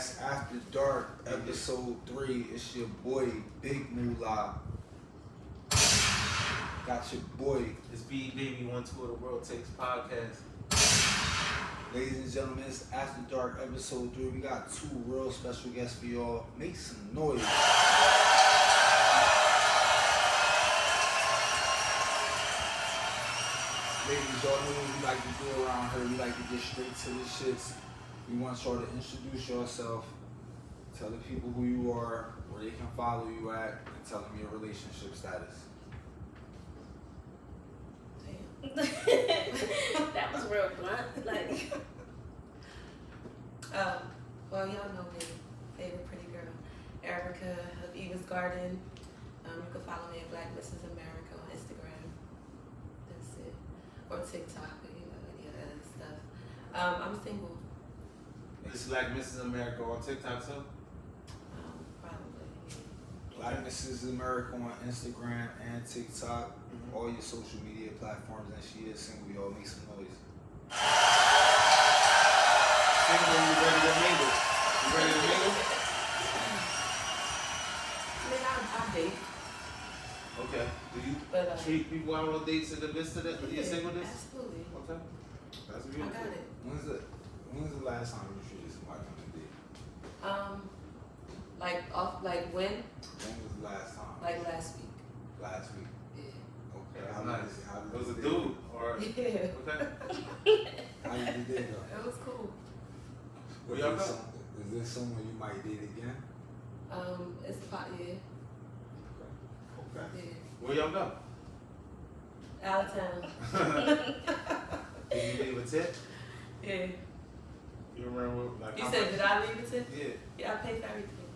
Podcast After Dark, episode 3. It's your boy, Big Moolah. Got your boy. It's B Baby 1 2 of the World Takes Podcast. Ladies and gentlemen, it's After Dark, episode 3. We got 2 real special guests for y'all. Make some noise. Ladies, y'all know what we like to do around here. We like to get straight to the shits. We want y'all to introduce yourself, tell the people who you are, where they can follow you at, and tell them your relationship status. That was real blunt. Like, well, y'all know me, favorite pretty girl, Erica of Eva's Garden. You can follow me at Black Mrs. America on Instagram. That's it. Or TikTok, or any of that other stuff. I'm single. It's Black Mrs. America on TikTok too? Probably. Black Mrs. America on Instagram and TikTok, all your social media platforms, and she is single. Y'all make some noise. Single, you ready to mingle? You ready to mingle? I mean, I date. Okay. Do you But, treat people out on dates in the midst of your singleness? Absolutely. Okay. That's I beautiful. got it. When's the last time you treated somebody on a date? Like when? When was the last time? Like last week. Last week. Yeah. Okay. That's How nice. did It was a the dude or Yeah. okay. How did the day go? It was cool. Where y'all go? Is this someone you might date again? It's yeah. Okay. Yeah. Where y'all go? Out of town. Did you leave a tip? Yeah. You remember like You how said, much? did I leave it to? Yeah. Yeah, I paid for everything.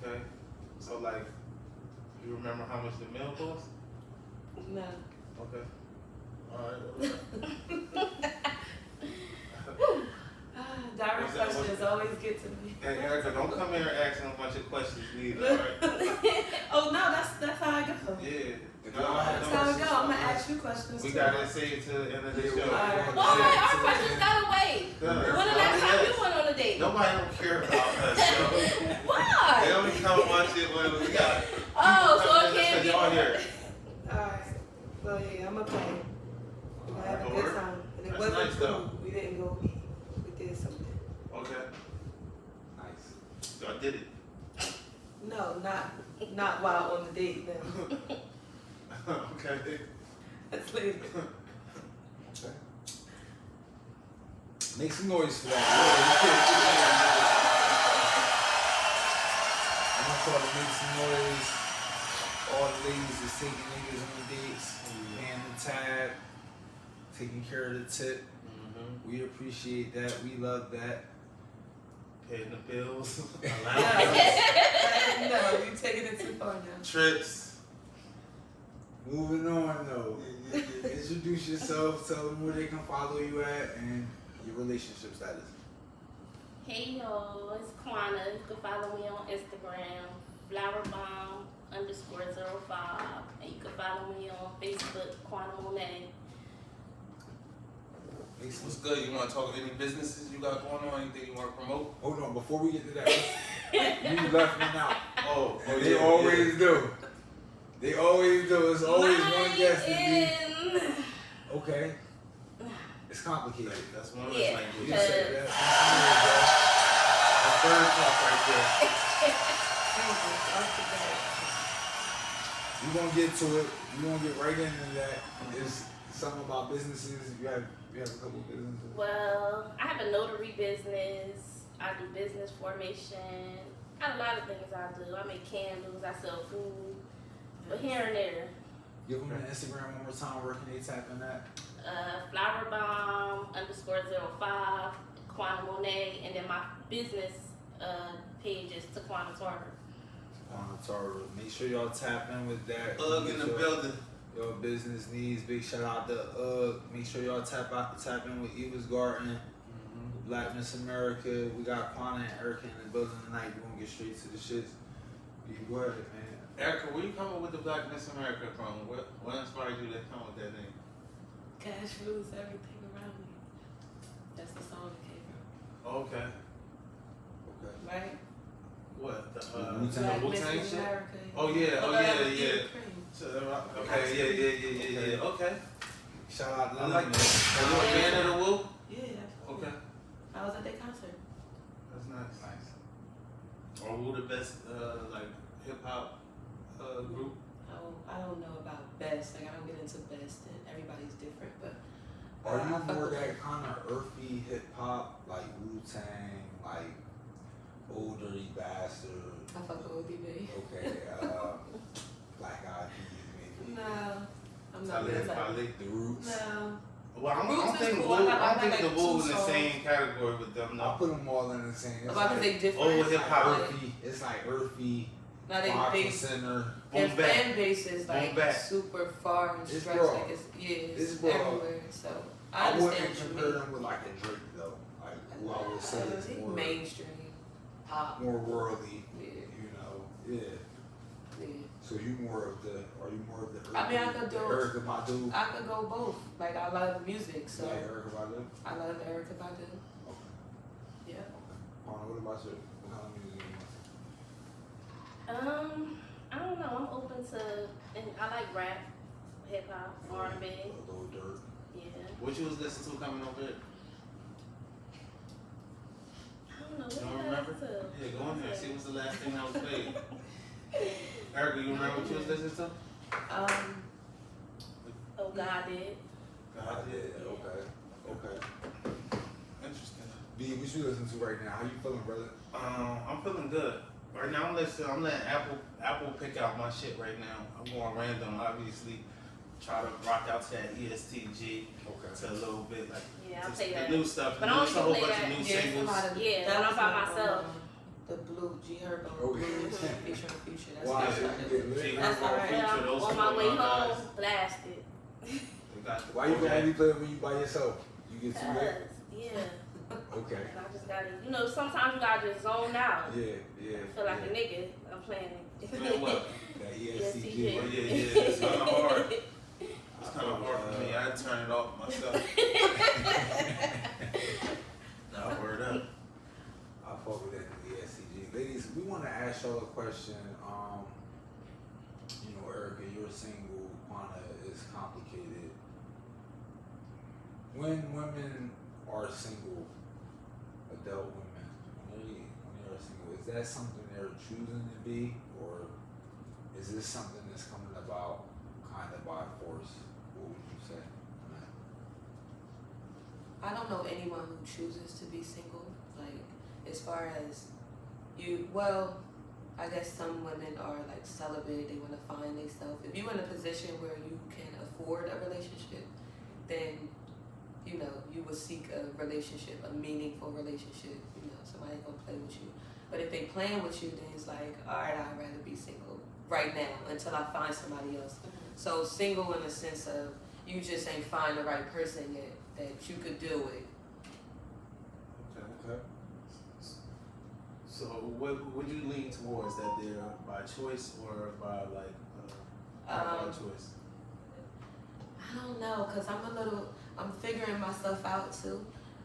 Okay. So like you remember how much the meal cost? No. Okay. Alright. Direct Is that what- questions always get to me. Hey Erica, don't come here asking a bunch of questions neither, alright? Oh no, that's how I go. Yeah. If y'all had That's no how I go. questions I'm gonna for us, ask you questions. We too. got it saved to the end of the Yeah, show. we- Alright. why our questions gotta wait? Yeah. When the last time you went on a date? Nobody don't care about us, yo. They Why? only come watch it when we got Oh, so coming it in can't just be. 'cause y'all here. Alright. Well, yeah, I'm gonna play. We had a Alright, good work. time. And it That's wasn't nice, though. food. We didn't go eat. We did something. Okay. Nice. Y'all did it. No, not while on the date. No. Okay. That's later. Okay. Make some noise for that. I want y'all to make some noise. All the ladies is taking niggas on dates, paying the tab, taking care of the tip. Mm-hmm. We appreciate that. We love that. Paying the bills, No, allowance, no, you taking it too far now. trips. Moving on though. Introduce yourself, tell them where they can follow you at, and your relationship status. Hey yo, it's Kwana. You can follow me on Instagram, flowerbomb_05, and you can follow me on Facebook, Kwana Monet. Make some- What's good? You want to talk any businesses you got going on? Anything you want to promote? Hold on, before we get to that, you left one out. Oh, And they always do. They always do. It's always one guest to be. in. Okay. It's complicated. That's one of Yeah. those You languages. said that. That's That's third talk right there. Jesus, off the bat. we're gonna get to it. We're gonna get right into that. It's something about businesses. You have a couple businesses. Well, I have a notary business. I do business formation. I have a lot of things I do. I make candles. I sell food. But here and there. Give them an Instagram one more time. Where can they tap in that? Flowerbomb_05, Kwana Monet, and then my business page is Taquana Tarver. Tara. Make sure y'all tap in with that. Ugh in the building. Your business needs. Big shout out to Make sure y'all tap in with Eva's Garden, Black Miss America. We got Kwana and Erica in the building tonight. We're gonna get straight to the shits. You go ahead, man. Erica, where you coming with the Black Miss America from? What inspired you to come with that name? Cash rules everything around me. That's the song that came from. Okay. right? What the Wu-Tang. Black Wu Miss Tang shit? America. Oh yeah, oh yeah, yeah. Cream. So, okay, yeah. Okay. Shout out to I them, like man. that. Are you a fan of the Wu? Yeah, absolutely. Okay, I was at their concert. that's nice. Nice. Are Wu the best like hip hop group? I don't know about best. Like I don't get into best, and everybody's different. But Are I you fuck more with that kind of earthy hip hop, like Wu-Tang, like Old Dirty Bastard? I fuck with ODB. Okay, Black Eyed Peas, maybe. No, I'm not Talib really like. Kweli. The Roots. No. Well, I Roots don't is think cool. Wu. I I like don't think the Wu in two the songs. same category with them. I'll No. put them all in the same. It's About like, they different. old it's hip like hop. earthy. It's like earthy. Now they Rock big. center. Their Boom back. fan base is Boom like back. super far and It's stretched. broad. Like it's It's broad. everywhere. So I I understand wouldn't what you compare mean. them with like a Drake though. Like who I would say is more mainstream pop. more worldly. Yeah, You know, yeah. yeah. So you more of the? Are you more of the? I mean, I could the do- Erykah Badu. I could go both. Like I love music, so Like Erykah Badu. I love Erykah Badu. Okay. Yeah. Paula, what about you? What kind of music you I don't know. I'm open to, and I like rap, hip hop, R&B. A little dirt. Yeah. What you was listening to coming over here? I don't know. What You don't did I remember? listen to? Yeah, go in there. See what's the last thing that was played. Erica, you remember what you was listening to? Oh, God did. God did. Okay. Okay. Interesting. B, what you listen to right now? How you feeling, brother? I'm feeling good. Right now, I'm letting Apple pick out my shit right now. I'm going random, obviously. Try to rock out to that ESTG Okay. to a little bit, like Yeah, I'll to play the that. new stuff. But I There's only a whole play bunch that- of new Yeah, singles. somebody- Yeah, that when I'm was by like, myself. The Blue G Herbo. Oh, Blue yeah. featuring Future. That's Why? what I So you started get with. lit? She That's Herbo, alright. Future, Yeah, those on two my are way my home, guys. blasted. They got the Why you Bojack. only play when you by yourself? You get too lit? Yeah. Okay. And I just gotta, sometimes you gotta just zone out. Yeah, yeah. I feel like yeah. a nigga. I'm playing it. Man, what? That ESTG. Oh, ESTG. yeah, it's kind of hard. It's kind of hard for me. I had to turn it off myself. Nah, word up. I fuck with that ESTG. Ladies, we want to ask y'all a question. Erica, you're single. Quanta is complicated. When women are single, adult women, when they are single, is that something they're choosing to be, or is this something that's coming about kind of by force? What would you say on that? I don't know anyone who chooses to be single. Like, as far as I guess some women are like celibate, they want to find themselves. If you're in a position where you can afford a relationship, then, you will seek a relationship, a meaningful relationship. Somebody gonna play with you. But if they playing with you, then it's like, all right, I'd rather be single right now until I find somebody else. So single in the sense of you just ain't find the right person yet that you could deal with. Okay. So, what would you lean towards, that they're by choice or by like not by choice? I don't know, cause I'm figuring myself out too,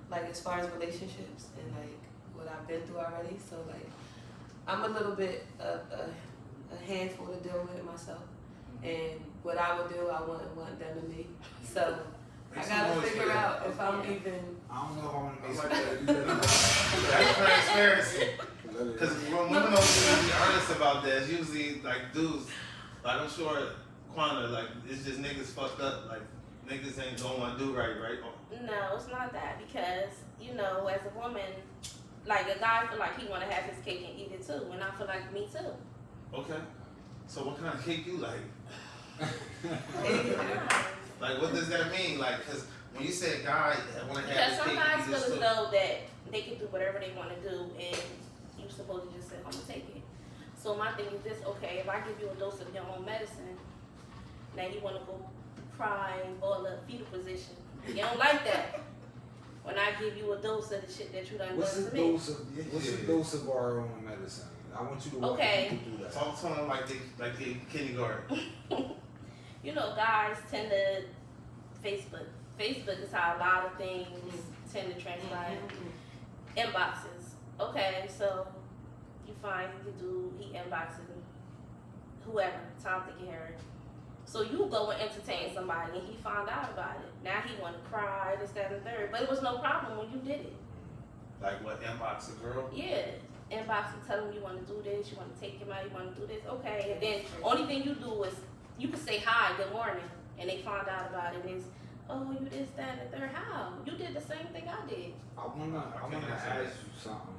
like as far as relationships and like what I've been through already. So like, I'm a little bit a handful to deal with myself, and what I would do, I wouldn't want them to me. So I Make some gotta noise figure for that. out if I'm even. I don't know if I want to make I some like That's transparency. Because when women don't be honest about that, it's usually like dudes. Like I'm sure Quanta, like it's just niggas fucked up. Like niggas ain't don't want to do right. No, it's not that because, as a woman, like a guy feel like he want to have his cake and eat it too, and I feel like me too. Okay. So what kind of cake you like? Sometimes. Like what does that mean? Like, cause when you say a guy want to have Because his some cake, guys and feel eat it as too. though that they can do whatever they want to do, and you're supposed to just sit home and take it. So my thing is this: okay, if I give you a dose of your own medicine, now you want to go cry and ball up fetal position. You don't like that. When I give you a dose of the shit that you done What's done the to me. dose of our own medicine? I want you to walk Okay. people through that. Talk to them like they kindergarten. Guys tend to Facebook is how a lot of things tend to transpire. Inboxes. Okay, so you find the dude, he inboxing whoever, Tom, Dick, and Harry. So you go and entertain somebody, and he found out about it. Now he want to cry, this, that, and the third. But it was no problem when you did it. Like what, inbox a girl? Yeah, inbox and tell him you want to do this, you want to take him out, you want to do this. Okay, and then only thing you do is you can say hi, good morning, and they find out about it. And it's, oh, you this, that, and the third. How? You did the same thing I did. I wanna ask you something.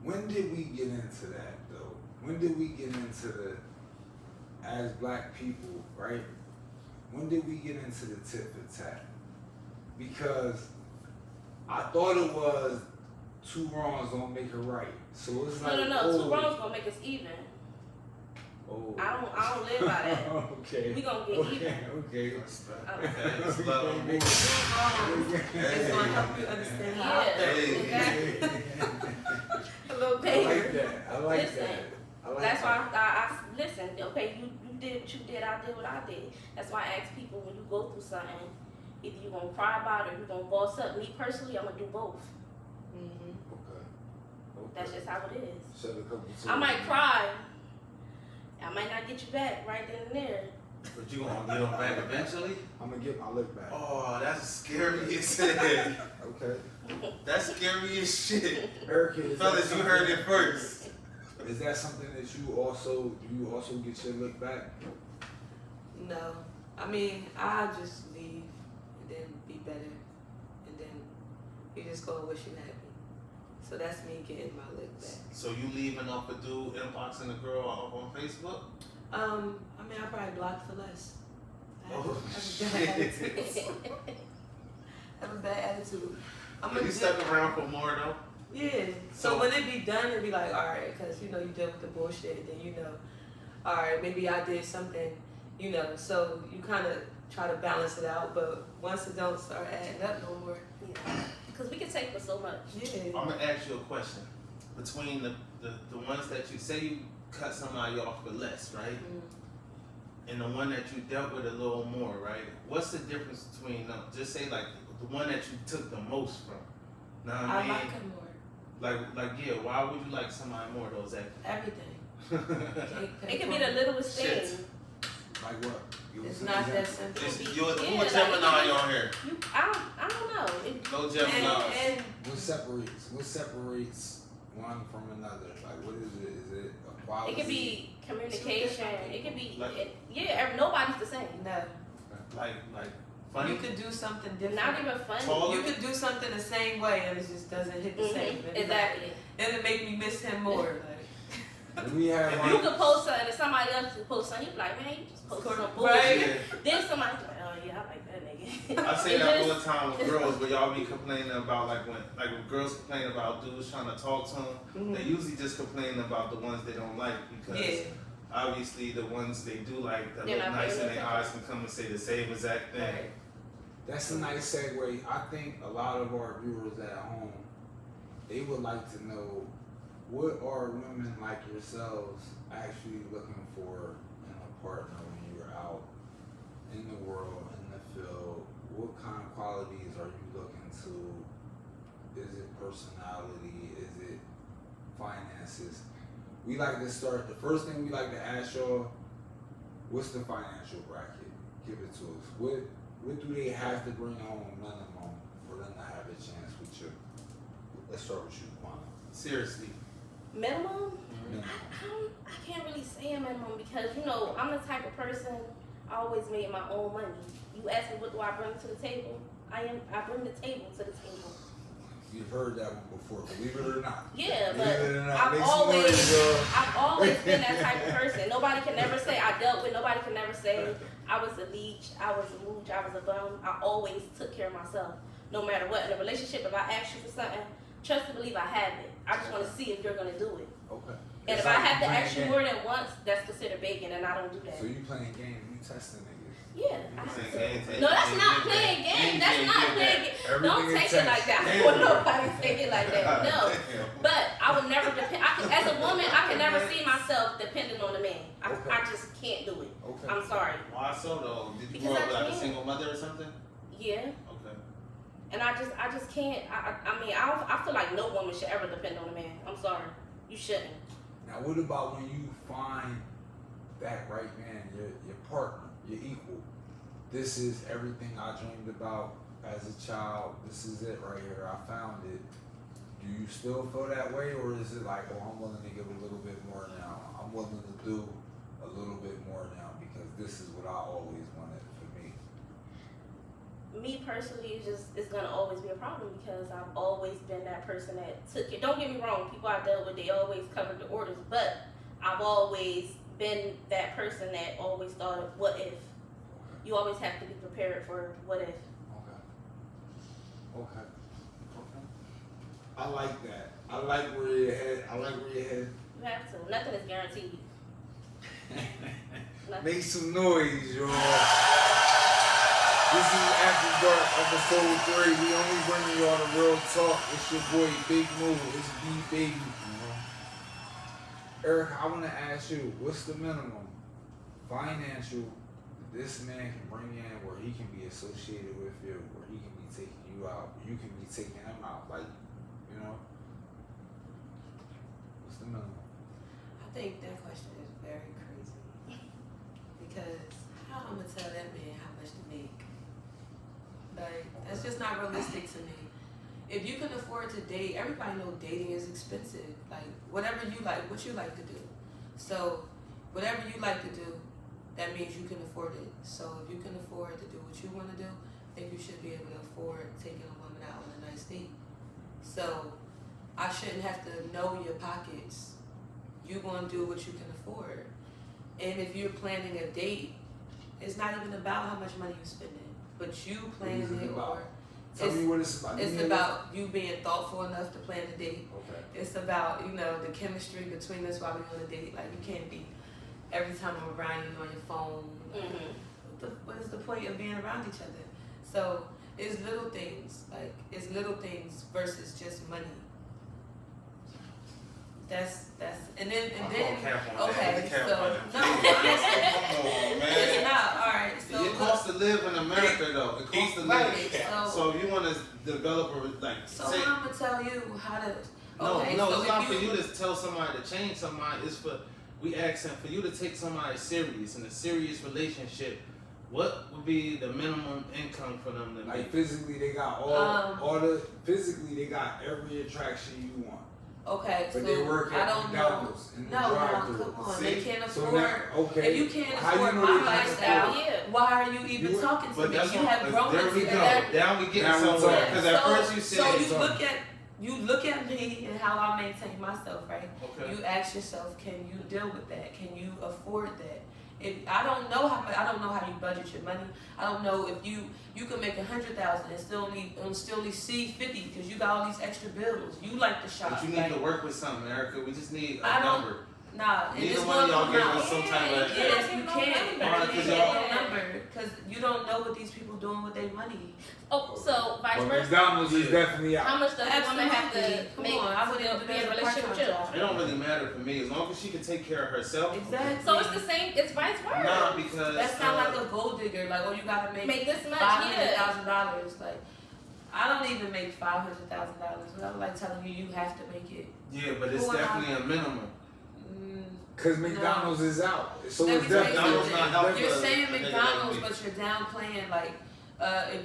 When did we get into that though? When did we get into the, as black people, right? When did we get into the tit for tat? Because I thought it was two wrongs don't make it right. So it's like, No. oh, Two wrongs gonna make us even. Oh. I don't live by that. Okay. We gonna get even. Okay. It's love. It's gonna help you understand how I Yeah, feel. exactly. A little I bit. like that. I like Listen, that. I like That's that. why I listen. Okay, you did what you did. I did what I did. That's why I ask people when you go through something, either you gonna cry about it or you gonna boss up. Me personally, I'm gonna do both. Mhm. Okay. That's just how it is. Shed a couple tears. I might cry. I might not get you back right then and there. But you gonna get them back eventually? I'm gonna get my look back. Oh, that's scary as shit. Okay. That's scary as shit. Erica, is that Fellas, you something- heard it first. Is that something that you also get your look back? No. I mean, I just leave and then be better. And then you just go and wish you happy. So that's me getting my look back. So you leaving off a dude inboxing a girl on Facebook? I mean, I probably block for less. I have, Oh, I have a bad attitude. I have a bad attitude. I'm You gonna stuck around for more though? Yeah. So when it be done, it be like, all right, because you know you deal with the bullshit, then you know, all right, maybe I did something, you know. So you kind of try to balance it out, but once it don't start adding up no more, Yeah. Because we can take for so much. yeah. I'm gonna ask you a question. Between the ones that you say you cut somebody off for less, right? Mm. And the one that you dealt with a little more, right? What's the difference between them? Just say like the one that you took the most from. Know what I I mean? like him more. Like yeah, why would you like somebody more though, Zach? Everything. It can be the littlest Shit. thing. Like what? Give us It's an not that example. simple. Who Yeah, a like, Gemini on here? I don't know. No Gemini. And What separates one from another? Like what is it? Is it a quality? It could be communication. It could be Like- nobody's the same. no, Like funny. you could do something different. Not even funny. Tall. You could do something the same way and it just doesn't hit the same. Mhm, And it's exactly. Like, and it make me miss him more. Like, And we have You could post something and somebody else could post something. You be like, man, you just posted some bullshit. Right. Yeah. Then somebody's like, oh yeah, I like that nigga. I say It that all just- the time with girls, but y'all be complaining about when girls complain about dudes trying to talk to them. They usually just complain about the ones they don't like because yeah. obviously the ones they do like that They're look not nice in paying their eyes can come and say the same exact thing. Right. That's a nice segue. I think a lot of our viewers at home, they would like to know what are women like yourselves actually looking for in a partner when you're out in the world, in the field. What kind of qualities are you looking to? Is it personality? Is it finances? We like to start, the first thing we like to ask y'all, what's the financial bracket? Give it to us. What do they have to bring home minimum for them to have a chance with you? Let's start with you, Kwana. Seriously. Minimum? Minimum. I can't really say a minimum because, you know, I'm the type of person, I always made my own money. You ask me what do I bring to the table? I bring the table to the table. You've heard that one before, believe it or not. Yeah, Believe but it or not. I've Make some always, noise, y'all. I've always been that type of person. Nobody can never say I dealt with, nobody can never say I was a leech, I was a mooch, I was a bum. I always took care of myself, no matter what. In a relationship, if I ask you for something, trust and believe I have it. I just want to see if you're going to do it. Okay. And It's if I like have to playing ask you game. more than once, that's considered begging, and I don't do that. So you playing games, you testing niggas. Yeah. I have Saying to. games, No, that's ain't not get playing that. games. That's Ain't not get playing that. games. Don't Everything take is it like that. I text. want nobody to take it like that. No. Damn. But I would never depend. As a woman, I can never see myself depending on a man. Okay. I just can't do it. Okay. I'm sorry. Why so though? Did you Because grow up I like a can't. single mother or something? Yeah. Okay. And I just can't. I mean, I feel like no woman should ever depend on a man. I'm sorry, you shouldn't. Now, what about when you find that right man, your partner, your equal? This is everything I dreamed about as a child. This is it right here. I found it. Do you still feel that way, or is it like, oh, I'm willing to give a little bit more now? I'm willing to do a little bit more now because this is what I always wanted for me. Me personally, it's gonna always be a problem because I've always been that person that took it. Don't get me wrong, people I dealt with, they always covered the orders, but I've always been that person that always thought of what if. You always have to be prepared for what if. Okay. I like that. I like where your head. You have to. Nothing is guaranteed. Nothing. Make some noise, y'all. This is After Dark episode 3. We only bringing y'all the real talk. It's your boy Big Move. It's B Baby. Eric, I want to ask you, what's the minimum financial this man can bring in where he can be associated with you, where he can be taking you out, where you can be taking him out, like, you know? What's the minimum? I think that question is very crazy because how I'm gonna tell that man how much to make? Like, that's just not realistic to me. If you can afford to date, everybody knows dating is expensive. Like, whatever you like, what you like to do. So, whatever you like to do, that means you can afford it. So, if you can afford to do what you want to do, I think you should be able to afford taking a woman out on a nice date. So, I shouldn't have to know your pockets. You're going to do what you can afford. And if you're planning a date, it's not even about how much money you're spending, but you planning it or Tell me what it's about. it's about you being thoughtful enough to plan the date. Okay. It's about, the chemistry between us while we're on a date. Like, you can't be every time I'm around you on your phone. Mm-hmm. What is the point of being around each other? So it's little things. Like, it's little things versus just money. That's and then okay, so no, honestly, Come on, man. it's not alright. So It costs to live in America, though. It costs to live. right, So if you want to develop a so say, I'm gonna tell you how to. no, Okay, no, so it's if not for you to tell somebody to change somebody. It's for we asking for you to take somebody serious in a serious relationship. What would be the minimum income for them to Like make? physically, they got physically they got every attraction you want. Okay, But so they work I at don't know. McDonald's in the No, drive-thru. come on, See? they can't So afford. now, okay. If you can't how afford you know my they can't lifestyle, afford it? Yeah. why are you even You- talking to But me? that's You what, have grown there up we go. together. Now we getting Now we somewhere. talking. Because at first you said so you something. look at me and how I maintain myself, right? Okay. You ask yourself, can you deal with that? Can you afford that? If I don't know how much, I don't know how you budget your money. I don't know if you can make 100,000 and still only see 50 because you got all these extra bills. You like to shop, But you need right? to work with something, Erica. We just need I a don't- number. Nah, and Neither it's one gonna of y'all come give out. us some type of. Yes, you can. Alright, You 'cause get y'all- a number because you don't know what these people doing with their money. Oh, so vice But versa. McDonald's is definitely How out. much does a woman have to Absolutely. Come make on, I wouldn't to do be that in a as a relationship with part-time you? job. It don't really matter for me as long as she can take care of herself. Exactly. So it's the same. It's vice versa. Nah, because That's not like a gold digger. Like, oh, you gotta Make this much, $500,000. Like, I don't even make $500,000. But I'm like telling you, you have to make it. yeah, but it's Who am I? definitely a minimum. Cause McDonald's is out. So Let it's me tell you definitely McDonald's not out. You're for saying a nigga like McDonald's, me. but you're downplaying like,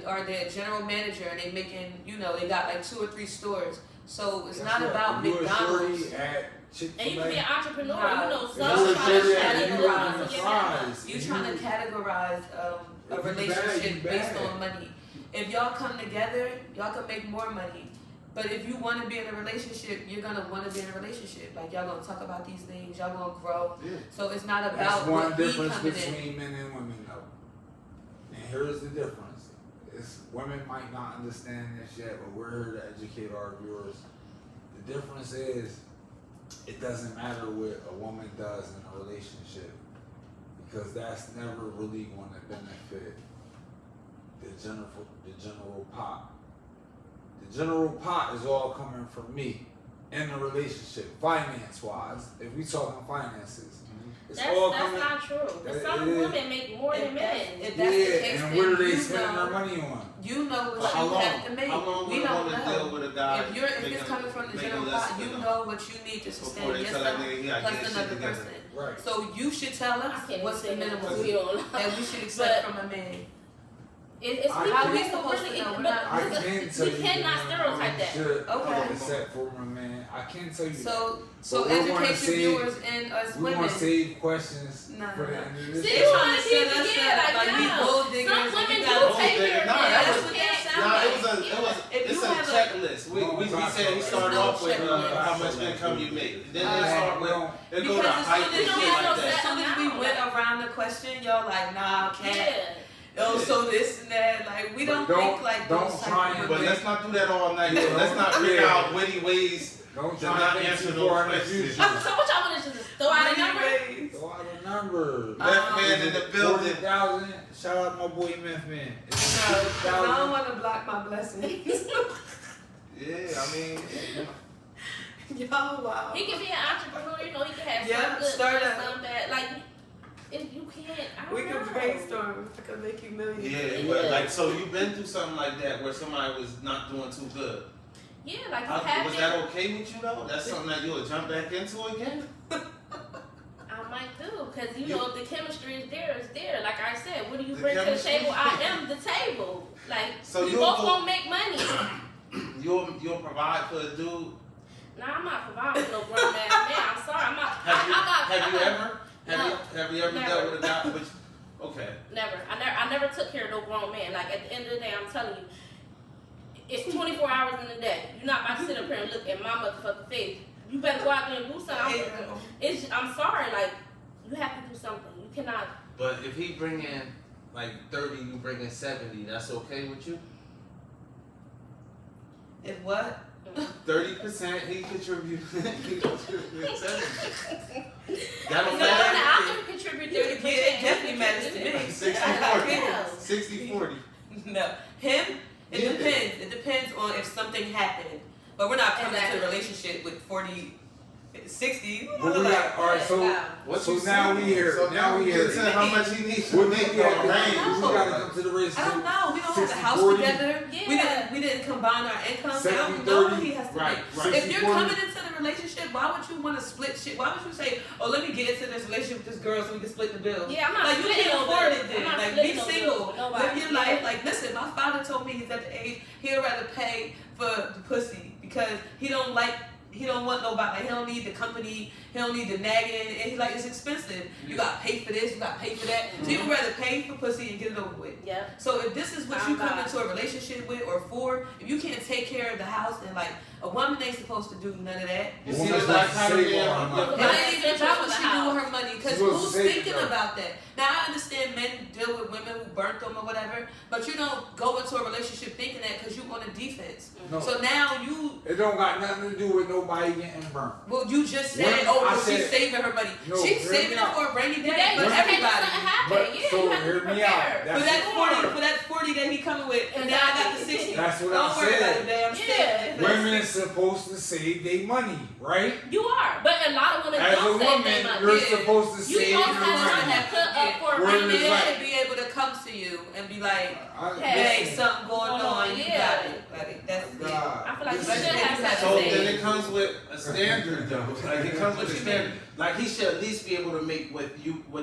are they a general manager and they making, they got like 2 or 3 stores. So it's Guess not what? about If you a McDonald's. shorty at Chick-fil-A. And you can be an entrepreneur. Nah. You know, If some you a trying shorty to at shut you it working down the to get that. fries. You trying to categorize If a you bad, relationship you based bad. on money. If y'all come together, y'all can make more money. But if you want to be in a relationship, you're gonna want to be in a relationship. Like, y'all gonna talk about these things. Y'all gonna grow. Yeah. So it's not about That's one what he difference coming in. between men and women, though. And here's the difference: it's women might not understand this yet, but we're here to educate our viewers. The difference is, it doesn't matter what a woman does in a relationship, because that's never really going to benefit the general pot. The general pot is all coming from me. in a relationship, finance wise. If we talking finances, it's That's all coming. not true. That- Some it is. women make more than men. If that's the case, and then what are they you spending know- their money on? You know But what how you long? have to make. How long We would don't want to know. deal with a guy? If it's making- coming from the making general less pot, than you them? know what you need to Before sustain they tell yourself that nigga he gotta plus get his another shit together. person. Right. So you should tell I us can't what's the even say that minimum because we don't know. that we should expect from a man. It's I people can't- who we supposed really, to know? but We're not- I can tell we you. cannot the stereotype that. should Okay. accept for a man. I can't tell you. that. So But we wanna educate save- your viewers and us We women. want to save questions Nah, for the nah. end of this. See, They you trying want to to set keep us it up like we no. gold diggers. Some and women we do got take care of Nah, men. that That's was- what they sound Nah, like. it was If it's you a have a- checklist. We said he started no off with checklist. how much income you make. Then Alright. they start with it go to Because height as and soon shit as, don't like know that. as soon as we went around the question, y'all like, nah, can't. Yeah. Oh, so this and that. Like, we don't think like don't those try type and- of But women. let's not do that all night. Yeah, Let's not figure yeah. out witty ways. Don't to try not to answer think those 400 questions. future. So what y'all want to just throw out a number? Anyways. Throw out a number. Left man in the building. 40,000. Shout out my boy Meth Man. It's No, 'cause I don't 40,000. want to block my blessings. Yeah, I mean, Y'all, wow. He can be an entrepreneur, you know, he can have Yeah, some good, start some up. bad. Like, if you can't, I don't We know. can brainstorm. I can make you millions. yeah, but like, so you've been through something like that where somebody was not doing too good. Yeah, like you Was have that okay with you though? That's something that you would jump back into again? I might do, because you know, if the chemistry is there, it's there. Like I said, what do you The bring to the chemistry? table? I am the table. Like, So we you'll both go- gonna make money. You'll provide for a dude. Nah, I'm not providing for no grown ass man. I'm sorry, I'm not. Have you I got, ever? No. Have you ever Never. dealt with a guy? Which, okay. Never. I never took care of no grown man. Like, at the end of the day, I'm telling you, it's 24 hours in the day. You're not about to sit up here and look at my motherfucking face. You better go out there and do something. I'm sorry, like, you have to do something. You cannot. But if he bring in like 30, you bring in 70, that's okay with you? If what? 30% he contribute. He contribute 70. That No, don't no, matter. I can contribute 30%. Yeah, it definitely matters to me. 60 Yeah. 40. 60 40. No. Him? It Yeah. depends. It depends on if something happened. But we're not coming Exactly. into a relationship with 40, 60. But we got, all right, so What So you now saying? we here. So Now we here. get to how much he needs to what make do we on have a to range. do? We gotta come to the race. I don't know. We don't have the house 60-40. together. Yeah. We didn't combine our incomes. I don't 70-30. know what he has to Right, make. right. If you're 60-40. coming into the relationship, why would you want to split shit? Why would you say, "Oh, let me get into this relationship with this girl so we can split the bill"? Yeah, I'm not Like you splitting can't no afford bills. it then. I'm not Like be splitting no single, bills with nobody. live your life. Like listen, my father told me he's at the age he'd rather pay for the pussy because he don't want nobody. Like, he don't need the company. He don't need the nagging. And he's like, it's expensive. You got to pay for this. You got to pay for that. So you would rather pay for pussy and get it over with. Yeah. So if this is what I'm you come not. into a relationship with or for, if you can't take care of the house, then like a woman ain't supposed to do none of that. You The see woman's the last supposed to time save you all her money. It ain't even about what she do with her money, because She supposed who's to save thinking it, though. about that? Now I understand men deal with women who burnt them or whatever, but you don't go into a relationship thinking that because you on a defense. No. So now you, It don't got nothing to do with nobody getting burnt. well, you just said, Women- oh, I well, she's said- saving her money. No, She's hear me saving it out. for a rainy day Yeah, for you everybody. something happen. But Yeah, so you have to hear be me out. prepared. For that 40 that he coming with, and now I got the 60. That's what Don't I worry about said. it, damn Yeah. shit. Women supposed to save their money, right? You are, but a lot of women As a don't say woman, they might. you're Yeah. supposed to You save your supposed to have money. something put up for a Word rainy is Men like- day. should be able to come to you and be like, I- Hey. there ain't something going on, you Yeah. got it. Like, that's it. God. I feel like you Listen, should have So So something. then it comes with a standard though. Like it comes with a standard. Like he should at least be able to make what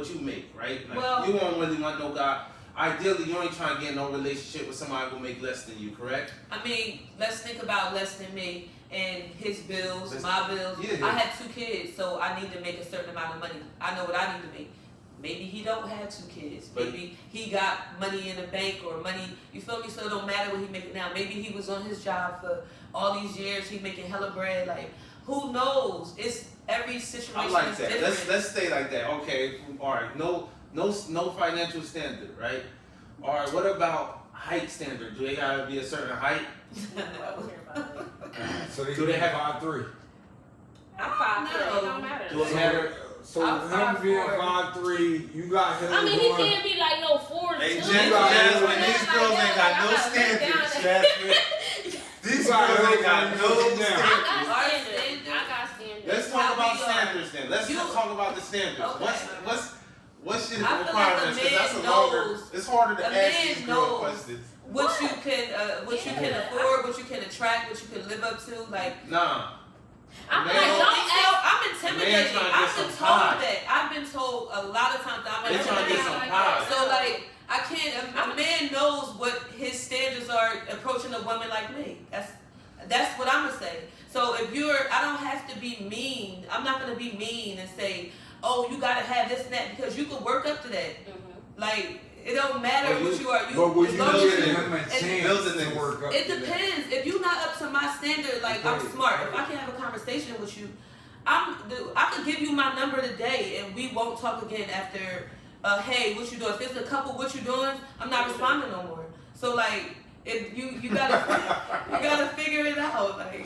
you make, right? Like Well- you won't really want no guy. Ideally, you ain't trying to get in no relationship with somebody who make less than you, correct? I mean, let's think about less than me and his bills, Less- my bills. Yeah. I had 2 kids, so I need to make a certain amount of money. I know what I need to make. Maybe he don't have 2 kids. But- Maybe he got money in the bank or money, you feel me? So it don't matter what he making now. Maybe he was on his job for all these years. He making hella bread. Like, who knows? It's every situation I like is that. different. Let's stay like that. Okay. All right. No financial standard, right? All right. What about height standard? Do they gotta be a certain height? So they Do they have- 5'3"? I'm 5'3", it No. don't matter. Do it matter? So I'm him being 5'4". 5'3", you got him I mean, he going. can't be like no 4'2". Hey, Two. Jen, got- Jasmine, these girls ain't got no standards, Jasmine. These girls ain't got no You got- standards. I got Our standards. standards okay. Let's You- talk about the standards. Okay. What's your I feel like a requirements? Because that's man a longer. knows- It's harder to a ask man these girl knows. questions. what you can Yeah. afford, what you can attract, what you can live up to. Like, Nah. I feel Man, like I don't think so. ask. I'm Man intimidated. trying to get I've been some told pie. that. I've been told a lot of times that I'm They trying to get some like pie. that. So like, I can't. A man knows what his standards are approaching a woman like me. That's what I'm gonna say. So if I don't have to be mean. I'm not gonna be mean and say, oh, you gotta have this and that, because you can work up to that. Like, it don't matter Well, what you are. But would as you long as giving you- him a and- chance building to work up It to that? depends. If you're not up to my standard, like I'm Okay. smart. If I can have a conversation with you, I could give you my number today, and we won't talk again after. Hey, what you doing? If it's a couple, what you doing? I'm not responding no more. So like, if you gotta figure it out. Like,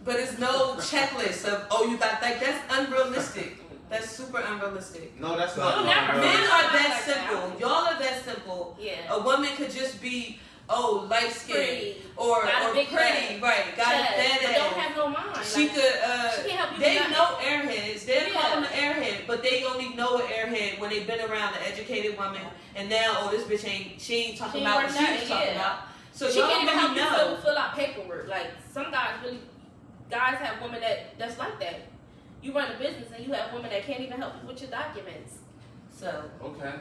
but it's no checklist of you got like that's unrealistic. That's super unrealistic. No, that's Well, not. never Men mind. are that Like simple. that. Y'all are that simple. Yeah. A woman could just be light skinned Pretty. or Got a big pretty, butt. right? Got a Chest, fat but ass. don't have no mind. She Like, could. she can't help you They with know airheads. They call Yeah. them an airhead, but they only know an airhead when they've been around an educated woman. And now, this bitch she ain't talking She about ain't what she worth was nothing, talking yeah. about. So she y'all can't even really help know. you fill out paperwork. Like some guys have women that's like that. You run a business and you have women that can't even help you with your documents. So Okay.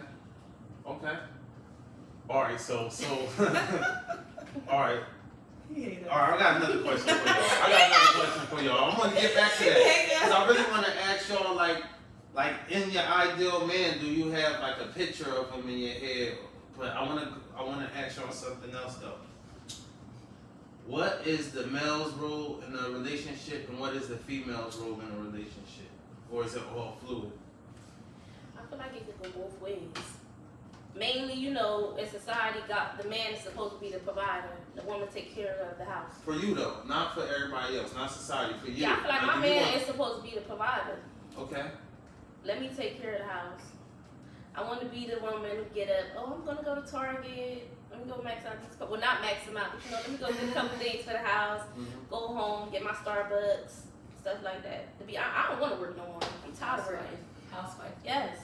All right. So. All right. All right. I got another question for y'all. I'm gonna get back to that because I really want to ask y'all like in your ideal man, do you have like a picture of him in your head? But I wanna ask y'all something else though. What is the male's role in a relationship, and what is the female's role in a relationship, or is it all fluid? I feel like it could go both ways. Mainly, in society, the man is supposed to be the provider. The woman take care of the house. For you though, not for everybody else, not society. For you. Yeah, I feel like my do you man want- is supposed to be the provider. Okay. Let me take care of the house. I want to be the woman who get up. Oh, I'm gonna go to Target. Let me go max out this. Well, not max them out, but let me go get a couple things for the house. Mhm. Go home, get my Starbucks, stuff like that. I don't want to work no more. I'm tired of working. Housewife. Yes,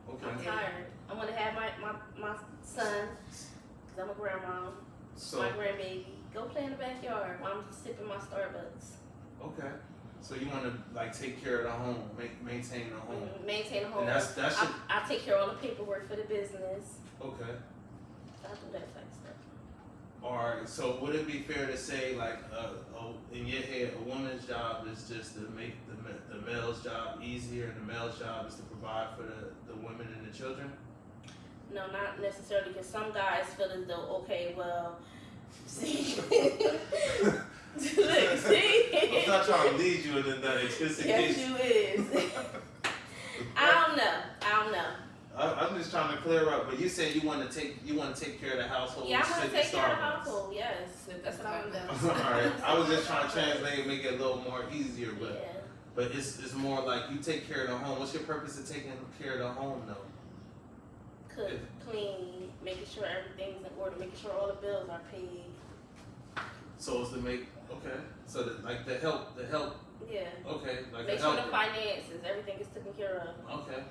Okay. I'm tired. I want to have my son, cause I'm a grandma. So My grandbaby. Go play in the backyard while I'm sipping my Starbucks. okay. So you want to like take care of the home, maintain the home, Maintain the home. and that's your, I take care of all the paperwork for the business. okay. I do that type of stuff. All right. So would it be fair to say like in your head, a woman's job is just to make the male's job easier, and the male's job is to provide for the women and the children? No, not necessarily, because some guys feel as though, okay, well, see, look, see, I'm not trying to lead you into that. It's just in yes, case. you is. I don't know. I'm just trying to clear up, but you said you want to take care of the household. Yeah, I'm gonna sip take care of the Starbucks. household. Yes, that's what I'm gonna do. All right. I was just trying to translate, make it a little more easier, Yeah. but it's more like you take care of the home. What's your purpose of taking care of the home, though? Cook, clean, making sure everything's in order, making sure all the bills are paid. So it's to make so that like the help, Yeah. okay, like Make the sure helper. the finances, everything is taken care of. Okay.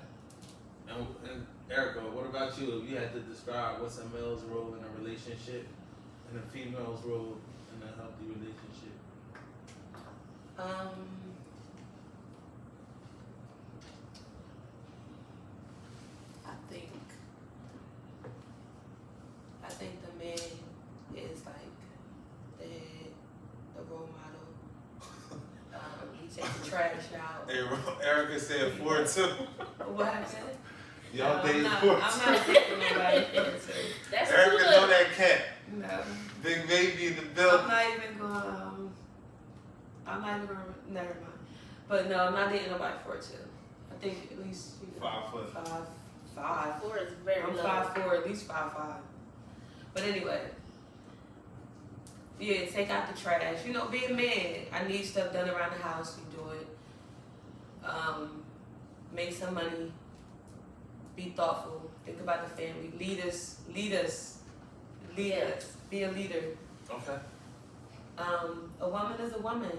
And Erica, what about you? If you had to describe what's a male's role in a relationship and a female's role in a healthy relationship? I think the man is like the role model. He takes the trash out. Hey, Erica said 4-2. What happened? Y'all dating I'm 4-2. not taking nobody for it. That's Erica good. know that cat. No. Big baby in the I'm building. not even going. Never mind. But no, I'm not dating nobody for it too. I think at least 5 foot. 5'5". 4 is very I'm low. 5'4", at least 5'5". But anyway, yeah, take out the trash. Be a man. I need stuff done around the house. You do it. Make some money. Be thoughtful. Think about the family. Lead us. Be a leader. Okay. A woman is a woman.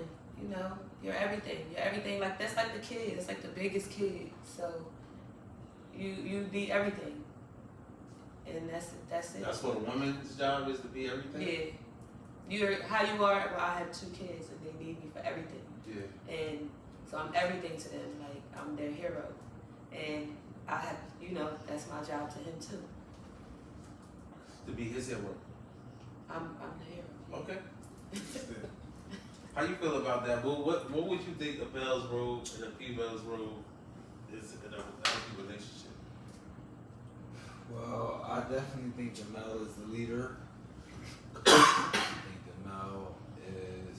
You're everything. You're everything. Like that's like the kid. It's like the biggest kid. So you be everything. And that's it. That's what a woman's job is, to be everything. Yeah. You're how you are. Well, I have 2 kids and they need me for everything. Yeah. And so I'm everything to them. Like I'm their hero. And I have, that's my job to him too. To be his hero. I'm the hero. Okay. How you feel about that? Well, what would you think a male's role and a female's role is in a healthy relationship? Well, I definitely think the male is the leader. I think the male is,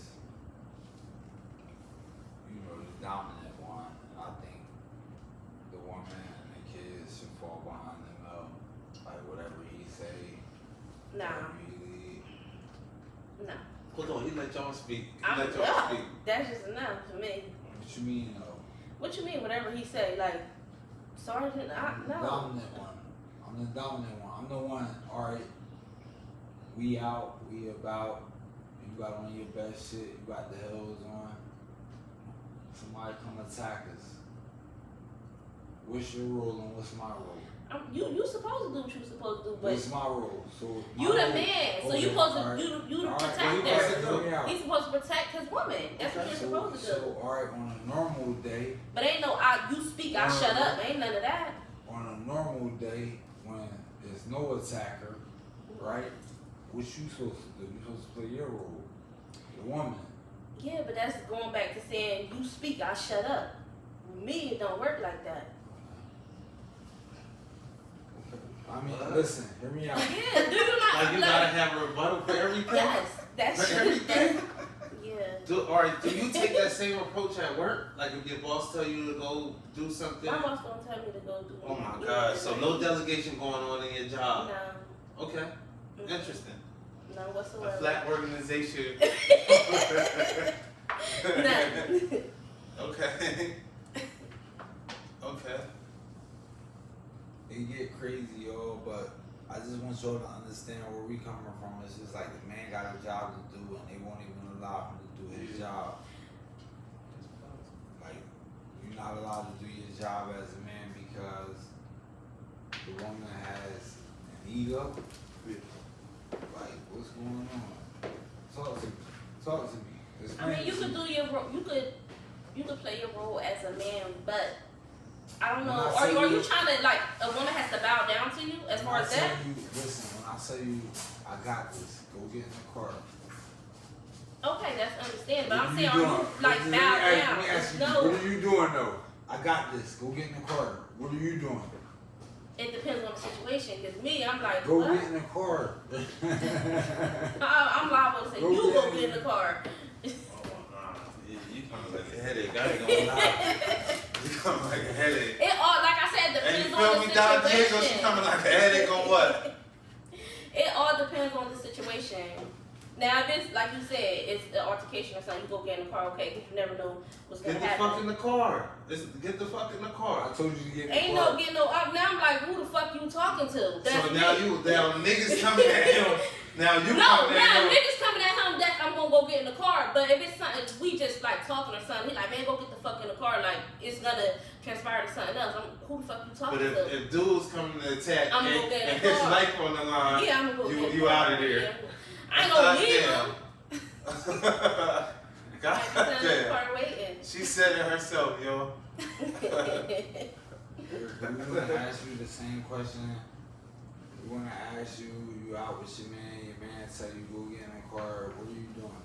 the dominant one. I think the woman and the kids should fall behind the male. Like whatever he say. Nah, whatever he lead. nah. Hold on, he let y'all speak. Yeah, that's just enough to me. What you mean though? What you mean? Whatever he say, like Sergeant, I'm the no. dominant one. I'm the dominant one. I'm the one. All right. We out. We about. You got on your best shit. You got the hills on. Somebody come attack us. What's your role and what's my role? You supposed to do what you supposed to do, but What's my role? So you my the role- man, so okay, you supposed to all right. you the All right, protector. well, he supposed to do. Hear me out. He's supposed to protect his woman. That's what you're supposed to do. So all right, on a normal day, But ain't no you speak, I shut up. Ain't none of that. on a normal day when there's no attacker, right? What you supposed to do? You supposed to play your role, the woman. Yeah, but that's going back to saying you speak, I shut up. With me, it don't work like that. I mean, listen, hear me out. Yeah, do you not? Like you gotta have a rebuttal for everything. Yes, that's For everything. Yeah. Alright, do you take that same approach at work? Like if your boss tell you to go do something? My boss don't tell me to go do. Oh my anything. God! So no delegation going on in your job. No. Okay, Mm-mm. interesting. No A whatsoever. flat organization. None. Okay. Okay. It get crazy, yo, but I just want y'all to understand where we coming from. It's just like the man got a job to do and they won't even allow him to do his job. Like, you're not allowed to do your job as a man because the woman has an ego. Like, what's going on? Talk to me. Talk to me. I mean, you could do your role. You could play your role as a man, but I don't know. Are you trying to like a woman has to bow down to you as far as that? Listen, when I tell you I got this, go get in the car. Okay, that's understandable. But I'm What saying, you are you doing? like Let me bow ask- down? Let me ask you, No, what are you doing though? I got this. Go get in the car. What are you doing? it depends on the situation. Cause me, I'm like, Go what? get in the car. I'm liable to say, Go you get go in- get in the car. You coming like a headache. I ain't gonna lie. You coming like a headache. It all, like I said, And depends you feel on me, the Don Diego? She situation. coming like a headache on what? It all depends on the situation. Now, if it's like you said, it's an altercation or something, you go get in the car, okay, because you never know what's Get gonna the happen. fuck in the car. Get the fuck in the car. I told you to get in the Ain't car. no getting no up. Now I'm like, who the fuck you talking to? That's So now me. niggas coming at him. Now you No, coming at now him. niggas coming at him that I'm gonna go get in the car. But if it's something we just like talking or something, he like, man, go get the fuck in the car. Like it's gonna transpire to something else. Who the fuck you talking But to? if dudes coming to attack I'ma and, go get in and the his car. life on the line, Yeah, I'm gonna go get in the you car. out of there. Yeah. I ain't gonna leave Goddamn. him. God I'm in the damn. car waiting. She said it herself, yo. We're gonna ask you the same question. We're gonna ask you, you out with your man tell you go get in the car, what are you doing?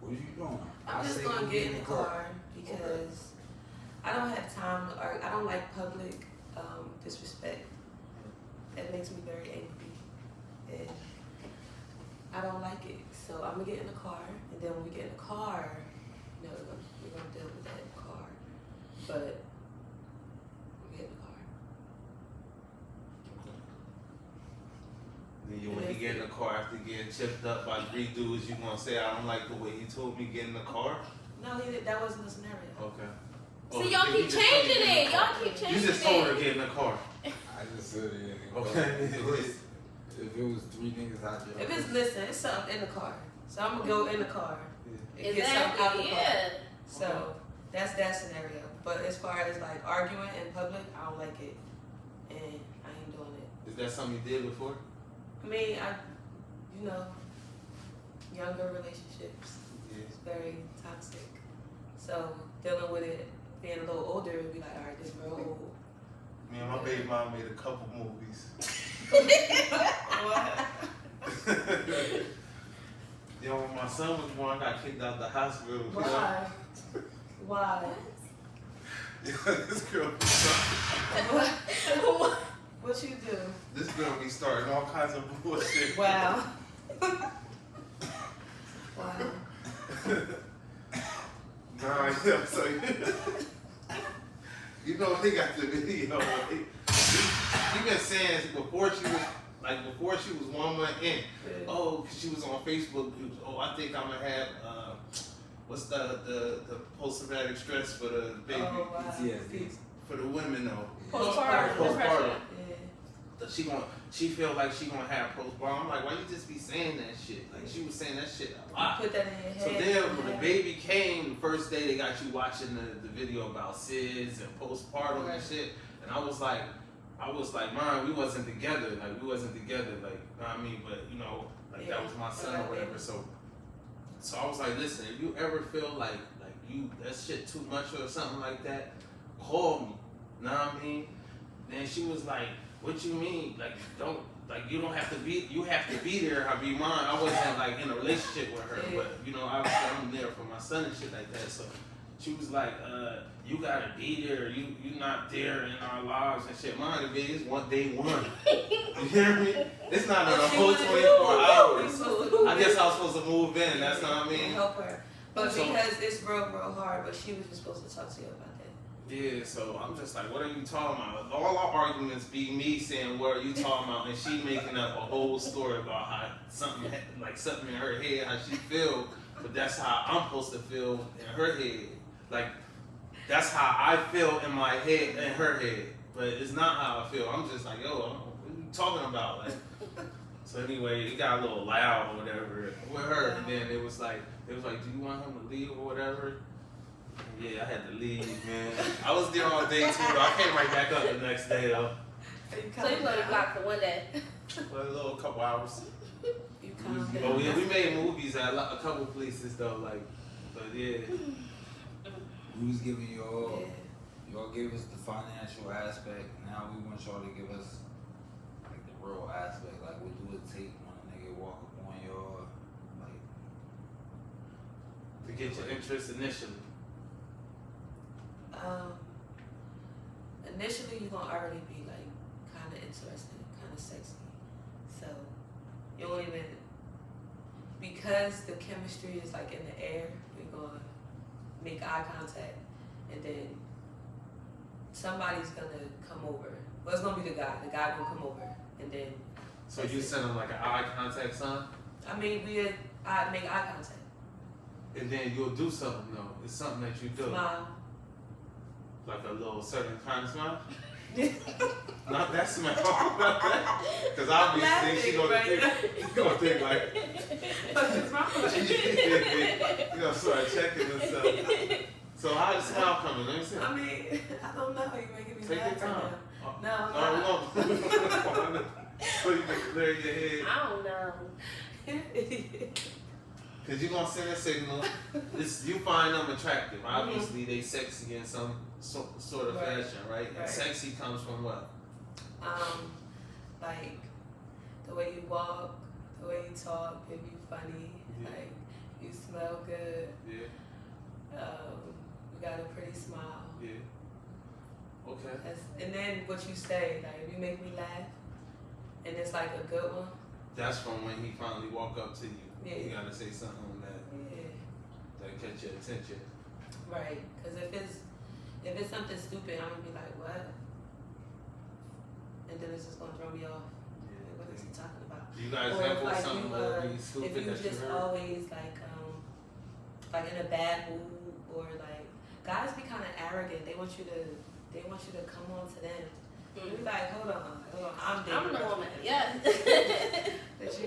What are you doing? I'm I just say gonna go get in the car because Okay. I don't have time to argue. I don't like public disrespect. That makes me very angry, and I don't like it. So I'm gonna get in the car, and then when we get in the car, we're gonna deal with that in the car. But we get in the car. Then when you get in the car after getting chipped up by 3 dudes, you gonna say, I don't like the way he told me get in the car? No, that wasn't the scenario. Okay. See, y'all keep changing it. Y'all keep changing it. You just told her to get in the car. I just said it. Okay. If it was 3 niggas out there. If it's listen, it's something in the car. So I'm gonna go in the car and get something out the Exactly, car. yeah. So that's that scenario. But as far as like arguing in public, I don't like it, and I ain't doing it. Is that something you did before? I mean, you know, younger relationships. Yeah. It's very toxic. So dealing with it, being a little older, would be like, all right, this real old. Me and my baby mom made a couple movies. What? Yo, when my son was born, I got kicked out the hospital. Why? Why? Yeah, this girl be starting, What? What you do? this girl be starting all kinds of bullshit. Wow. Wow. Nah, yeah, so you know they got the video. She been saying before she was 1 month in. Oh, 'cause she was on Facebook. Oh, I think I'm gonna have what's the post-traumatic stress for the baby, Oh, wow. PTSD. for the women though. Postpartum depression. Yeah. She feel like she gonna have postpartum. I'm like, why you just be saying that shit? Like she was saying that shit a lot. Put that in your head. So then when the baby came, the first day they got you watching the video about SIDS and postpartum and shit. And I was like, man, we wasn't together. Like we wasn't together. Like, you know what I mean? But you know, like that was my son or whatever. So I was like, listen, if you ever feel like you that shit too much or something like that, call me. Know what I mean? Then she was like, what you mean? Like you don't have to be, you have to be there. I be mine. I wasn't like in a relationship with her, but you know, I'm there for my son and shit like that. So she was like, you gotta be there. You not there in our lives and shit. Mine it is day one. You hear me? It's not a whole 24 hours. I guess I was supposed to move in. That's what I mean. Help her. But So- because it's real hard, but she was just supposed to talk to you about that. Yeah, so I'm just like, what are you talking about? All our arguments be me saying, what are you talking about? And she making up a whole story about how something in her head, how she feel, but that's how I'm supposed to feel in her head. Like, that's how I feel in my head, in her head. But it's not how I feel. I'm just like, yo, what are you talking about? Like, so anyway, it got a little loud or whatever with her. And then it was like, do you want him to leave or whatever? Yeah, I had to leave, man. I was there all day too, though. I came right back up the next day, though. So you go to block for one day. For a little couple hours. You calm down. But we made movies at a couple places, though. Like, but yeah. We was giving y'all, Yeah. y'all gave us the financial aspect. Now we want y'all to give us like the real aspect. Like, what do it take when a nigga walk up on y'all? Like, To get your interest initially. Initially you're gonna already be like kind of interested, kind of sexy. So you don't even, because the chemistry is like in the air, you're gonna make eye contact, and then somebody's gonna come over. Well, it's gonna be the guy. The guy gonna come over, and then. So you send them like an eye contact sign? I mean, I make eye contact. And then you'll do something, though. It's something that you do. Smile. Like a little certain kind of smile? Not that smile. Because obviously she gonna think like, What's wrong with you? you know, start checking and stuff. So how the smile coming? Let me see. I mean, I don't know. You're making me Take your laugh time. right now. No, we won't. So you can clear your head. I don't know. Because you're going to send a signal. You find them attractive. Obviously, they sexy in some sort of Right. fashion, right? And Right. sexy comes from what? Like the way you walk, the way you talk, if you funny, Yeah. like you smell good, Yeah. you got a pretty smile. Yeah. Okay. And then what you say, like if you make me laugh, and it's like a good one. That's from when he finally walk up to you. Yeah. You got to say something Yeah. that catch your attention. Right. Because if it's something stupid, I'm gonna be like, what? And then it's just gonna throw me off. Like, what is he talking about? Do you guys Or if, example like, something you, really if stupid you that you just heard? always like in a bad mood, or like guys be kind of arrogant. They want you to come on to them. You be like, hold on, I'm I'm the different. woman. Yeah. That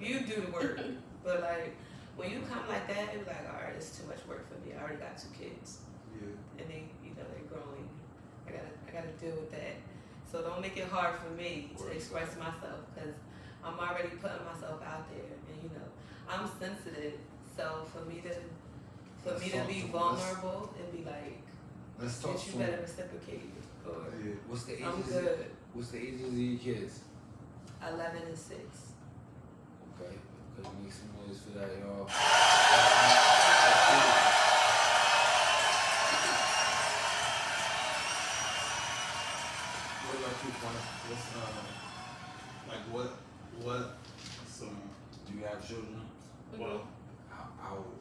you do the work, but like when you come like that, it's like, all right, it's too much work for me. I already got 2 kids, Yeah. and they, they're growing. I gotta deal with that. So don't make it hard for me to express myself, because I'm already putting myself out there, and I'm sensitive. So for me to be vulnerable and be like, Let's talk bitch, you some. better reciprocate, or Yeah. What's the I'm ages? good. What's the ages of your kids? 11 and 6. Okay. Make some noise for that, y'all. What about you, Quan? What's what some Do you have children? well How old?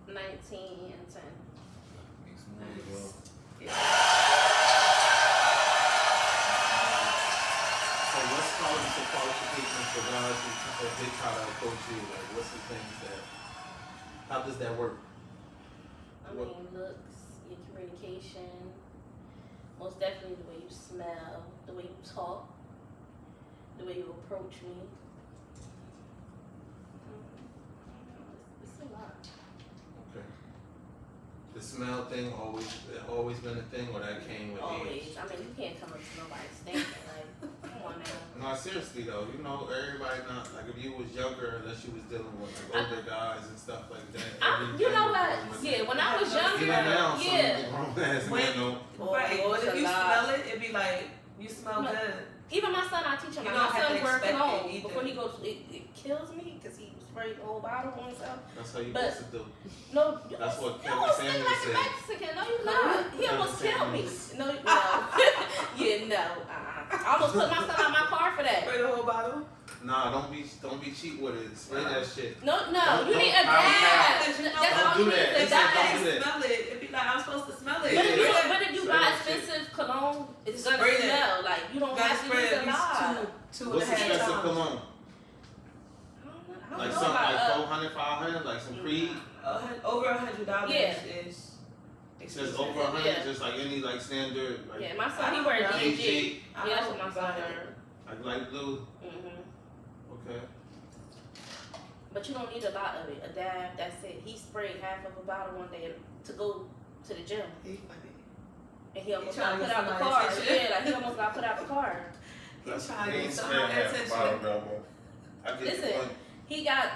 19 and 10. Make some noise, y'all. so what's the qualifications for guys who if they try to approach you? Like what's the things that how does that work? I mean, looks, your communication, most definitely the way you smell, the way you talk, the way you approach me. It's a lot. Okay. The smell thing always been a thing, or that came with Always. age? I mean, you can't come up to nobody stinking. Like, come on now. No, seriously though, everybody not like if you was younger, unless you was dealing with like older guys and stuff like that. You know what? Yeah, when I was younger, Even now, some yeah. grown ass When- men know. Right, Oh, but it's if a you lot. smell it, it'd be like, you smell No. good. Even my son, I teach him. You Like, don't my have to son's wearing expect it cologne either. before he goes. It kills me because he sprayed the whole bottle on himself. That's how you But- supposed to do. No, That's what you Kevin almost stink Samuels like a said. Mexican. No, you not. He almost Kevin killed me. Samuels. No, yeah, no. I almost put my son out my car for that. Spray the whole bottle. Nah, don't be cheap with it. Spray that shit. No, Don't- you need a don't- dab. Because you know That's don't all do you need that. is He a said dab. don't do that. Smell it. It'd be like, I'm supposed to smell it. But if you, Yeah. but if you Spray buy that shit. expensive cologne, it's gonna Spray that. smell. Like you don't You gotta have to spray use it a at lot. least two What's and a half expensive times. cologne? I don't Like know something about, like 400, 500, like some Creed. Over $100 Yeah. is Just expensive. over 100, Yeah. just like any like standard, like yeah, my son he wears I DG. DG, Yeah, that's what my son wears. like light blue. Okay. But you don't need a lot of it. A dab, that's it. He sprayed half of a bottle one day to go to the gym, He funny. and he almost He got trying to put get out the somebody's car. attention. Yeah, like he almost got put out the car. He That's trying to they get ain't somebody's spray half the bottle, attention. bro. I get Listen. the point. He got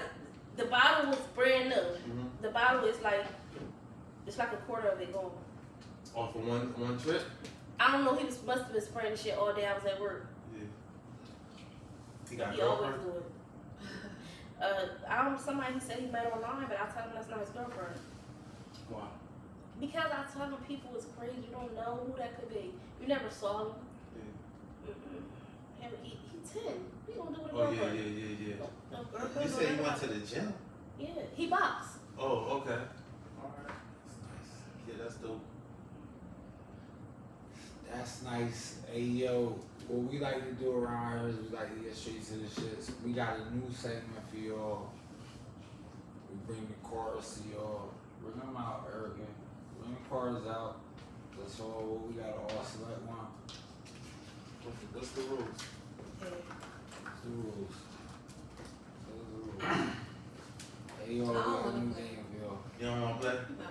the bottle was brand new. Mhm. The bottle is like it's like a quarter of it gone. Off of one trip. I don't know. He must have been spraying the shit all day. I was at work. Yeah. He got He always girlfriend. do it. Somebody he said he met online, but I tell him that's not his girlfriend. Why? Because I tell him people is crazy. You don't know who that could be. You never saw him. And he 10. He gonna do what he Oh want yeah, for. yeah, yeah, yeah. No. You said you went to the gym. Yeah, he box. Oh, okay. All right. That's nice. Yeah, that's dope. That's nice. Hey yo, what we like to do around here is we like to get straight to the shits. We got a new segment for y'all. We bring the chorus to y'all. Bring them out, Erica. Bring the chorus out. That's all. We got all select one. What's the rules? That's the rules. Those are the rules. Hey yo, we got a new game for y'all. You don't want to play? No.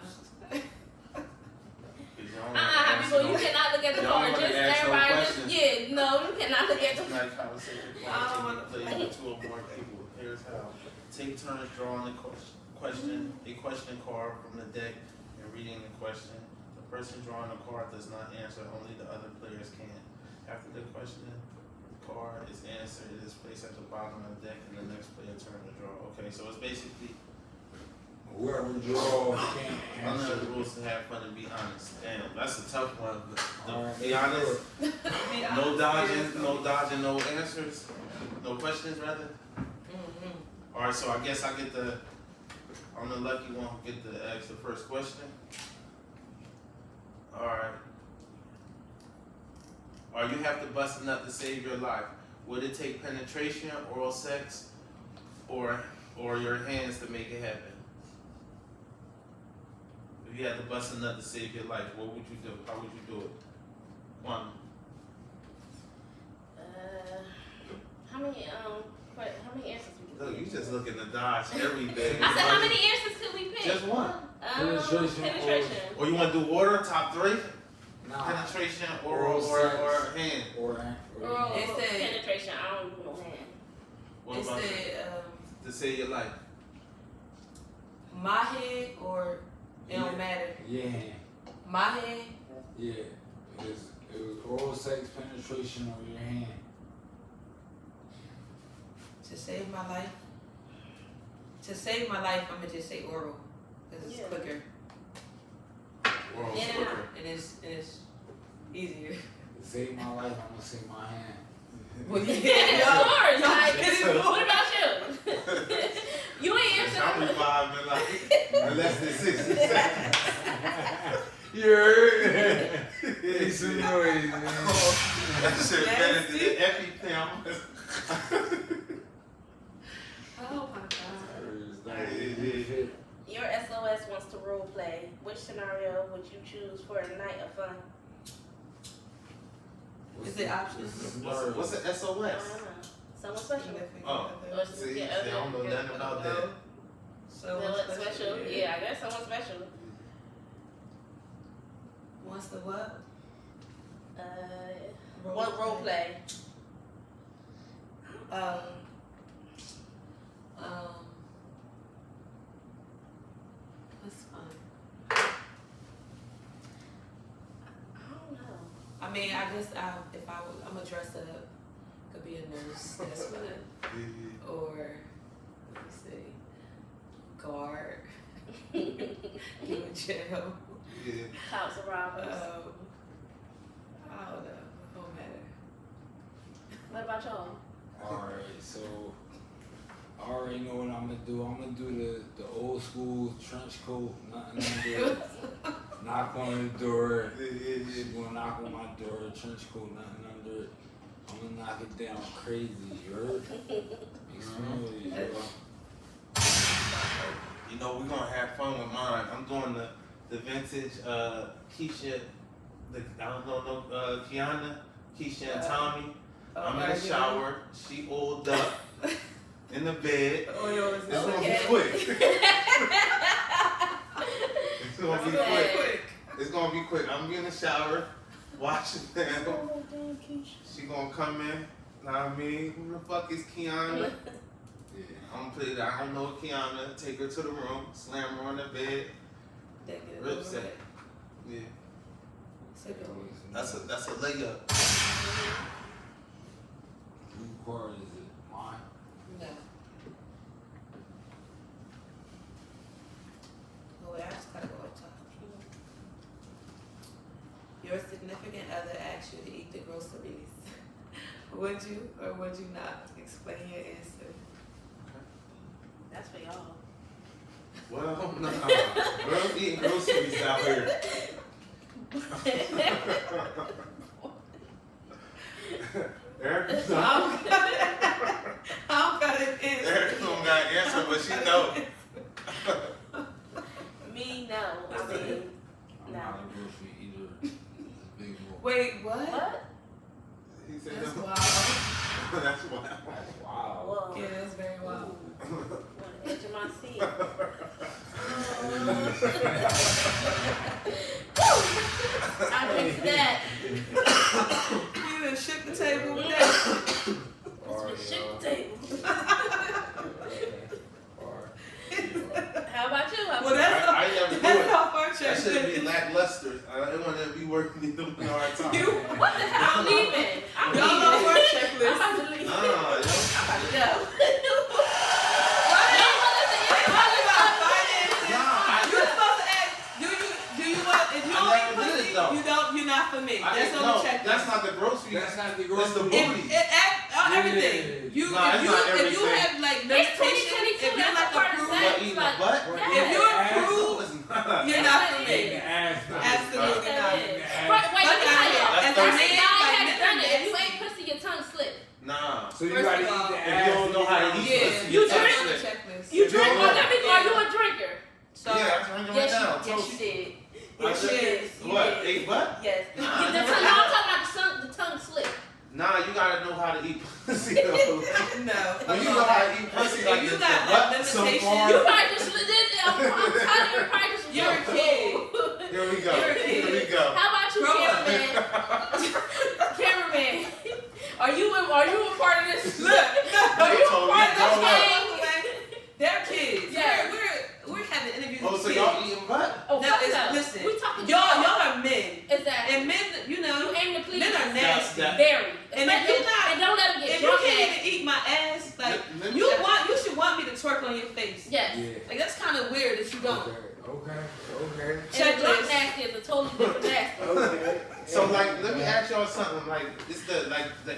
'Cause y'all don't wanna answer People, you no- cannot look at the Y'all card. wanna Just ask no everybody, just questions. yeah. No, you cannot look at the. Tonight's conversation. I don't wanna play play. with two or more people. Here's how. Take turns drawing a question card from the deck and reading the question. The person drawing the card does not answer, only the other players can. After the question card is answered, it is placed at the bottom of the deck and the next player turn to draw. Okay, so it's basically Whoever draws can't one answer. of the rules to have fun and be honest. Damn, that's a tough one. But Alright, be honest. Be No honest, dodging, seriously. no dodging, no answers, no questions rather. Mhm. All right, so I guess I'm the lucky one who get to ask the first question. All right. Or you have to bust a nut to save your life. Would it take penetration, oral sex, or your hands to make it happen? If you had to bust a nut to save your life, what would you do? How would you do it? One. How many answers we can Look, get? you just niggas looking to dodge everything. I said, how many answers could we pick? Just one. Penetration. Or you want to do order, top 3? Nah. Penetration, Oral or sex. hand. Or Oral It said- penetration. I don't do no hand. What It about you? said To say your life. my head or it don't matter. Yeah. My head. Yeah. It was oral sex, penetration, or your hand. To save my life. To save my life, I'm gonna just say oral because it's Yeah. quicker Oral Yeah. quicker. and it's easier. To save my life, I'm gonna say my hand. Well, Yeah, yours. Like, So- what about you? You ain't answering. I'm reviving like less than 60 seconds. You heard? Make some noise, man. That shit better than the EpiPen. Oh my god. Your SOS wants to role play. Which scenario would you choose for a night of fun? Is it options? What's an I SOS? don't know. Someone special. Oh. Or See, yeah, I don't know nothing about that. So special. Yeah, I guess someone special. Wants the what? What role play? Um. That's fun. I don't know. I mean, I guess if I was, I'm gonna dress up. Could be a nurse. That's fun. Or let me see, guard. Go to jail. Yeah. Cops and robbers. I don't know. It don't matter. What about y'all? Alright, so I already know what I'm gonna do. I'm gonna do the old school trench coat, nothing under it. Knock on the door. She's gonna knock on my door, trench coat, nothing under it. I'm gonna knock it down crazy, you heard? Extremely, yo. You know, we're gonna have fun with mine. I'm doing the vintage Keisha, I don't know, Kiana, Keisha and Tommy. I'm in the shower. She oiled up in the bed. Oh, yours It's gonna be quick. It's gonna be quick. It's gonna be quick. I'm gonna be in the shower, watching them. Oh, damn, Keisha. She gonna come in. Know what I mean? Who the fuck is Kiana? Yeah. I'm gonna put it. I don't know Kiana. Take her to the room, slam her on the bed. Rip set. Yeah, that's a layup. Who card is it? Mine? No. Oh wait, I just gotta go up top. Your significant other asks you to eat the groceries. Would you or would you not? Explain your answer. That's for y'all. Well, no. Girls eating groceries out here. Erica I'm gonna answer. Erica don't got an answer, but she know. Me, no. I mean, I'm no. not a grocery eater. It's a big boy. Wait, what? What? He said That's no. wild. That's wild. That's wild. Whoa. Yeah, that's very wild. On the edge of my seat. I drink that. You done shook the table with that. Alright, Shit yo. table. Alright. How about you? How Well, about that's I never do that's it. off our That check. should be lackluster. I didn't want to be working in the hard time. You- what the hell? I'm leaving. I'm Y'all leaving. know our I'm checklist. about to leave. Nah, yo. I'm about to go. You're supposed to ask, do you want, if you I don't never eat did pussy, it, though. you're not for me. I That's didn't on the know. checklist. That's not the grocery. That's not the That's the grocery. booty. Everything. You, Nah, if it's you, not if you everything. have like It's meditation, 2022. if you're That's like a part of approved, sex. What, eating a butt? if you're Ass. approved, It's not. you're not for me. Yes, Absolutely that not. is. Nah. Right, wait, let me tell you. That's As a thirsty. man, God like, has done it. If you nigga, ain't pussy, your tongue slip. Nah. So you First gotta of all, eat the if ass. you don't know how to eat Yeah. pussy, You your tongue drink? on the slip. checklist. You If you drink? don't Oh, know- let me. Are you a drinker? So, Yeah, I'm drinking right now. Yes, you did. Yes, you you did. did. You What? did. Ate what? Yes. Nah, I The never tongue, did. I'm talking about the tongue slip. Nah, you gotta know how to eat pussy though. No. When you know how to eat pussy, If like you this, got the butt, that some limitation, far. You probably just I'm telling you, probably just You're a kid. Here we go. You're a kid. Here we go. How about you, Grow up. cameraman? Are you a part of this? Look, Are you a told me part of grow this up. game? They're kids. Yeah. We're having interviews Oh, with so kids. y'all eating butt? Oh, No, fuck it's, no. listen, We talking y'all are men. Exactly. And men, you know, You aim to please. men are nasty. That- Very. And if you're not- and don't let them get If you drunk. can't ass. even eat my ass, like Let me- you should want me to twerk on your face. Yes. Yeah. Like that's kind of weird that you don't. Okay. And the drunk Checklist. nasty is a totally different nasty. Okay. So like, let me ask y'all something. Like, it's the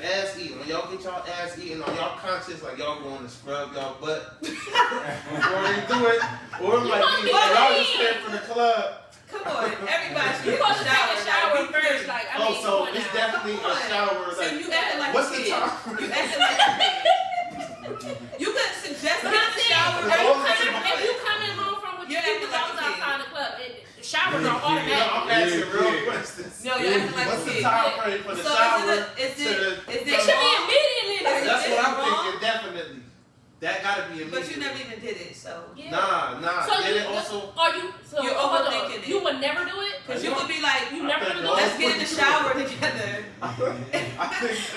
ass eating. When y'all get y'all ass eating, are y'all conscious? Like y'all going to scrub y'all butt before you do it, or like must be y'all just clean. came from the club? Come on, everybody should You get supposed to take a shower like, be first. clean. Like, I Oh, mean, so come on it's now. definitely Come a on. shower. So Like, you acting like what's a the kid. time? You acting like a kid. You could suggest But getting I'm the saying, shower. if you coming home from what you You're did acting because I like was a kid. outside the club, showers are No, automatic. I'm asking Yeah, real yeah. questions. No, you're acting like What's a the kid. time frame for the So shower is to the? It should be immediately. Is That's it what I'm wrong? thinking. Definitely, that gotta be immediate. But you never even did it, so. Yeah. Nah. So Then you, it also. are you? So You're hold on. overthinking it. You would never do it. Cause you would be like, You never do No. it. let's get in the shower together. I think.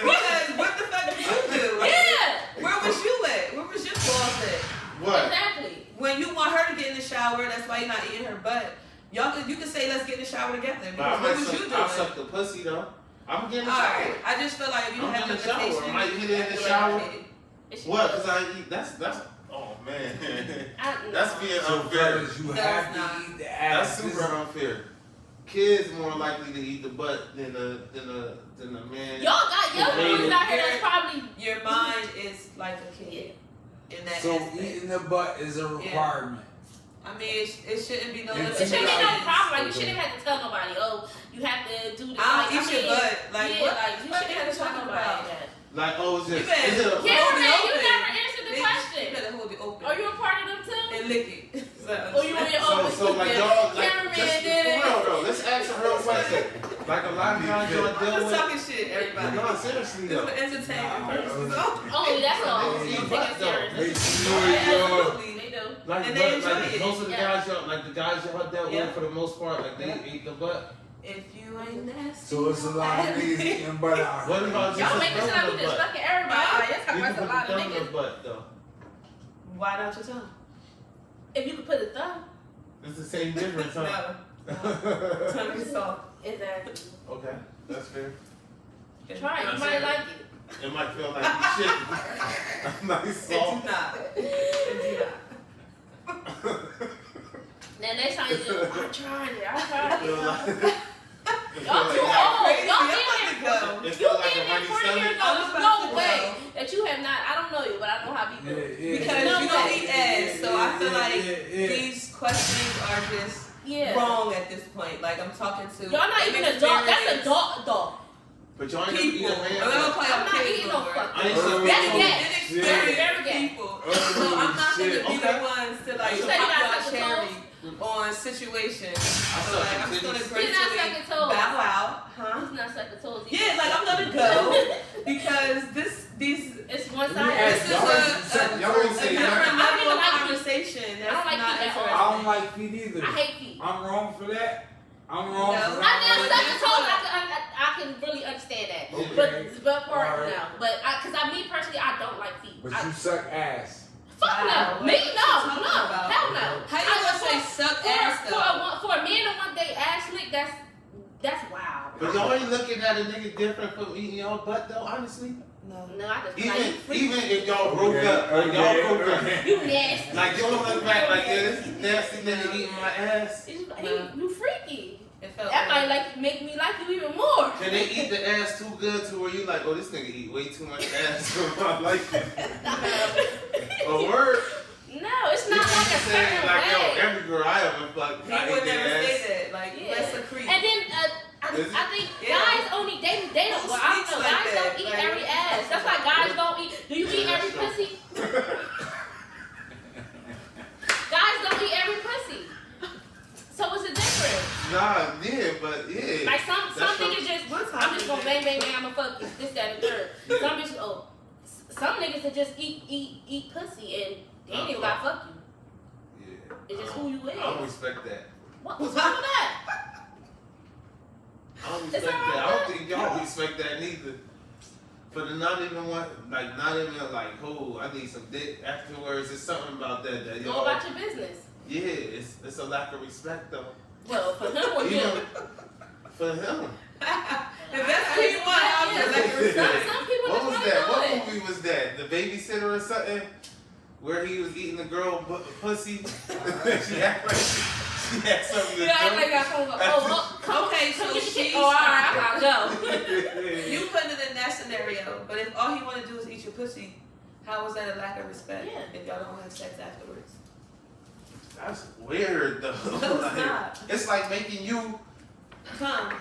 Because what the fuck did you do? Yeah. Where was you at? Where was your balls at? What? Exactly. When you want her to get in the shower, that's why you're not eating her butt. You could say let's get in the shower together. But I Because might what was suck, you doing? I'll suck the pussy though. I'm getting the All shower. right, I just feel like if you I'm have in the shower. limitations, I might hit it in the you shower. have to. It should What? be- Cause I eat. That's. Oh man. I- That's being So unfair. fellas, you No, have it's to not. eat the That's ass. super unfair. Kids more likely to eat the butt than a man. Y'all got young dudes out here that's probably Your mind is like a kid in that So aspect. eating the butt is a requirement. I mean, it shouldn't be no It It shouldn't be no limitations. problem. Like you shouldn't have to tell nobody. Oh, you have to do this. I like, don't eat your butt. Like, yeah, what like the you fuck shouldn't are have you to tell talking nobody about? that. Like, oh, it's You just. better- Is it a Hold Cameraman, it you open. never answered the Bitch, question. You better hold it open. Are you a part of them too? And lick it. Or you want your So, own? so like y'all, like, Cameraman just did for it. real though, let's ask a real question. Like a lot of guys y'all I'm deal just with. talking shit, everybody. No, seriously This is though. for entertainment purposes. Only that's all. Niggas You eat take butt, it though. serious. Make sure you're Absolutely. They do. Like, And but, they enjoy like it. most of the Yeah. guys y'all, like the guys y'all dealt Yeah. with for the most part, like they Yeah. eat the butt. If you ain't nasty. So it's a lot of niggas eating butt out. What about just Y'all a making it thumb sound in like the we just butt? fucking everybody. Nah, That's You can a put lot the of thumb in the niggas. butt though. Why not your tongue? If you could put a thumb, It's the same difference, huh? No. Tongue is soft. exactly. Okay, that's fair. Try it. You That's might it. like it. It might feel like you shit. Nice It soft. do not. It do not. Now next time you do, I tried it. I tried Feel it. like- it feel Y'all too like- old. Crazy. Y'all I'm been about here to go. It You feel like been a here runny 40 years stomach. ago. I'm There's about no to way go. that you have not. I don't know you, but I know how people. Because No you don't way. eat ass, so I feel like yeah. these questions are just Yeah. wrong at this point. Like I'm talking to Y'all not even adult. That's inexperienced adult. But y'all ain't gonna eat people. a I'm man. not gonna play I'm on not kids eating no no more. fuck. I ain't saying That's people- gay. Inexperienced Very gay. people. Oh, So I'm not gonna shit. be Okay. the ones to like You said you pop got y'all such a cherry on situations. So suck like some I'm just gonna titties. You're not gracefully sucking toes. bow out, huh? He's not sucking toes. Yeah, like I'm gonna go because these It's one Let sided. me ask this is y'all a Y'all ain't a say different nothing. I don't level even of like feet. conversation. I That's don't like not feet at all. I don't interesting. like feet either. I hate feet. I'm wrong for that. I'm wrong No. for I that. just But sucking guess toes. what? I can really understand that. Okay. But for Alright. no. But cause me personally, I don't like feet. But I, you suck ass. fuck Wow, no. what Me you no. talking No. about? Hell no. How you gonna say suck ass though? For a man to want their ass licked, that's wild. But y'all ain't looking at a nigga different from eating y'all butt though, honestly. No. No, I just feel like you freak. Even if y'all broke up, like y'all broke up. You nasty. Like you don't look back like, yeah, this nasty nigga eating my ass. You freaky. It felt That might like make me like you even more. Can they eat the ass too good to where you like, oh, this nigga eat way too much ass? I like it. A word? No, it's not like a Saying certain like, yo, way. every girl I ever fucked, he I would ate their never ass. say that. Like Yeah. let's secrete. And then Is it? I think Yeah. guys only they don't. Well, I don't speaks know. like Guys that? don't eat Like, every ass. That's why guys don't eat. Do you eat Yeah, every that's pussy? Guys don't eat every pussy. So what's the difference? Nah, yeah, but yeah. Like some That's niggas just. What's I'm just gonna happening? bang bang bang. I'ma fuck this that and the third. Some bitches niggas that just eat pussy and they ain't even gotta fuck you. Yeah. It's just who you is. I don't respect that. What's wrong with that? I don't It's respect alright, that. I don't man. think y'all respect that neither. For the not even one, like not even like, oh, I need some dick afterwards. There's something about that that Go y'all. about your business. Yeah, it's a lack of respect though. Well, for him or you. Even for him. If that's what you want, I'll Yeah, just like some respect. people What just was want that? to What do it. movie was that? The Babysitter or something? Where he was eating the girl pussy. She act like she had something to You act like do. I come come Okay, come so get the she kid. Oh, all right, I gotta go. You put it in that scenario, but if all he want to do is eat your pussy, how is that a lack of respect? Yeah. If y'all don't have sex afterwards. That's weird though. No, it's Like, not. it's like making you. Come.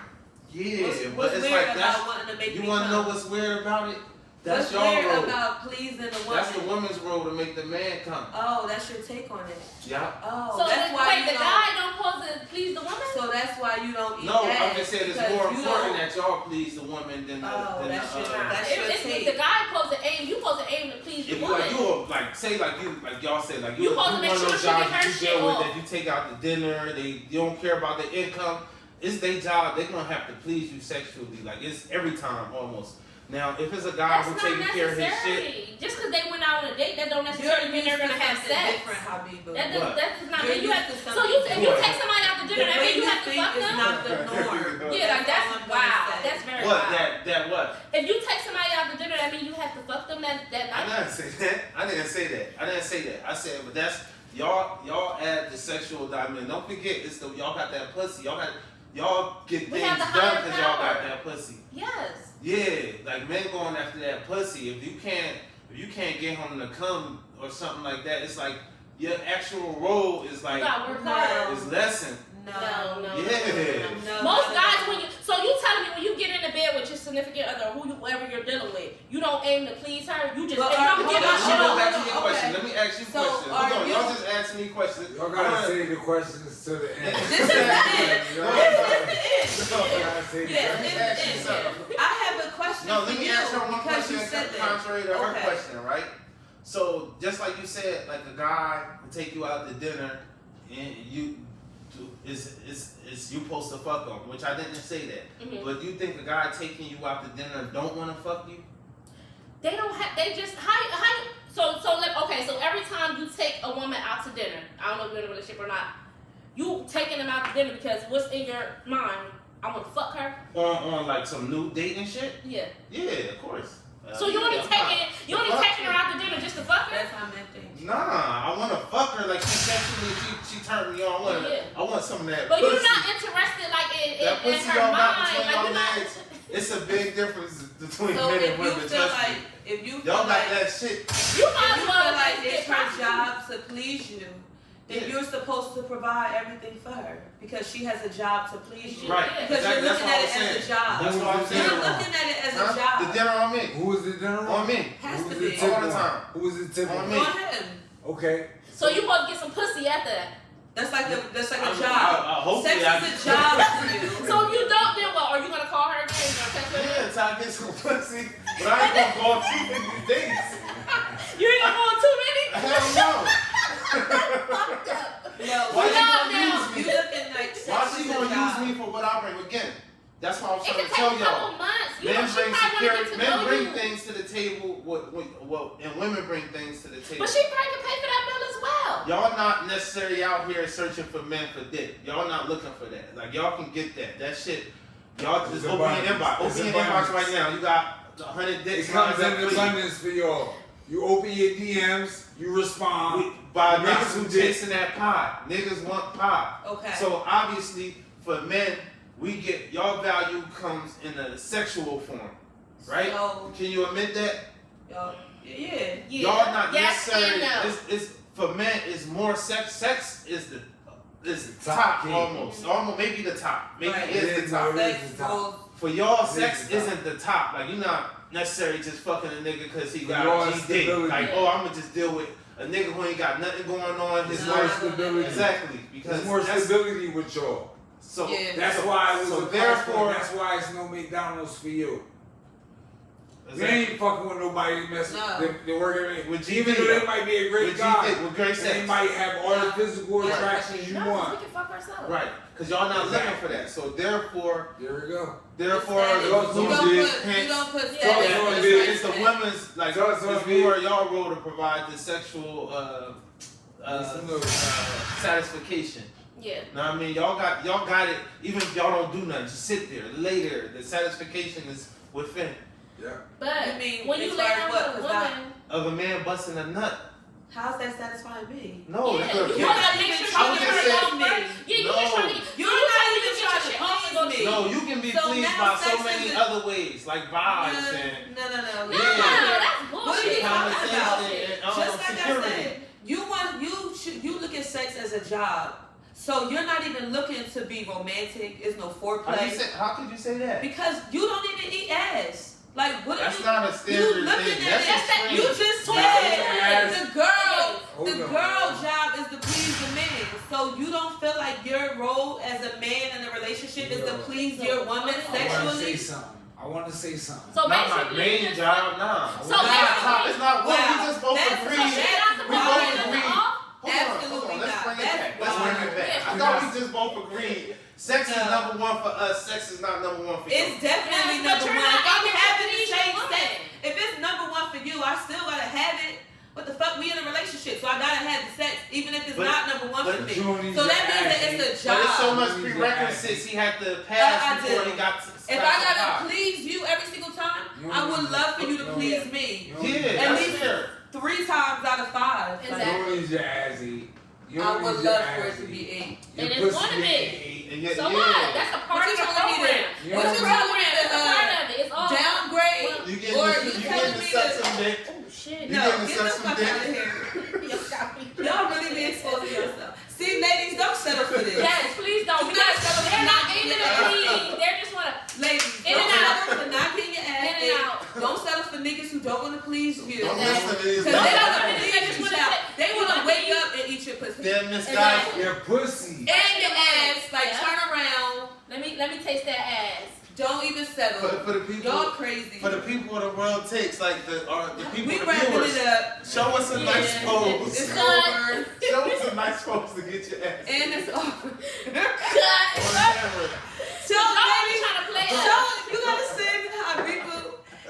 Yeah, What's but weird it's like about that's. wanting to make You me want to come? know what's weird about it? That's What's your weird role. about pleasing the woman? That's the woman's role to make the man come. Oh, that's your take on it. Yeah. Oh, So that's why wait, you the don't. guy don't supposed to please the woman? So that's why you don't eat No, ass, I'm just saying it's because more you important don't- that y'all please the woman than the. Oh, than that's the, your- uh, that's your If take. the guy supposed to aim, you supposed to aim to please the If you woman. like you a- like say like you like y'all say like You you supposed to make one of sure those she jobs get her that you shit deal with off. that you take out to dinner, you don't care about the income. It's their job, they're gonna have to please you sexually. Like it's every time almost. Now if it's a guy That's who not taking care of his shit, necessary. Just because they went out on a date, that don't You're necessarily mean used they're to gonna have something sex. different, Habiba. That What? does not You're mean you have used to. to So you, if something you different. take somebody out to The dinner, that way mean you you have to think fuck is them. not the norm. Yeah, like that's all I'm gonna wow. say. That's very what wild. that what? If you take somebody out to dinner, that mean you have to fuck them that I night. didn't say that. I didn't say that. I didn't say that. I said, but that's y'all add the sexual dimension. Don't forget, it's the y'all got that pussy. Y'all get We things have done the higher because y'all got power. that pussy. Yes. Yeah, like men going after that pussy. If you can't get him to come or something like that, it's like your actual role is You like gotta work No. hard. is lessened. No. Yeah. No. Most no, guys, no. when you telling me when you get in the bed with your significant other, whoever you're dealing with, you don't aim to please her. You just But you don't hold get on, my Let shit me go off. back to your Okay. question. Let me ask you So, questions. are Hold on, you- y'all just asking me questions. Y'all gotta say the questions to the end. This is the end. Y'all This gotta- is the end. y'all gotta say the Yes, Let me questions. ask you this is something. I have a question No, for let me you ask her one because question you said that. contrary to her Okay. question, right? So just like you said, like a guy will take you out to dinner and you is you supposed to fuck him, which I didn't say that. Mhm. But you think a guy taking you out to dinner don't want to fuck you? They don't have. They just okay. So every time you take a woman out to dinner, I don't know if you're in a relationship or not, you taking them out to dinner because what's in your mind? I want to fuck her. On like some new dating shit? Yeah. Yeah, of course. So you only yeah, taking her out to dinner just to fuck her? That's how men think. Nah, I want to fuck her like she sexually, she turned me on. Yeah. I want some of that But pussy. you're not interested like in That pussy her y'all got mind. between Like y'all you're not. legs. It's a big difference between So men if and you women. feel Trust like, me. if you feel Y'all got like, that shit. You if might you as well feel like get it's her prostitute. job to please you, then Yeah. you're supposed to provide everything for her because she has a job to please you. Right. Yeah. Because Exactly. you're That's looking what I at was it as saying. a job. That's what I'm Who was the saying. You're dinner on? looking at it as a Huh? job. The dinner on me. Who was the dinner On me. Has Who to was the be. tip All the one? time. Who was the tip On one? me. Go ahead. Okay. So you supposed to get some pussy after that. That's like a I- job. hopefully Sex is a job to you. So if you don't, then what? Are you gonna call her again? You gonna text her? Yeah, till I get some pussy. But I ain't gonna go on too many dates. You ain't gonna go on too many? Hell no. No, Why you she not gonna now. use me? you looking like sex Why is she a gonna job. use me for what I bring? Again, that's why I was It trying can to tell take a y'all. couple months. You know, Men she bring probably wanna security. get to Men know bring you. things to the table. And women bring things to the table. But she probably can pay for that bill as well. Y'all not necessarily out here searching for men for dick. Y'all not looking for that. Like y'all can get that. That shit. Y'all just It's open your abundance. inbox. It's Open your inbox abundance. right now. You got 100 It dicks. comes lined up in for you. abundance for y'all. You open your DMs, you respond. By You make niggas some who dick. chasing that pie. Niggas want pie. Okay. So obviously, for men, we get y'all value comes in a sexual form, right? So, Can you admit that? y'all, yeah. Yeah. Y'all not yes necessarily. and no. It's for men. It's more sex. Sex is the Top top king. almost maybe the top. Maybe Right. it is the top. It is Sex the top. goes. For y'all, It is sex the top. isn't the top. Like you're not necessarily just fucking a nigga because he For y'all, got it's GD. stability. Like I'm gonna just deal with a nigga who ain't got nothing going on. His There's No, more life. no, no, stability. Exactly. Because There's more that's, stability with y'all. so Yeah. That's so- why it was so a therefore that's why it's no McDonald's for you. They ain't fucking with nobody messing. No. They working With even though they might be a great with guy. GD, with great They sex. might have all the physical Yeah. attractions you No, 'cause we want. can fuck ourselves. Right, because y'all not looking for that. So therefore, There we go. You don't losers, put hence, status. it's the women's, like, So it's more y'all role to provide the sexual satisfaction. Yeah. Know what I mean? Y'all got it. Even if y'all don't do nothing, just sit there, lay there. The satisfaction is within Yeah. But You mean when you as lay far as down what? with a 'Cause woman, of a man busting a nut. How's that satisfying me? No, yeah, that's you what want to make sure I was she just gets saying- off first. Yeah, you No. just trying to. You're you not trying to even get your trying to shit off and go to please sleep. No, you can be So pleased now by so sex many isn't- other ways, like vibes and No. No, Yeah. that's What are you bullshit. talking about? conversation and Just like security. I said, you look at sex as a job. So you're not even looking to be romantic. There's no foreplay. How could you say that? Because you don't even eat ass. Like what That's are not a you standard looking thing. at? That's It? You extreme. just Yes. said the girl Hold on. job is to please the man. So you don't feel like your role as a man in a relationship is to please your woman I want to say sexually? something. I want to say something. So Not my basically, main you just job, nah. So It's not basically- top. It's not what Wow. we just both That's- agreed. so so she's not We supposed both to be agreed. off. Hold on, Absolutely let's not. bring it That's back. Let's wild. bring it back. Yeah. I thought we just both agreed. Sex is No. number one for us. Sex is not number one for you. It's definitely Yes, but number you're one. not If I'm able to having the please your same woman. sex, if it's number one for you, I still gotta have it. What the fuck? We in a relationship, so I gotta have the sex, even if it's But- not number one but for me. you don't need So your that means that ass it's a But job. it's so much You need prerequisites he had to I pass before do. he got to If I gotta please you every single time, You I don't would need love for you to no- please me. You Yeah, At that's least fair. 3 times out of 5. You Like, Exactly. don't need your ass ate. You I don't would need your love ass for it to ate. be 8. Your And it's pussy gonna ain't be. ate. And yet, So yeah. what? That's a part What of you the telling me program. to- You what don't you need- telling me It's a to part of it. It's all downgrade? You Or getting you to telling me suck to- some dick. Oh shit. You No, getting get to the suck some fuck dick. out of here. Yes, Y'all really be exposing yourself. See, ladies, don't settle for this. please don't. You Because gotta settle for they're not not aiming getting at it. me. They're just wanna Ladies, In don't and out. settle for not getting your ass In and ate. out. Don't settle for niggas who don't want to please you. Don't Exactly. listen to these Because they Don't don't settle want for to niggas please that just you. wanna child. say- They you want to want wake me- up and eat your pussy. They're misguided. Exactly. Your pussy. And your ass, like Yeah. turn around. Let me taste that ass. Don't even settle. For the people, Y'all crazy. for the people of the world takes, like the people, We the wrapping viewers. it up. Show us a nice Yeah. pose. It's Cut. over. Show us a nice pose to get your ass. And it's over. on Cut. camera. So, Y'all baby, trying to play so us. you gotta send how people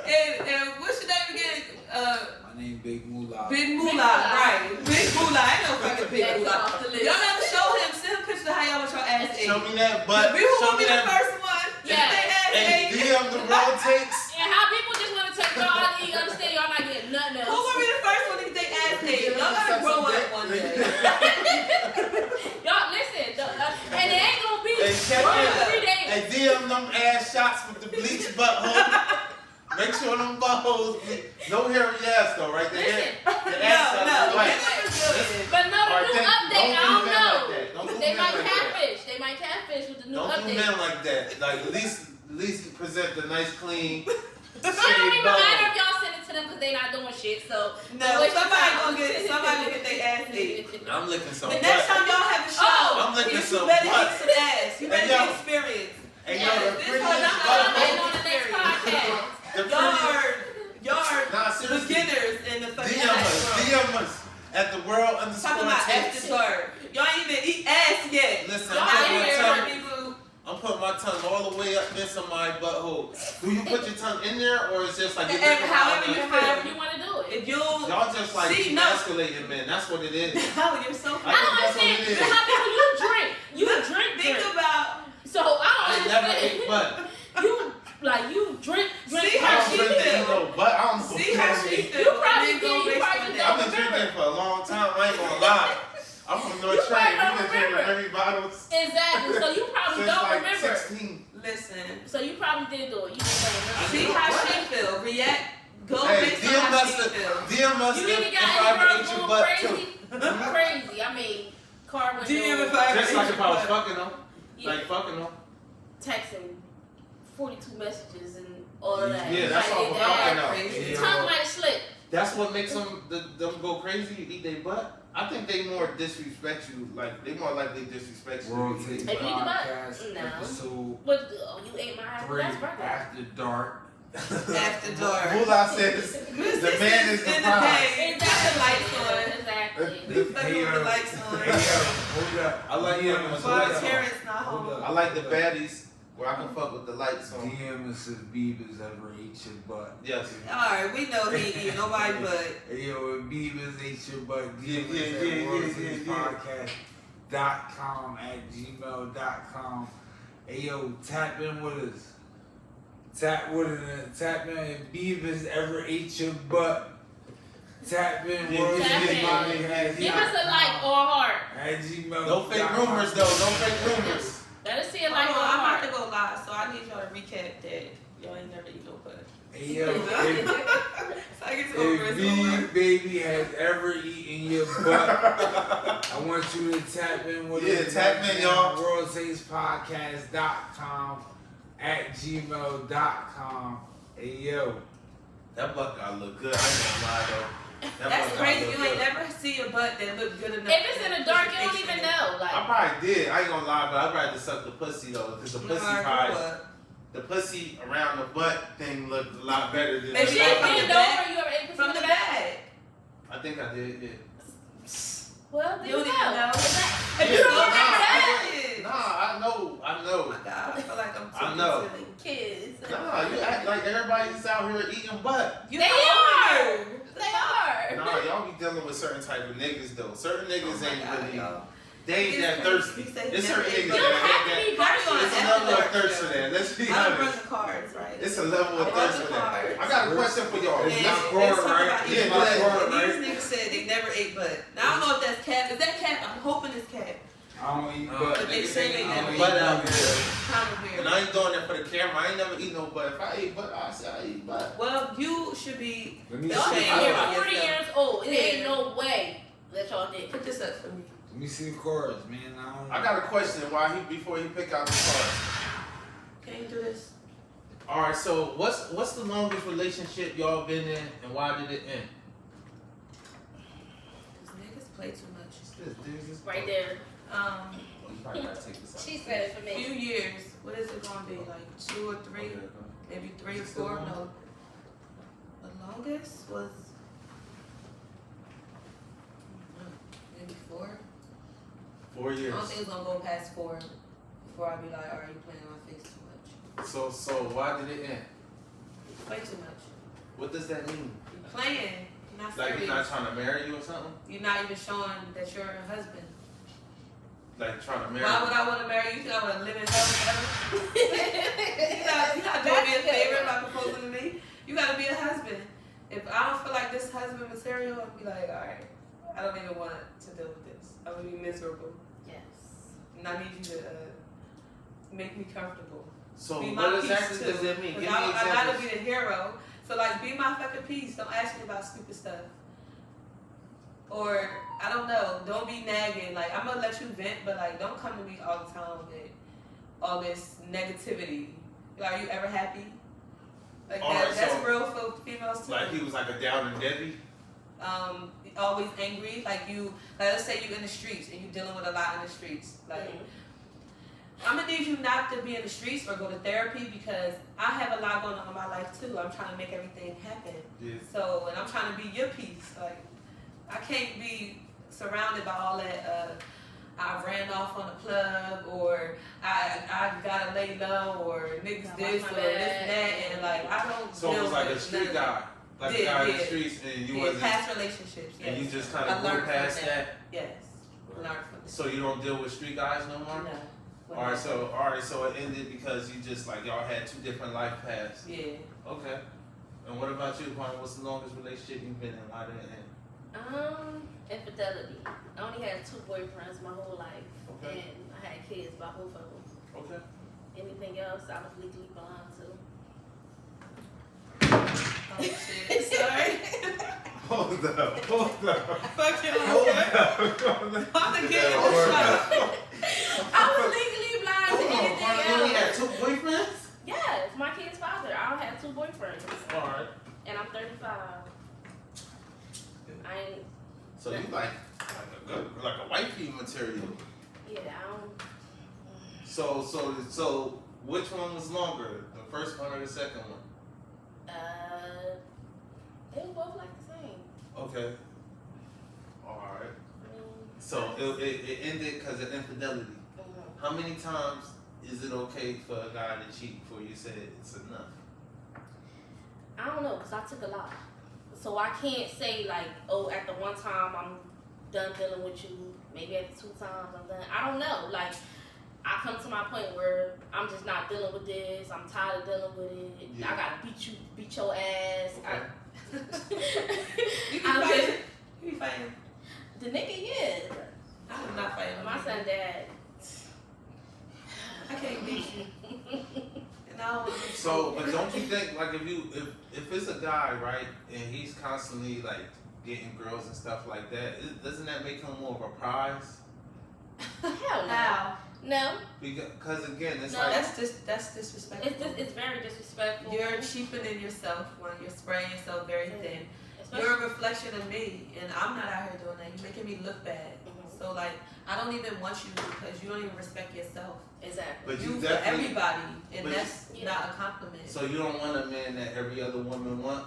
and what's your name again? My name Big Moolah. Big Moolah, Moolah. right? Big Moolah. I know fucking Big That's Moolah. off the list. Y'all never show him. Send him pictures of how y'all want your ass ate. Show me that The butt. people Show will me be the that. first one. Yeah. Get their ass And ate. DM the road takes. And how people just want to take y'all out and you understand y'all not getting nothing Who else. gonna be the first one to get their ass ate? Y'all gotta grow up one day. Y'all listen, and it ain't gonna be Hey, check 1 it. to 3 days. And DM them ass shots with the bleach butthole. Make sure them buttholes be no hairy ass though, right? The hair, the ass shots No, is white. But no, the Alright, new thank you. update, Don't I do don't men know. like that. Don't do They men might like that. catfish. They might catfish with the new Don't do update. men like that. Like at least present the nice clean. It don't even matter if y'all send it to them because they not doing shit. So No, don't waste your somebody time. gonna get their ass ate. I'm licking some The next butt. time y'all have a show, I'm looking you some better butt. eat some ass. You better Hey, yo. get experience. Hey Yeah, yo, the this prettiest one, I'm Y'all not- ain't butthole. on the next podcast. The prettiest. Y'all are Nah, seriously. beginners in the fucking DM us. sex world. DM us at the world Talking underscore about takes. after dark. Y'all ain't even eat ass yet. Listen, Y'all I'm out putting my here, tongue. people. I'm putting my tongue all the way up in somebody's butthole. Do you put your tongue in there or it's just like you're And looking however around you and- feel. However you want to do it. If you Y'all just like See, no. emasculating men. That's what it is. oh, you're so I I don't think that's what understand. it is. How people you drink? You drink. think about. So I I don't never understand. ate butt. You like you drink. See I how don't she drink feel. that no butt. I don't know. See how she feel. You probably And then go did, you waste probably your did. day. I've been drinking for a long time. I ain't gonna lie. I'm from North You Train. might We've not been drinking remember. every bottle since Exactly. So you probably don't like remember. 16. Listen. So you probably did do it. You just don't remember. See how she feel. React. Go Hey, based on DM how us, she feel. DM us You if even I got ever any ate your girls butt going too. crazy. I mean, car window. DM if I- Just like if I was fucking them. Yeah, Like fucking them. texting 42 messages and all of that. Yeah, that's Like, all it- for fucking that- them. Crazy. Tongue might slip. That's what makes them go crazy. You eat their butt. I think they more disrespect you. Like they more likely disrespect you. World than Takes you Hey, eat you eat the butt? Podcast No. episode But you ate my 3 that's burger. After Dark. After dark. Moolah says the man is the in prize. day. Got the lights on. Exactly. We fucking with the lights on. Hey, yo, hold up. I like DM fucking with us the While lights our on. parents not Hold home. up. I like the baddies where I can fuck with the lights on. DM us if Beavers ever ate your butt. Yes. Alright, we know he ain't eat nobody but. Hey, yo, if Beavers ate your butt, Yeah, DM yeah, us yeah, at yeah, worldcitiespodcast.com at gmail.com. Hey, yo, tap in with us. Tap in if Beavers ever ate your butt. Tap in Yeah, World Tap City in. Podcast. Give us a like or a heart. At gmail. No fake rumors though. No fake rumors. Let us see a Hold like on, or a I'm about heart. to go live, so I need y'all to recap that. Y'all ain't never eat no butt. Hey, yo, So I get to go if first. B Baby has ever eaten your butt, I want you to tap in with Yeah, us. tap in, y'all. WorldTastePodcast.com at gmail.com. Hey, yo. That butt gotta look good. I ain't gonna lie though. That That's butt gotta crazy. look You ain't good. never see a butt that look good enough. If it's in the dark, you don't even know. I Like, probably did. I ain't gonna lie, but I'd rather suck the pussy though, because the pussy probably, the pussy around the butt thing looked a lot better than Maybe she the from bend the over, back. you ever able From the back. I think I did. Yeah. Well, there You don't even know. If you don't remember that, Nah, I know. Oh my god, I feel like I'm I too know. silly. kids. Nah, you act like everybody's out here eating butt. You They know are. you. They are. Nah, y'all be dealing with certain type of niggas though. Certain Oh niggas my ain't God, really. y'all. They ain't It's that crazy. thirsty. You say There's never certain ate niggas You butt. don't have to that. be How you thirsty. It's a After level of dark thirst show. for that. Let's be I run honest. the cards, right? It's a level of I run thirst the for that. cards. I got a question for y'all. And It's not let's hard, talk right? about Yeah, eating but butt. hard, And right? these niggas said they never ate butt. Now I don't know if that's cap. Is that cap? I'm hoping it's cap. I don't eat But butt. But they say they I never don't eat eat butt out butt. here. Kind of weird. And I ain't doing that for the camera. I ain't never eat no butt. If I eat butt, I say I eat butt. Well, you should be. Let me Y'all see. been Shame here on 40 yourself. years old. It ain't Yeah. no way that y'all did. Put this up for me. Let me see the cards, man. I got a question. Before he pick out the cards? Can you do this? All right. So what's the longest relationship y'all been in, and why did it end? These niggas play too much. Right there. Oh, you probably gotta take this out. She said it for A me. few years. What is it gonna be? Like 2 or 3? Okay, Maybe 3 or Is it still 4? on? No. The longest was maybe 4. 4 I years. don't think it's gonna go past 4 before I be like, alright, you playing my face too much. So why did it end? Play too much. What does that mean? You playing. You're not Like serious. he's not trying to marry you or something? You're not even showing that you're her husband. Like trying to marry Why you? would I want to marry you? You think I want to live in hell forever? You're not doing me a favor by proposing to me. You gotta be a husband. If I don't feel like this husband material, I'd be like, alright, I don't even want to deal with this. I'm gonna be miserable. Yes. And I need you to make me comfortable. So Be what my exactly piece does too. that mean? 'Cause Give me I gotta examples. be the hero. So like, be my fucking piece. Don't ask me about stupid stuff. Or I don't know. Don't be nagging. Like I'm gonna let you vent, but like don't come to me all the time with all this negativity. Like, are you ever happy? Like Alright, that's so- real for females too. Like he was like a down and deadbeat? Always angry. Like let's say you in the streets and you dealing with a lot in the streets. Like. I'm gonna need you not to be in the streets or go to therapy because I have a lot going on in my life too. I'm trying to make everything happen. Yeah. So, and I'm trying to be your piece. Like, I can't be surrounded by all that. I ran off on a plug, or I gotta lay low, or niggas Gotta this watch or my this back. and that, and like I don't. So it deal was like a with street none of guy. Like a Yeah, guy in the yeah. streets and you Yeah, wasn't past relationships. Yes. and you just I kinda learned grew from past that. Yes, learned from that. So you don't deal with street guys no more? No. Alright, so it ended because you just like y'all had 2 different life paths. Yeah. Okay. And what about you, Juan? What's the longest relationship you've been in? Why did it end? Infidelity. I only had 2 boyfriends my whole life, Okay. and I had kids by both of them. Okay. Anything else, I was legally blind to. Oh shit. Sorry. Hold up. Fuck you. Hold up. I'm the kid in Hold the up. shop. I was legally blind to Hold on, anything Juan, you only had else. 2 boyfriends? Yes, my kid's father. I had 2 boyfriends, Alright. and I'm 35. I ain't. So you like a wifey material. Yeah, I don't. So which one was longer? The first one or the second one? Okay. Alright. So it ended because of infidelity. Mhm. How many times is it okay for a guy to cheat before you say it's enough? I don't know, cause I took a lot, so I can't say like, oh, at the one time I'm done dealing with you. Maybe at the 2 times I'm done. I don't know. Like, I come to my point where I'm just not dealing with this. I'm tired of dealing with it. Yeah. I gotta beat your ass. You be I'm fighting. just, You be fighting. the nigga, yeah. I'm not fighting. My son dad. I can't beat you. And I don't want to. So, but don't you think like if it's a guy, right, and he's constantly like getting girls and stuff like that, doesn't that make him more of a prize? Hell no. How? No. Because again, it's No, like That's disrespectful. It's very disrespectful. You're cheapening yourself when you're spraying yourself very thin. Especially- You're a reflection of me, and I'm not out here doing that. You're making me look bad. Mhm. So like, I don't even want you because you don't even respect yourself. Exactly. But you for definitely- everybody, and but- that's Yeah. not a compliment. so you don't want a man that every other woman want.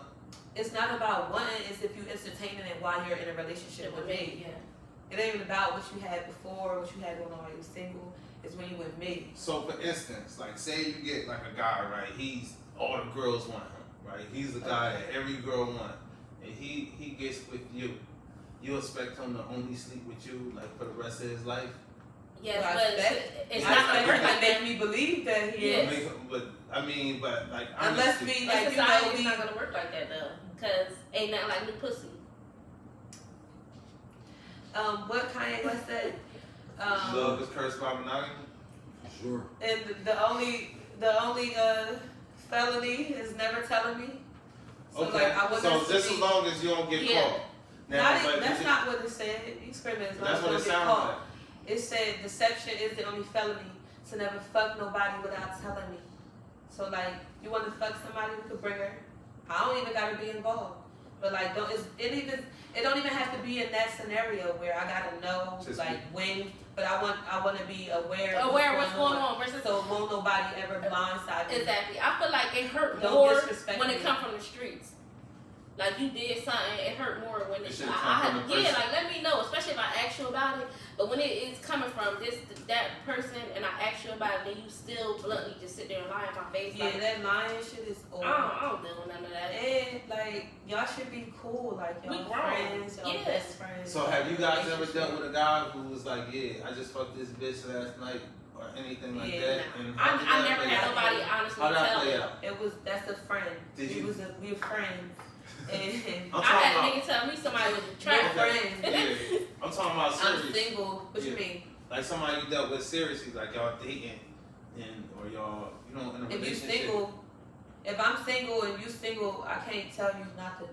It's not about wanting. It's if you entertaining it while you're in a relationship with me. Yeah. It ain't even about what you had before, what you had going on while you was single. It's when you with me. So for instance, like say you get like a guy, right? He's all the girls want him, right? He's the guy that every girl want, and he gets with you. You expect him to only sleep with you like for the rest of his life? Yes, Well, I but expect- it's I not expect gonna him work to like make that. me believe that he Yes. is. But like Unless honestly, we In like, society, it's we not gonna work like that though, cause ain't nothing like new pussy. what Kanye West said. love is cursed by monogamy. Sure. And the only felony is never telling me. So Okay, like I want so us to just be, as long as you don't get Yeah. caught. Now, but that's you- not what it said. You screaming as long That's as what you it don't get sounds caught. like. It said deception is the only felony. To never fuck nobody without telling me. So like you want to fuck somebody, we could bring her. I don't even gotta be involved. But like it don't even have to be in that scenario where I gotta know Just like when. But I want to be aware of What's going on versus So won't nobody ever blindside me. exactly. I feel like it hurt Don't more disrespect when me. it come from the streets. Like you did something, it hurt more when It it. should've I come had from the yeah, person. like let me know, especially if I ask you about it. But when it is coming from that person, and I ask you about it, then you still bluntly just sit there and lie in my face. Yeah, Like, that lying shit is old. I don't deal with none of that. And like y'all should be cool, like y'all We grown. friends, y'all Yeah. best friends. So have you guys ever dealt with a guy who was like, yeah, I just fucked this bitch last night or anything like Yeah, that? nah. And how did I that never play had out? nobody honestly How did that tell play me. out? That's a friend. Did we you- were friends. And I'm I had a talking nigga tell me somebody was a we're trap. friends. about, yeah, I'm talking about I'm serious. single. What you Yeah. mean? Like somebody you dealt with seriously, like y'all dating and or y'all, you know, in a If you relationship. single, if I'm single and you single, I can't tell you not to.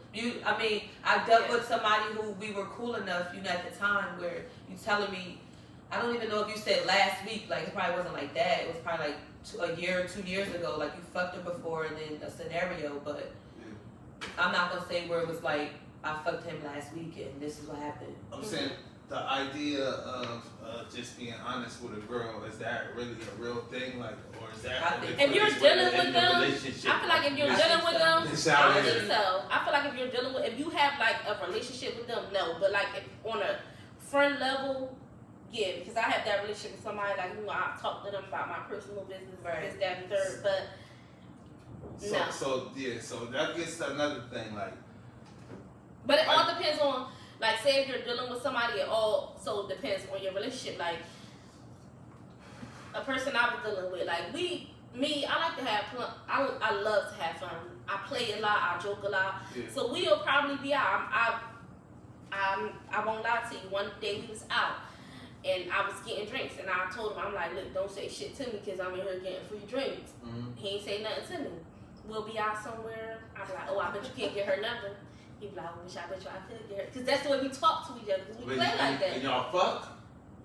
I dealt with somebody who we were cool enough, at the time where you telling me, I don't even know if you said last week, like it probably wasn't like that. It was probably like a year or 2 years ago, like you fucked her before and then a scenario, but I'm not gonna say where it was like, I fucked him last week and this is what happened. I'm saying the idea of just being honest with a girl, is that really a real thing? Like, or is that I think- If you're is dealing in with the them, relationship? I feel like if you're I dealing think with so. them, It's I out don't here. think so. I feel like if you're dealing with, if you have like a relationship with them, no. But like if on a friend level, yeah, because I have that relationship with somebody like I talk to them about my personal business, Right. this, that, and third. But no. So that gets to another thing, like. But it all depends on, like, say if you're dealing with somebody, it all so depends on your relationship. Like, a person I was dealing with, like, I like to have fun. I love to have fun. I play a lot. I joke a lot. Yeah. So we'll probably be out. I won't lie to you. One day we was out, and I was getting drinks, and I told him, I'm like, look, don't say shit to me, because I'm in here getting free drinks. Mhm. He ain't say nothing to me. We'll be out somewhere. I'm like, oh, I bet you can't get her number. He be like, I bet you I could get her. Because that's the way we talk to each other. 'Cause we But play you- like that. And y'all fuck?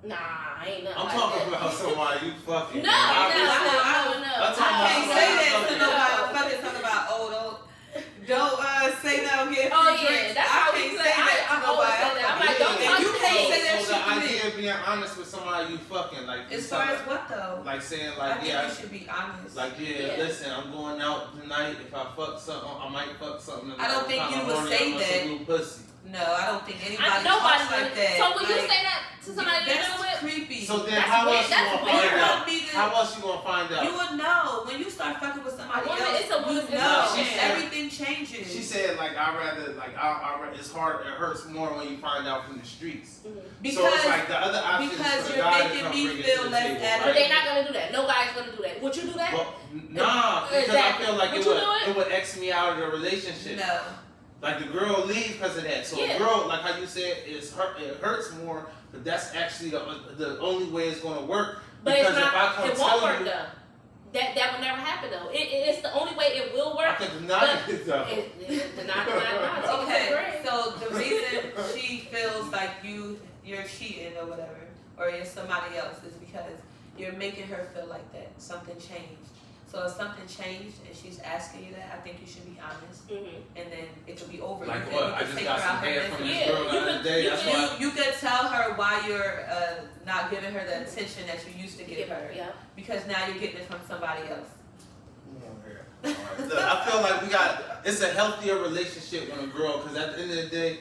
Nah, ain't nothing I'm like talking that. about somebody you fucking. No, Obviously. no. I'm talking I can't about say that to somebody nobody. fucking- Fucking talk about, don't say that I'm getting free Oh, yeah, drinks. that's I how we can't play. say that I to always nobody. say that. I'm like, Yeah, don't and talk you to can't me. say that So shit the to me. idea of being honest with somebody you fucking, like, As far as what though? like saying I like, think yeah, you should be honest. like yeah, listen, I'm going out tonight. If I fuck something, I might fuck something. I don't think kinda you would horny, say I want that. some new pussy. No, I don't think anybody Nobody talks like would. that. So when you Like, say that to somebody you're that's dealing with, creepy. So then That's how weird. else you That's gonna weird. find You out? want me to- How else you gonna find out? You would know when you start fucking with somebody A woman- else. it's a woman's you know, decision. everything changes. She said like I rather like it's hard. It hurts more when you find out from the streets. because so it's like the other option is because for the you're guy to making come me bring it feel to the less table, adequate. but right? they're not gonna do that. No guy's gonna do that. Would you do that? Well, nah, because Exactly. I feel like Would it you would do it? it would X me out of the relationship. no. Like the girl leave because of that. So Yeah. a girl, like how you said, it hurts more, but that's actually the only way it's gonna work. But Because it's if I not. come It won't tell work you, though. That would never happen though. It's the only way it will I work. could deny it though. Not. Okay, so the reason she feels like you're cheating or whatever, or you're somebody else, is because you're making her feel like that something changed. So if something changed and she's asking you that, I think you should be honest, and then it could be over. Like you what? Can, I you just can got take her some out her head from business. this girl the other day. That's why. You could tell her why you're not giving her the attention that you used to give her, Yeah. because now you're getting it from somebody else. Look, I feel like it's a healthier relationship when a girl, because at the end of the day,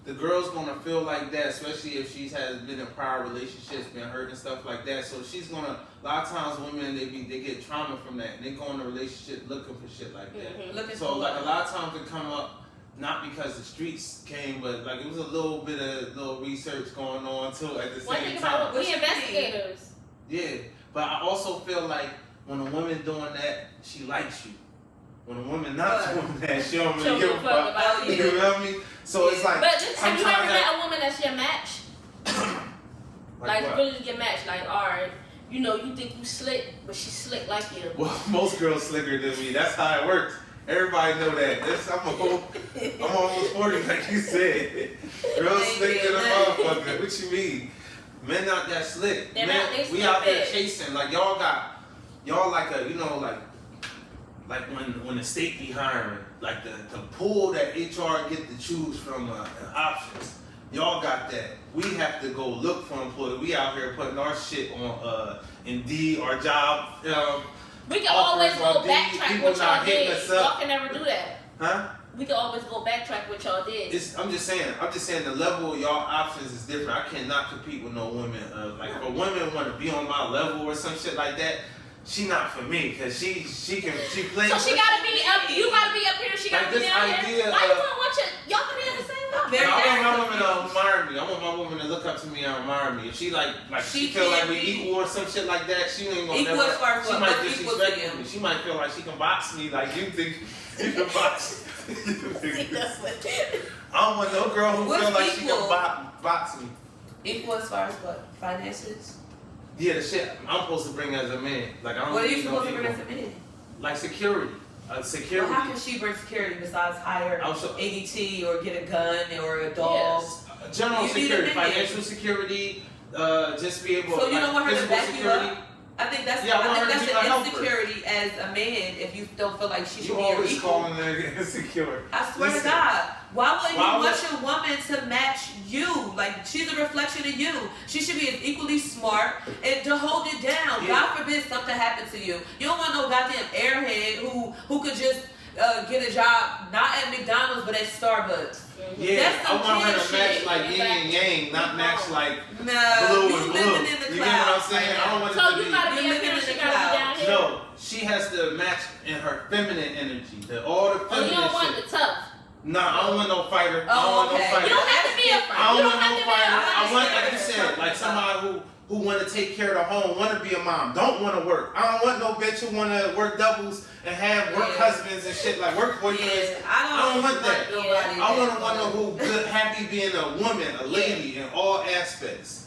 the girl's gonna feel like that, especially if she's has been in prior relationships, been hurt and stuff like that. So she's gonna. A lot of times, women they get trauma from that, and they go in a relationship looking for shit like that. Looking So for like what? a lot of times it come up not because the streets came, but like it was a little bit of little research going on too at the One same thing time. about we investigators. Yeah, but I also feel like when a woman doing that, she likes you. When a woman not doing that, she don't really give a fuck. about you. You know what I mean? So it's like But have you sometimes ever met a woman that's your match? Like what? really your match? Like, alright, you know, you think you slick, but she slick like you. Well, most girls slicker than me. That's how it works. Everybody know that. I'm almost 40, like you said. Girls slick than a motherfucker. What you mean? Men not that slick. They're Men, not, they we out there stupid. chasing. Like y'all like a, you know, like when the state be hiring, like the pool that HR get to choose from options. Y'all got that. We have to go look for employees. We out here putting our shit on Indeed, our job. We can always offers go on Indeed. backtrack People what y'all not hitting did. us Y'all up. can never do that. Huh? We can always go backtrack what y'all did. I'm just saying the level of y'all options is different. I cannot compete with no women. Like if a woman want to be on my level or some shit like that, she not for me because she plays. So she gotta be up. You gotta be up here. She gotta Like be this down idea here. Why you of- don't want y'all can be at the same level? Very I want my very woman to admire me. I want my woman to look up to me and admire me. If she like she She feel like can't we be equal or some shit like that, she ain't gonna equal never. as far as She what? might What's equal to disrespect you? me. She might feel like she can box me like you think you can box. I don't want no girl who What's feel like she equal? can box me. Equal as far as what? Finances? Yeah, the shit I'm supposed to bring as a man. Like I don't. What are you need no supposed to bring equal. as a minute? Like security. Security. Well, how can she bring security besides hire I'm so- ADT or get a gun or a dog? Yes. General You need a security, minute. financial security, just be able. So you like, don't want her to physical back you security. up? I think that's Yeah, I want her to that's be my an helper. insecurity as a man if you don't feel like she You should be your always equal. calling her insecure. I swear Listen. to God. Why wouldn't Why you would- want your woman to match you? Like, she's a reflection of you. She should be as equally smart and to hold it down. Yeah. God forbid something happened to you. You don't want no goddamn airhead who could just get a job not at McDonald's but at Starbucks. Yeah, That's I some want her kid to match shit. like yin and yang, not match like No, blue you and blue. living in the You get what I'm clouds saying? right I don't now. want it So to you be. gotta be You're up here. living She in the gotta be down here. No, she has to match in her feminine energy. All the Oh, feminine you don't want shit. the tough. Nah, I don't want no fighter. I Oh, don't want okay. no fighter. You don't have to be a fighter. I don't You want don't have no to be fighter. a I want, like you understand. said, like somebody who want to take care of the home, want to be a mom, don't want to work. I don't want no bitch who want to work doubles and have work Yeah. husbands and shit like work boyfriends. Yeah, I don't want that. nobody I want that to want who good, happy being a woman, a lady in all aspects,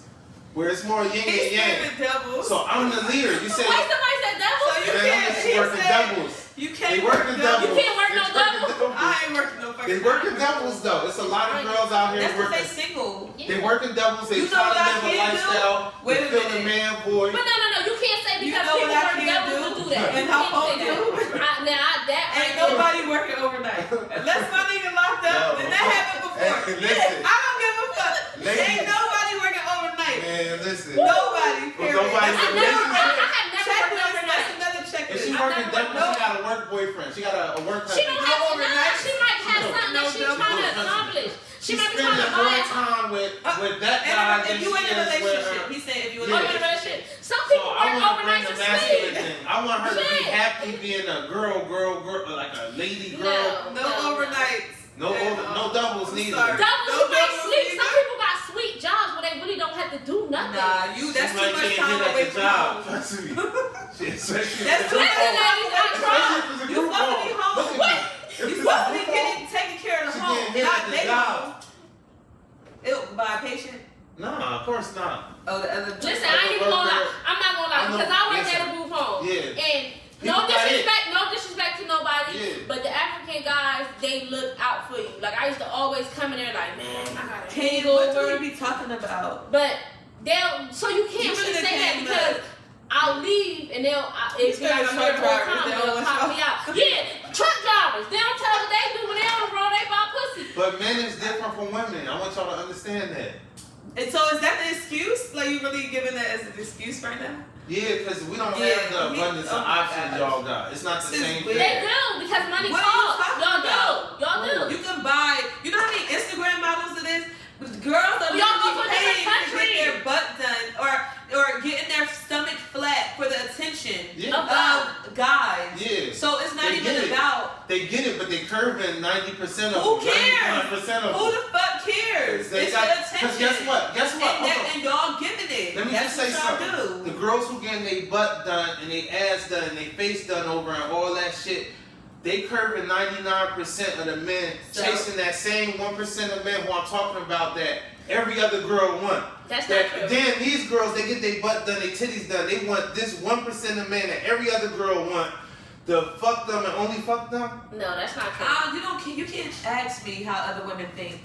where it's more yin and He's yang. screaming doubles. So I'm the leader. You Wait, said somebody said double? So you man, can't- I'm he working said- doubles. You They can't working doubles. You can't work no They working double? I ain't working no fucking They working doubles though. It's a lot of girls out here That's because working. they single. They working doubles. They You know try what I to live a can do? lifestyle. Wait a They feel the minute. man boy. But no. You can't say You because know people what I work can doubles do? to do that. And You how can't old say that. do? That Ain't nobody working overnight. Unless my nigga locked up, No. and that happened before. Hey, listen. I don't give a fuck. Ladies. Ain't nobody working overnight. Man, listen. Nobody. Period. nobody- That's I another have never checklist. worked overnight. That's another If checklist. she I working never- doubles, she got a work boyfriend. She got a work She husband. don't have to overnight. She might have something that she's No, trying to no. accomplish. She might be spending trying to more buy it. time with that guy than If you she in a is with relationship, her. he said if you in a Yeah. Over the relationship. shit. Some So people I work want to bring overnight the to masculine sleep. thing. I want her to be Shit. happy being a girl, like a lady girl. No overnights. No doubles I'm neither. sorry. Doubles, No you make doubles sleep. Some either. people got sweet jobs where they really don't have to do nothing. Nah, that's She too might much can't time get away at the from job. home. Trust me. Especially That's if too it's much a Ladies got group jobs. home. Especially if it's a You group supposed to be home. Look at What? me. If You it's a supposed to be group taking care of She the home, getting hit not at the baby job. home. By a patient. Nah, of course not. Oh, the other. Listen, I ain't even gonna lie. I'm not gonna lie I know. because I work Listen. at a group home. Yeah. And People no got disrespect to nobody, Yeah. but the African guys, they look out for you. Like I used to always come in there like, man, I got a Can what do you hangover. be talking about? But so you can't You really should've say that came because up. I'll leave and if still I got swear truck the whole drivers time, that they'll don't call want me out. Yeah, truck drivers. They don't tell what they do when they on the road, they buy pussy. But men is different from women. I want y'all to understand that. And so is that the excuse? Like you really giving that as an excuse right now? Yeah, because we don't Yeah, have the abundance of oh my options gosh. y'all got. It's not the This is same weird. They thing. do because money What are you talks. talking Y'all about? do. Y'all do. You can buy. You know how many Instagram models it is? Girls are Y'all go literally to different paying to get countries. their butt done or getting their stomach flat for the attention Yeah. of guys. Yeah. So it's not They even get it. about They get it, but they curving 90% of who them. cares. 95% of Who them. the fuck cares? They It's got- the attention. 'cause guess what? And y'all giving it. Let me That's just say what y'all something. The do. girls who getting their butt done and their ass done and their face done over and all that shit, they curving 99% of the men So- chasing that same 1% of men who I'm talking about that every other girl want. That's That not true. then these girls, they get their butt done, their titties done. They want this 1% of men that every other girl want to fuck them and only fuck them. No, that's not true. You can't ask me how other women think.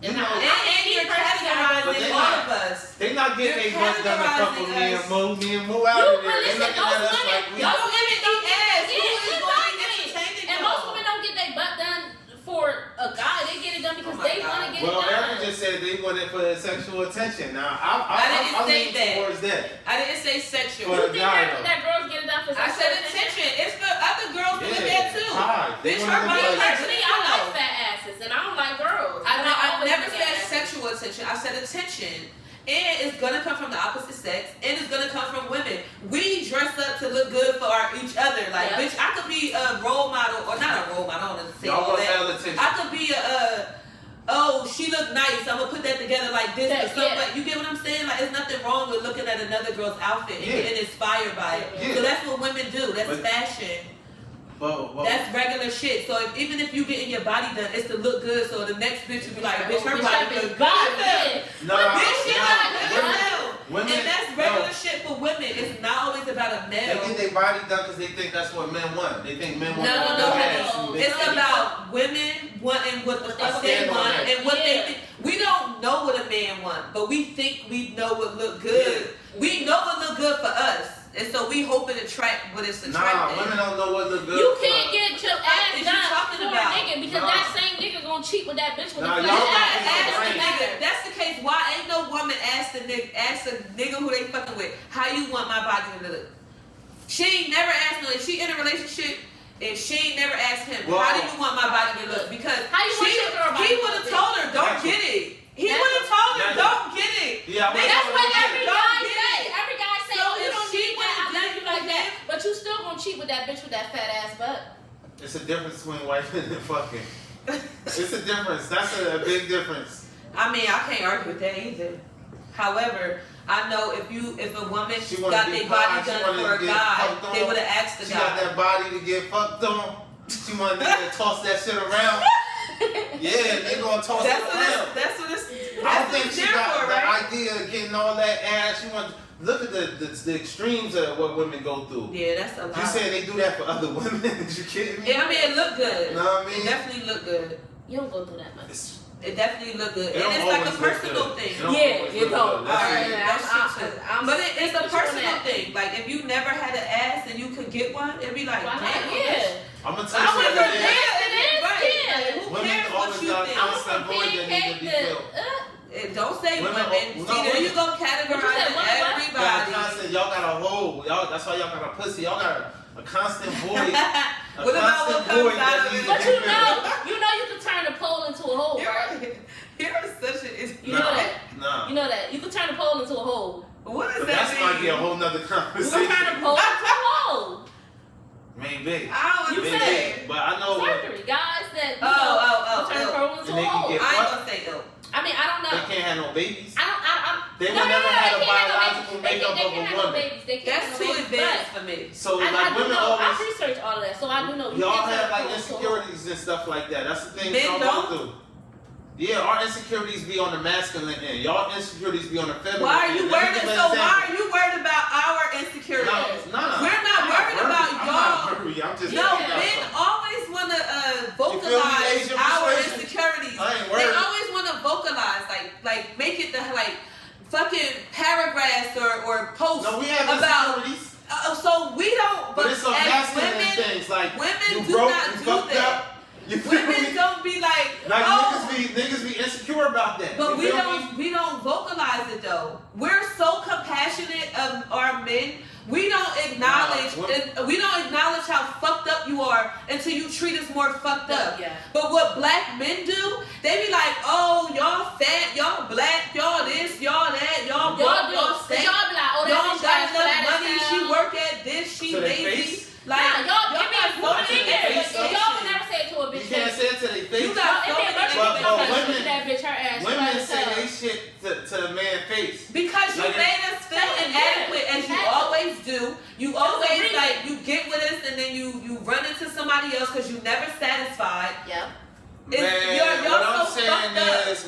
You And know, I- And you're But categorizing they all not- of us. they not getting You're their butt done to fuck with categorizing us. me and Mo out You, of but there. They listen, looking those at us women, like we Y'all those don't even don't eat ass. Yeah, Who is going exactly. entertaining And y'all? most women don't get their butt done for a guy. They get it done because Oh my they God. want to get Well, it done. Erica just said they want it for sexual attention. Now, I didn't I say lean that. towards that. I didn't say sexual. For You a think guy, that, though. that girls get it done for I sexual said attention. It's for other girls to look at too. Hi. They Bitch, wanna her look body like- like Personally, I like fat asses, and I don't like girls. I always never look said at asses. sexual attention. I said attention. And it's gonna come from the opposite sex, and it's gonna come from women. We dress up to look good for each other. Like, Yeah. bitch, I could be a role model, or not a role model. I don't want to say Y'all all want that. hell attention. I could be oh, she look nice. I'm gonna put that together like this or something. Yeah. Like, you get what I'm saying? Like, there's nothing wrong with looking at another girl's outfit and Yeah. getting inspired by it. Yeah. So that's what women do. That's But- fashion. But- That's regular shit. So even if you getting your body done, it's to look good. So the next bitch will be like, bitch, her Bitch, body that bitch look body good. good. No, Bitch, she no, look good women- as hell. women- And that's regular shit for women. It's not always about a They male. get their body done because they think that's what men want. They think men want No, to no, do ass no. and It's bitches. about women wanting what the I fuck they stand on want that. and what they Yeah. think. We don't know what a man wants, but we think we know what look good. We know what look good for us. And so we hope it attract what it's Nah, attracting. women don't know what look good You for. can't get your fuck ass is you done talking for about? a nigga because Nah. that same nigga gonna cheat with that bitch with Nah, the y'all flat got ass. me Ask on the the brain. nigga. That's the case. Why ain't no woman ask a nigga who they fucking with, how you want my body to look? She ain't never asked no. If she in a relationship and she ain't never asked him, Well, how do you want my body to look? Because How you want your girl body he to would have look? told her, don't That's get it. He that's would have told her, that's- don't get it. Yeah, I Nigga, That's what Don't every don't guy get say. it. Every guy say, So oh, you if don't she need that. I would've love did you it like for that. him- But you still gonna cheat with that bitch with that fat ass butt. It's a difference between wife and fucking. It's a difference. That's a big difference. I mean, I can't argue with that either. However, I know if a woman She wanna got be their body fine, she done wanna for a get guy, fucked on. they would have asked the She got guy. that body to get fucked on. She want a nigga to toss that shit around. Yeah, they gonna toss That's it what around. that's what it's. I That's don't what think it's she there got for, the right? idea of getting all that ass. She wants. Look at the extremes of what women go through. Yeah, that's a lot. You saying they do that for other women? You kidding me? Yeah, I mean, it looked good. Know what I mean? It definitely looked good. You don't go through that much. It's- It definitely looked good, it and don't it's like a always look personal good. thing. It don't Yeah, always you look don't. good. That's Alright, it. that's true. But it's a with you on personal that. thing. Like if you never had an ass and you could get one, it'd be like, Why damn. not? Yeah. I'm gonna I tell you would something. have Yes, it is. Right. Yeah. Like, who Women cares always what you got think? I'm constant from void that need to pancake be to filled. Don't say Women- women. no, See, there women- you go What you categorizing said, what? Y'all everybody. constant, y'all got a hole. Y'all, that's why y'all got a pussy. Y'all got a constant void. What about what comes out of it? But you know you can turn a pole into a hole, You're right? right. You're such an You know that. Nah. You know that. You can turn a pole into a hole. What does But that that's mean? might be a whole nother You can conversation. turn a pole into a hole. Maybe. I don't You Maybe. understand. But I know Surgery, guys. That you Oh, turn a pole into And a they can hole. get- I ain't gonna say no. I mean, I don't they know. can't have no babies. I They no, will never they have a can't have no biological babies. makeup They of can't a have no woman. babies. They can't That's have too no babies. advanced for me. So I like do women know. always I've researched all of that, so I do know. You y'all can't have turn a like pole into a hole. insecurities and stuff like that. That's the thing Men some don't? do. Yeah, our insecurities be on the masculine end. Y'all insecurities be on the feminine Why are end. you Let me worried? give an So why example. are you worried about our insecurities? No. We're not worried about I'm y'all. not worried. I'm just No, talking about men something. always want to You vocalize Asian our persuasion? insecurities. I ain't They worried. always want to vocalize, like make it the like fucking paragraphs or posts No, we have about. insecurities. So we don't. But it's some as masculine women, things like women you do broke, not you do fucked that. up. You feel Women me? don't be like, Like oh. niggas be insecure about that. But You we feel don't me? vocalize it though. We're so compassionate of our men. We don't acknowledge we don't acknowledge how fucked up you are until you treat us more fucked up. Yeah. But what black men do, they be like, oh, y'all fat, y'all black, y'all this, y'all that, y'all broke, y'all stank. Y'all be like, oh, Y'all that bitch got got for enough that money, as she hell. work at this, she To their lazy. face? Like, Nah, y'all give me a got woman so in much there. expectation. Y'all would never say it to a You bitch. can't say it to their face. You got It so be a many virgin But bitch women- to that bitch her ass. Women right as say hell. they shit to the man's face. Because you Like made us feel Yeah, inadequate as you exactly. always do. You That's the always reason. like you get with us and then you run into somebody else because you never satisfied. Yep. It's- Man, you're what I'm so saying fucked up. is,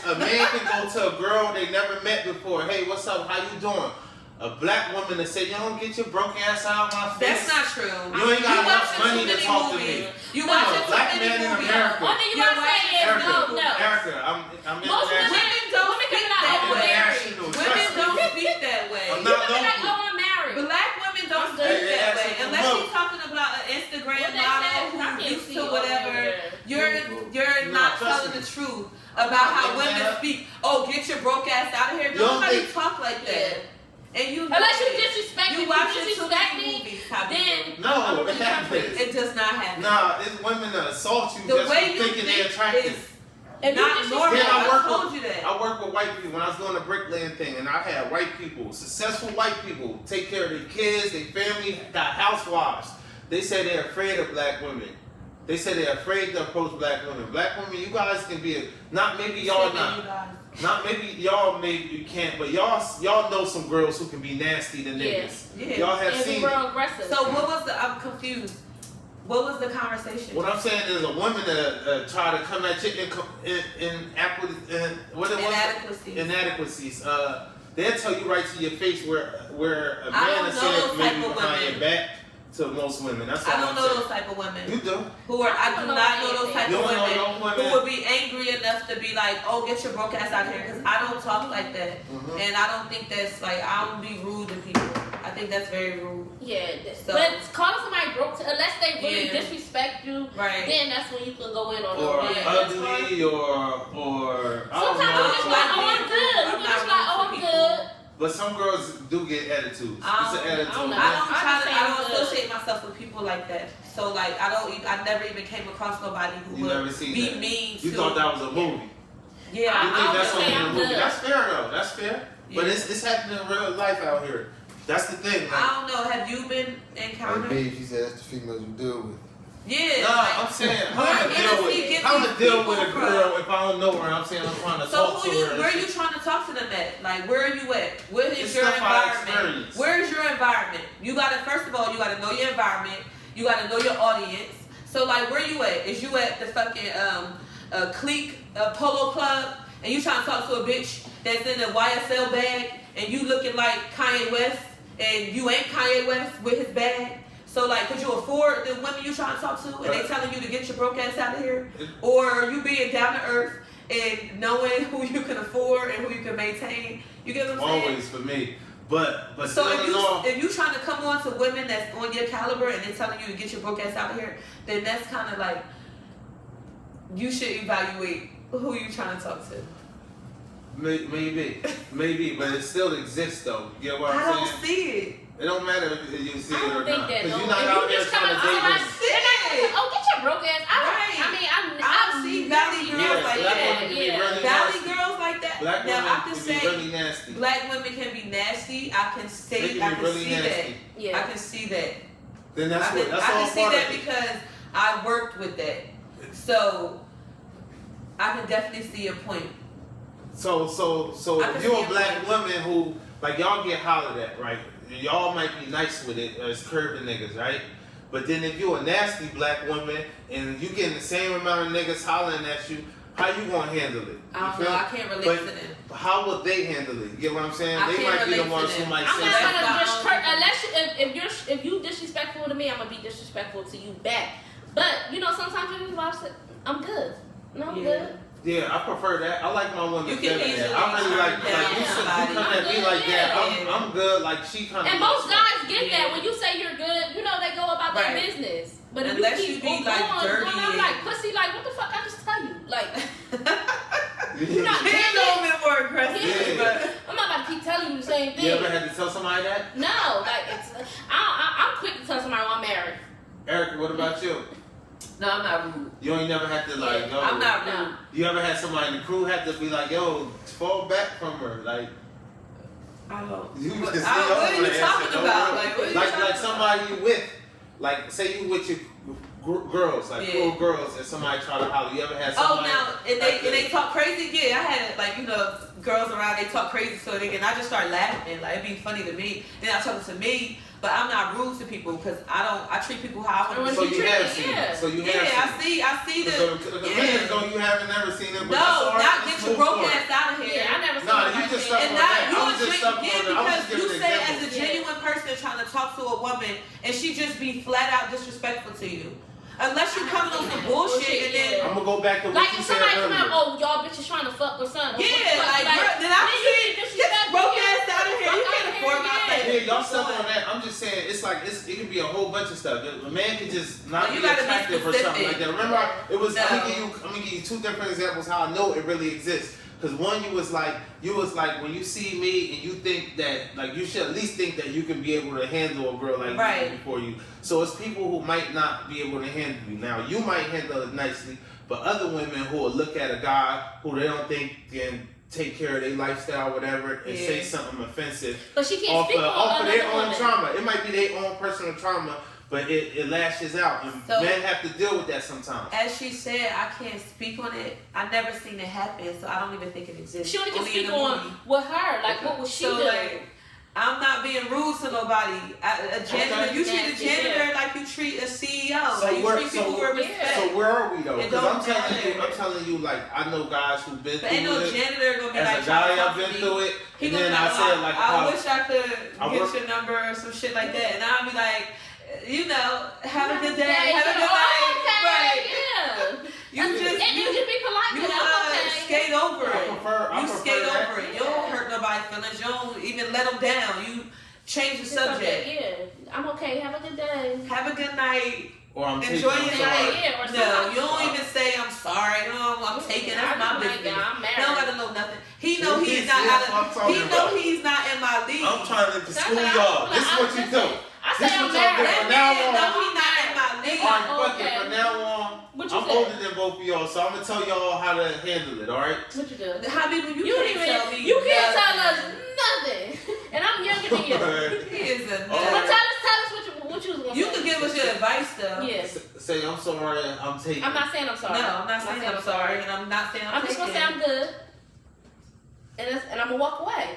a man can go to a girl they never met before. Hey, what's up? How you doing? A black woman that say, you don't get your broke ass out of my face. That's not true. You ain't got enough watching money too to many talk to movies. me. You No, watching too black many man in movies. America. One thing you You're gotta say is Erica, no. Erica, I'm Most international. Women don't Women speak coming out that over way. International. Women Trust me. don't speak that way. I'm You not can be like, local. oh, I'm married. Black women don't I'm speak good. that Hey, way. hey, Unless look. she's talking about an Instagram What they say? model I who's can't used see to all whatever. over there. You're No, not trust telling me. the truth about how Look, women man. speak. Oh, get your broke ass out of here. You don't Nobody think- talk like that. And you Unless you know it. disrespect me, You if watching you too disrespect many me, movies, Habibi. then No, I'm it really happens. It does not happen. Nah, it's women that assault you The just way for you thinking they're think attractive. is If you not disrespect- normal. Then I I work told with- you that. I work with white people when I was doing the bricklaying thing, and I had white people, successful white people, take care of their kids, their family, got housewives. They say they're afraid of black women. They say they're afraid to approach black women. Black women, you guys can be not maybe y'all not. Not maybe y'all maybe you can't, but y'all know some girls who can be nasty to niggas. Yeah. Y'all have and seen we it. were aggressive. So what was the? I'm confused. What was the conversation? What I'm saying is a woman that try to come at you Inadequacies. inadequacies. They'll tell you right to your face where a I man don't has know said those maybe type of behind women. your back to most women. That's all I don't I'm know saying. those type of women. You do. Who are I do not know those type You of don't know women those women? who would be angry enough to be like, oh, get your broke ass out here, because I don't talk like that, Mhm. and I don't think that's like I don't be rude to people. I think that's very rude. Yeah, So- but calling somebody broke, unless they really Yeah. disrespect you, Right. then that's when you can go in on Or them. Yeah, that's fine. ugly, or I don't Sometimes you know. just like, oh, I'm good. You I'm can just not like, oh, I'm rude to good. But some girls do get attitudes. It's an attitude. I don't know. I don't I try just to. say I I'm don't good. associate myself with people like that. So like I never even came across nobody who You would never seen be that. mean You to. thought that was a movie. Yeah. You I think don't that's say something in a I'm movie. good. That's fair though. That's fair. But Yeah. it's happening in real life out here. That's the thing. Like, I don't know. Have you been Like encountered? babe, she said that's the females you deal with. Yeah. nah, like- I'm saying Where how to deal Hennessy with get how to these deal with a people girl from? if I don't know her. I'm saying I'm trying to So talk who to you? her. Where are you trying to talk to them at? Like where are you at? What is It's your stuff I environment? experience. Where is your environment? You gotta first of all you gotta know your environment. You gotta know your audience. So like where you at? Is you at the fucking clique polo club and you trying to talk to a bitch that's in a YSL bag and you looking like Kanye West and you ain't Kanye West with his bag? So like, could you afford the women you trying to talk to, and they telling you to get your broke ass out of here, or you being down to earth and knowing who you can afford and who you can maintain? You get what I'm saying? Always for me. But So still if in all, you trying to come on to women that's on your caliber and they're telling you to get your broke ass out of here, then that's kind of like you should evaluate who you trying to talk to. maybe, but it still exists though. You get what I I'm don't saying? see it. It don't matter if you see I it or don't think not, that. because No. you're not If out you there just trying come to out date somebody, women. they're not gonna say, oh, get your broke ass. Right. I mean, I see valley girls Yeah, like like black that. women can be Yeah. really Valley nasty. girls like that. Black now women I can can say be really nasty. black women can be nasty. I can They say can I be can really see nasty. that. Yeah. I can see that. Then that's I what can, that's I all can see part that of it. because I worked with that. So I can definitely see your point. So I can if you're see a it. black woman who like y'all get hollered at, right? Y'all might be nice with it as curving niggas, right? But then if you're a nasty black woman and you getting the same amount of niggas hollering at you, how you gonna handle it? I don't You know. feel? I can't relate But to them. How would they handle it? You get what I'm saying? I They can't might be the relate to ones who them. might I'm say not That's gonna my just own- unless if you're disrespectful to me, I'm gonna be disrespectful to you back. But you know, sometimes you just say, I'm good. No, I'm Yeah. good. Yeah, I prefer that. I like my woman You can feeling easily that. I really like turn down you somebody. come at me like that. I'm good. Like she kind of. And most guys get Yeah. that when you say you're good, you know they go about their Right. business. But if Unless you you keep be, going, like, dirty going, I'm and- like pussy. Like what the fuck I just tell you? Like You not He a little bit more aggressive, Yeah. but I'm not about to keep telling you the same thing. You ever had to tell somebody that? No, like it's I'm quick to tell somebody I'm married. Erica, what about you? no, I'm not rude. You ain't never had to like, yo. I'm not rude. No. You ever had somebody in the crew had to be like, yo, fall back from her, like. I don't. You What, just what are you answer, talking no about? real- Like, what are you like talking about? somebody you with, like say you with your girls, like Yeah. cool girls, and somebody try to holler. You ever had Oh, somebody? now and like they talk crazy. Yeah, I had like girls around. They talk crazy, so and I just start laughing. Like it'd be funny to me. Then I talk to me, but I'm not rude to people because I treat people how I want So to. you treat have it, seen yeah. it. So you Yeah, have seen it. I see the. So the minute ago you haven't never seen it. But No, that's all right. not get your Move broke forward. ass out of here. Yeah, I never seen Nah, nobody you just say stuck that. And on not that. I you was just a stuck on yeah, it. I was because just you giving say an as a example. genuine person trying to talk to a woman and she just be flat out disrespectful to you. Unless you coming on some bullshit and then I'm gonna go back to what Like you if said somebody come earlier. out, oh y'all bitches trying to fuck or something. yeah, like girl, then I'm saying get your broke ass out of here. You can't afford my Yeah, face. y'all stuck on that. I'm just saying, it's like it can be a whole bunch of stuff. A man can just not No, you be gotta be attractive or something like that. specific. Remember, it was. No. I'm gonna give you two different examples how I know it really exists. Because one, you was like when you see me and you think that like you should at least think that you can be able to handle a girl like Right. me before you. So it's people who might not be able to handle you. Now you might handle it nicely, but other women who will look at a guy who they don't think can take care of their lifestyle, whatever, and say Yeah. something offensive But she can't off speak of on their another own woman. trauma. It might be their own personal trauma, but it lashes out, and So- men have to deal with that sometimes. As she said, I can't speak on it. I never seen it happen, so I don't even think it exists. She only can in speak the on movie. with her. Like what was she So doing? like, I'm not being rude to nobody. A janitor, Okay. you treat a Nasty, janitor yeah. like you treat a CEO. So like you we're- treat people so- with respect. So where are we though? It Because don't matter. I'm telling you, like I know guys who've been But ain't through no it. janitor gonna be like As a trying to guy, talk I've to been me. through it, He and gonna then be I said like I how wish I could I get work- your number or some shit like that, and I'll be like, you know, have a good day, Yeah, have a good oh, night, okay, right? yeah. You just and you be polite you with it. I'm okay. skate over I it. prefer You skate that. over it. You don't hurt nobody's feelings. You don't even let them down. You change the It's subject. okay, yeah, I'm okay. Have a good day. Have a good night. Or I'm Enjoy taking, your I'm sorry. night. Yeah, or No, sometimes- you don't even say I'm sorry. No, I'm taking. That's my business. I'm He don't married. gotta know nothing. He know he's See, not that's out what I'm of. talking He know about. he's not in my league. I'm trying to That's school what y'all. I- This is what you do. I This say what I'm y'all do. married. From That now man on, know he not in my league. all right, fuck Okay. it. From now on, What you I'm say? older than both of y'all, so I'm gonna tell y'all how to handle it. All right. What you do? How people you, You can't even tell me. you can't tell us nothing. nothing, and I'm younger than you. He is a. Oh. But nut. tell us what you was gonna You say. can give us your advice though. Yeah, Say I'm sorry. I'm taking. I'm not saying I'm sorry. No, I'm not saying I'm sorry, and I'm not saying I'm just gonna say taking. I'm good, and I'm gonna walk away.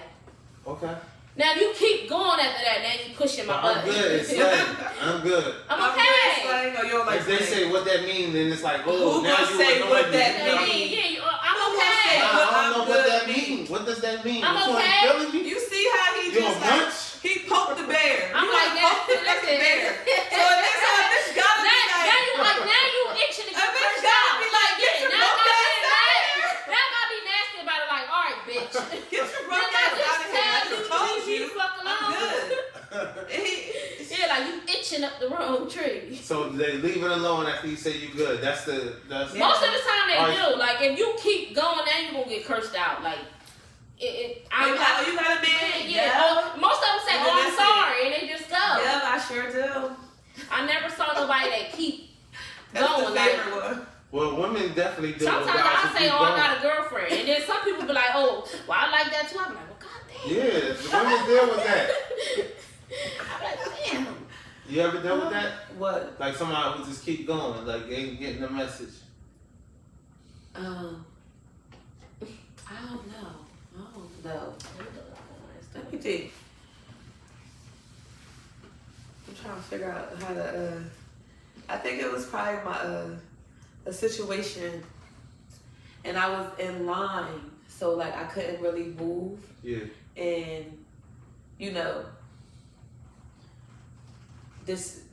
Okay. Now you keep going after that. Now you pushing my I'm button. good. It's slang. I'm good. I'm I'm okay. good slang, or you're like If they slang. say what that means, then it's like, oh, Who now gonna you say annoying what me. that Yeah, means? I'm Who gonna say okay. what I don't I'm know what that good means. What does that mean? I'm You okay. ain't feeling me? You see how he You just a like munch? he poked the bear. I'm you like like poked the that. fucking bear. Listen. So next time this gotta be Now you itching to A get bitch cursed gotta out. be like, get your now broke I ass gotta be out of nasty. here. Now I gotta be nasty about it. Like, all right, bitch. Get your broke Then I ass just out of here. I tell just you, told leave me you. the fuck I'm alone. good. Yeah, like you itching up the wrong tree. So they leave it alone after you say you good. That's Yeah. Most of the time they Alright. do. Like if you keep going, now you gonna get cursed out. Like I'm like, oh, you got a man? yeah. Oh, most of them say, And then "Oh, I'm that's it. sorry," and they just go. Yeah, I sure do. I never saw nobody that keep That's going. the Like, favorite one. Well, women definitely do. Sometimes I say, oh, I got a girlfriend. And then some people be like, oh, well, I like that too. I'm like, well, goddamn. Yeah, the women deal with that. I'm like, damn. You ever deal with that? What? Like somebody who just keep going, like they ain't getting the message. I don't know. Let me think. I'm trying to figure out how to. I think it was probably my a situation, and I was in line, so like I couldn't really move, Yeah. and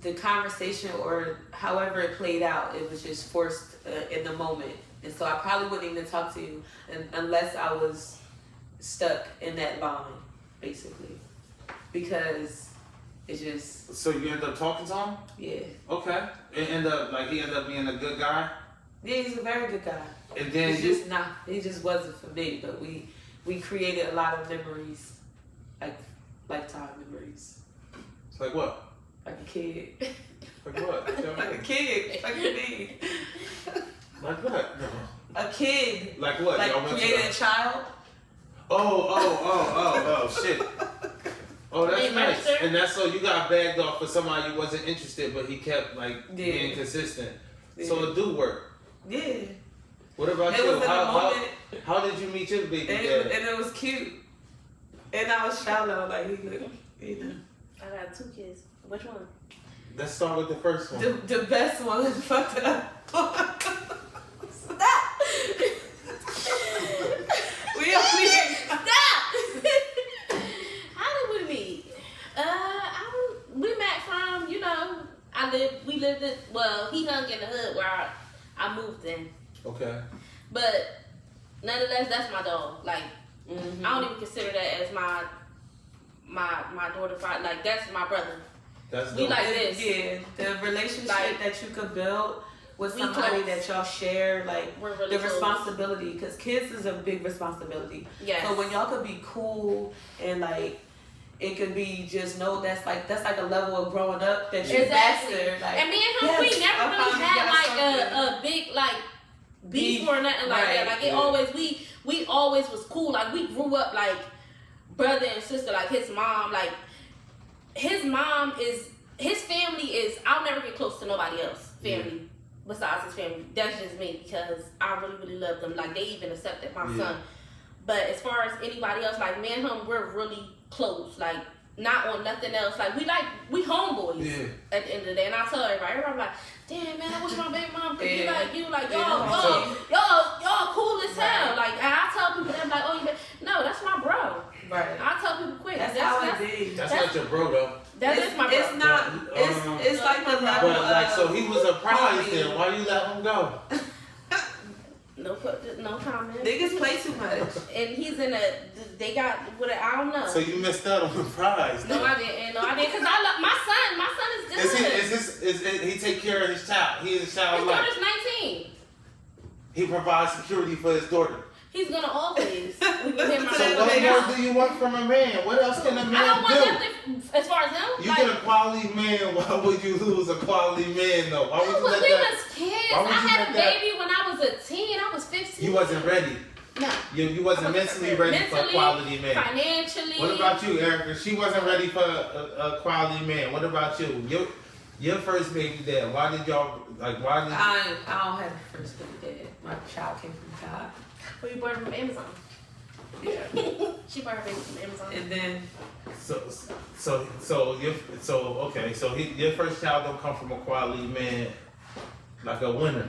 the conversation or however it played out, it was just forced in the moment, and so I probably wouldn't even talk to you unless I was stuck in that line, basically, because it's just So you end up talking to him? yeah. Okay. It end up like he ended up being a good guy, Yeah, he's a very good guy. and then He's just not. He just wasn't for me. But we created a lot of memories, like lifetime memories, it's like what? like a kid, Like what? Tell me. like a kid, like me, Like what? a kid, Like what? like Y'all went to created the- a child. Oh, shit. Oh, that's Hey, nice. register? And that's so you got bagged off for somebody who wasn't interested, but he kept like being consistent. So Yeah. it do work. Yeah, What about it you? was in a moment, How did you meet your baby and daddy? it was cute, and I was shallow, like he looked, I got 2 kids. Which one? Let's start with the first one. the best one fucked up. Stop! we Stop! How did we meet? We met from, we lived in, well, he hung in the hood where I moved in. Okay. But nonetheless, that's my dog. Like, Mhm. I don't even consider that as my daughter. Like, that's my brother. That's We dope. like this. Yeah, the relationship Like, that you could build with we somebody close. that y'all share, like We're really the close. responsibility, because kids is a big responsibility. Yes. So when y'all could be cool and like it could be just know that's like a level of growing up that you Exactly. master. Like, And me and him, yes, we never I really finally had got like something. a big like beef Beef, or nothing like that. right, Like it yeah. always we always was cool. Like we grew up like brother and sister. Like his mom is his family is. I'll never get close to nobody else family besides his family. That's just me because I really love them. Like they even accepted my Yeah. son. But as far as anybody else, like me and him, we're really close. Like not on nothing else. Like we homeboys. Yeah. At the end of the day, and I tell everybody like, damn man, I wish my baby mom could be Yeah. like you. Like Yeah. y'all cool as hell. Right. Like and I tell people, they're like, oh no, that's my bro. right. I tell people quick. That's how it be. That's not your bro though. That is my bro. It's not. It's like the level But like, so of he was a prize homie. then. Why you let him go? No comment. Niggas play too much. And he's in they got what I don't know. So you missed out on the prize. No, I didn't. Cause I love my son. My son is good. Is he take care of his child? He is his child's His life. daughter's 19. He provides security for his daughter. He's gonna always. We with him So right what now. more do you want from a man? What else can a man I don't want do? nothing as far as him. You like, get a quality man. Why would you lose a quality man though? Why would you But let we that? was kids. why would I you had let a that- baby when I was a teen. I was 15. You wasn't ready. No. You wasn't mentally ready for a quality man. Financially. What about you, Erica? She wasn't ready for a quality man. What about you? Your first baby dad. Why did y'all like? Why did? I don't have a first baby dad. My child came from God. Well, you bought her from Amazon. Yeah. She bought her baby from Amazon. And then Your first child don't come from a quality man, like a winner,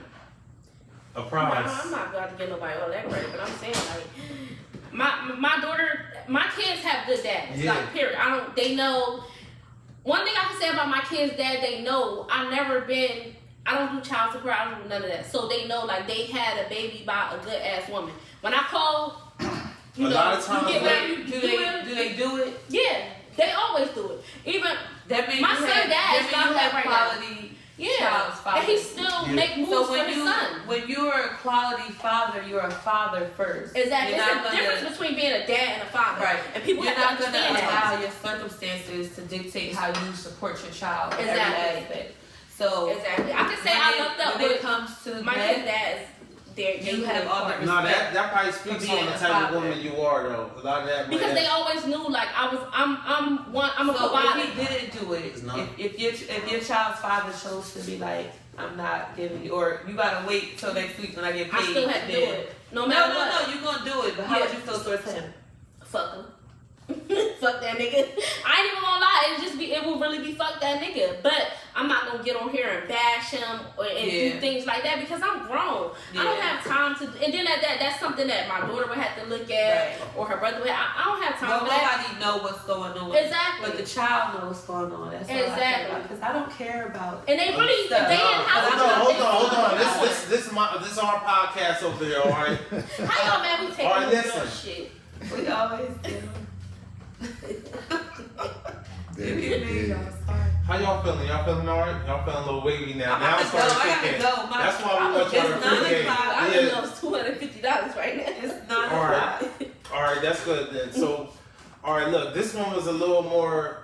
a prize. No, I'm not about to give nobody all that credit, but I'm saying like my daughter, my kids have good dads. Yeah. Like period. They know. One thing I can say about my kids' dad, they know I don't do child support, I don't do none of that. So they know like they had a baby by a good ass woman. When I call, A lot of times you get they- where you do they do it? Yeah, they always do it. Even That means My you son have, dad that is means not you that have right now. quality yeah, child's father. and he still Yeah. make moves So for his son. when you're a quality father, you're a father first. Exactly. You're It's not a difference between being a dad and a father. Right. And people You're have not to gonna understand that. allow your circumstances to dictate how you support your child in every Exactly. aspect. So Exactly. I can say I looked up when it with comes to my that, kid's dad's. you have all the No, respect. that probably speaks being on the a type of father. woman you are, though. A lot of that. Because they always knew, like, I'm a So provider. if he didn't do it, It's not. if your child's father chose to be like, I'm not giving you, or you gotta wait till next week when I get paid. I still have to do then- it. No matter what. No, you gonna do it, but how Yeah. would you feel towards him? Fuck him. Fuck that nigga. I ain't even gonna lie. It will really be fuck that nigga. But I'm not gonna get on here and bash him and do things like that because I'm grown. I don't have time to. And then that's something that my daughter would have to look at or her brother would. I don't have time Well, for that. nobody know what's going on. Exactly. But the child knows what's going on. That's all Exactly. Because I don't care about. And they really stuff. they in house. Hold on. This is our podcast over here, all right? How y'all man we taking Alright, your listen. shit? We always do. How y'all feeling? Y'all feeling all right? Y'all feeling a little wavy now. I'm Now about it's to go. starting to I kick gotta in. go. That's why we want y'all to It's 9 pregame. o'clock. I Yeah. know it's $250 right now. It's 9 All o'clock. right. All right, that's good then. So, all right, look, this one was a little more.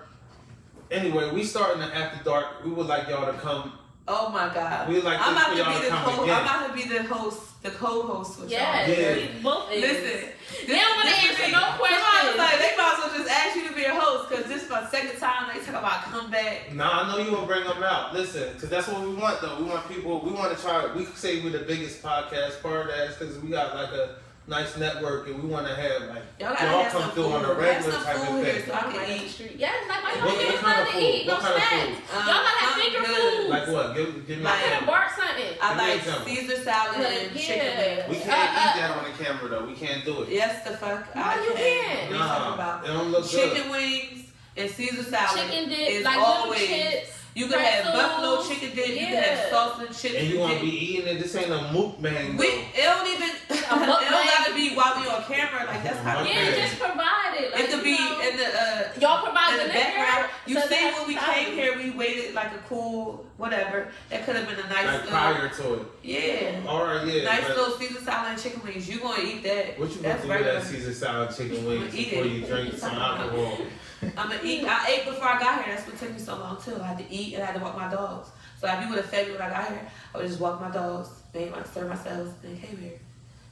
Anyway, we starting the after dark. We would like y'all to come. Oh my God. We like I'm for about y'all to be the come co. again. I'm about to be the host, the co-host with Yeah, y'all. Yeah. we both is. Listen, They don't want to answer no Somebody was questions. like, they might as well just ask you to be a host because this is my second time they talk about comeback. Nah, I know you gonna bring them out. Listen, because that's what we want though. We want people. We want to try. We say we're the biggest podcast part of that because we got like a nice network and we want to have like Y'all gotta y'all have come some through on a food. regular Have some type of food here thing. so I I'm can right in eat. the street. Yeah, it's like, why y'all What getting kind of something to food? eat? No What kind of snacks. food? Y'all gotta have I'm finger good. food. Like what? Give me I a can bark something. I Give me like an example. Caesar salad and Yeah. chicken wings. We can't eat that on the camera though. We can't do it. Yes, the fuck. Why I you can. can't? What are you talking Nah, about? it don't look Chicken good. wings and Caesar salad. Chicken dip, is like little always. chips. You can have pretzels. buffalo chicken dip. You can have Yeah. salsa and chips. And you gonna be eating it? This ain't a mukbang though. It don't even. It don't gotta be while we on camera. Like that's how. Yeah, just provide it. Like, It could be you know, in the y'all provide in the the background. You so see, that's when we solid. came here, we waited like a cool whatever. That could have been a nice Like little. prior to it. Yeah. All right, yeah. Nice but little Caesar salad and chicken wings. You gonna eat that? what you gonna That's do with regular. that Caesar salad chicken wings Eat before it. you drink some alcohol? I'm gonna eat. I ate before I got here. That's what took me so long too. I had to eat and I had to walk my dogs. So if you would have fed me when I got here, I would just walk my dogs, serve myself, and came here.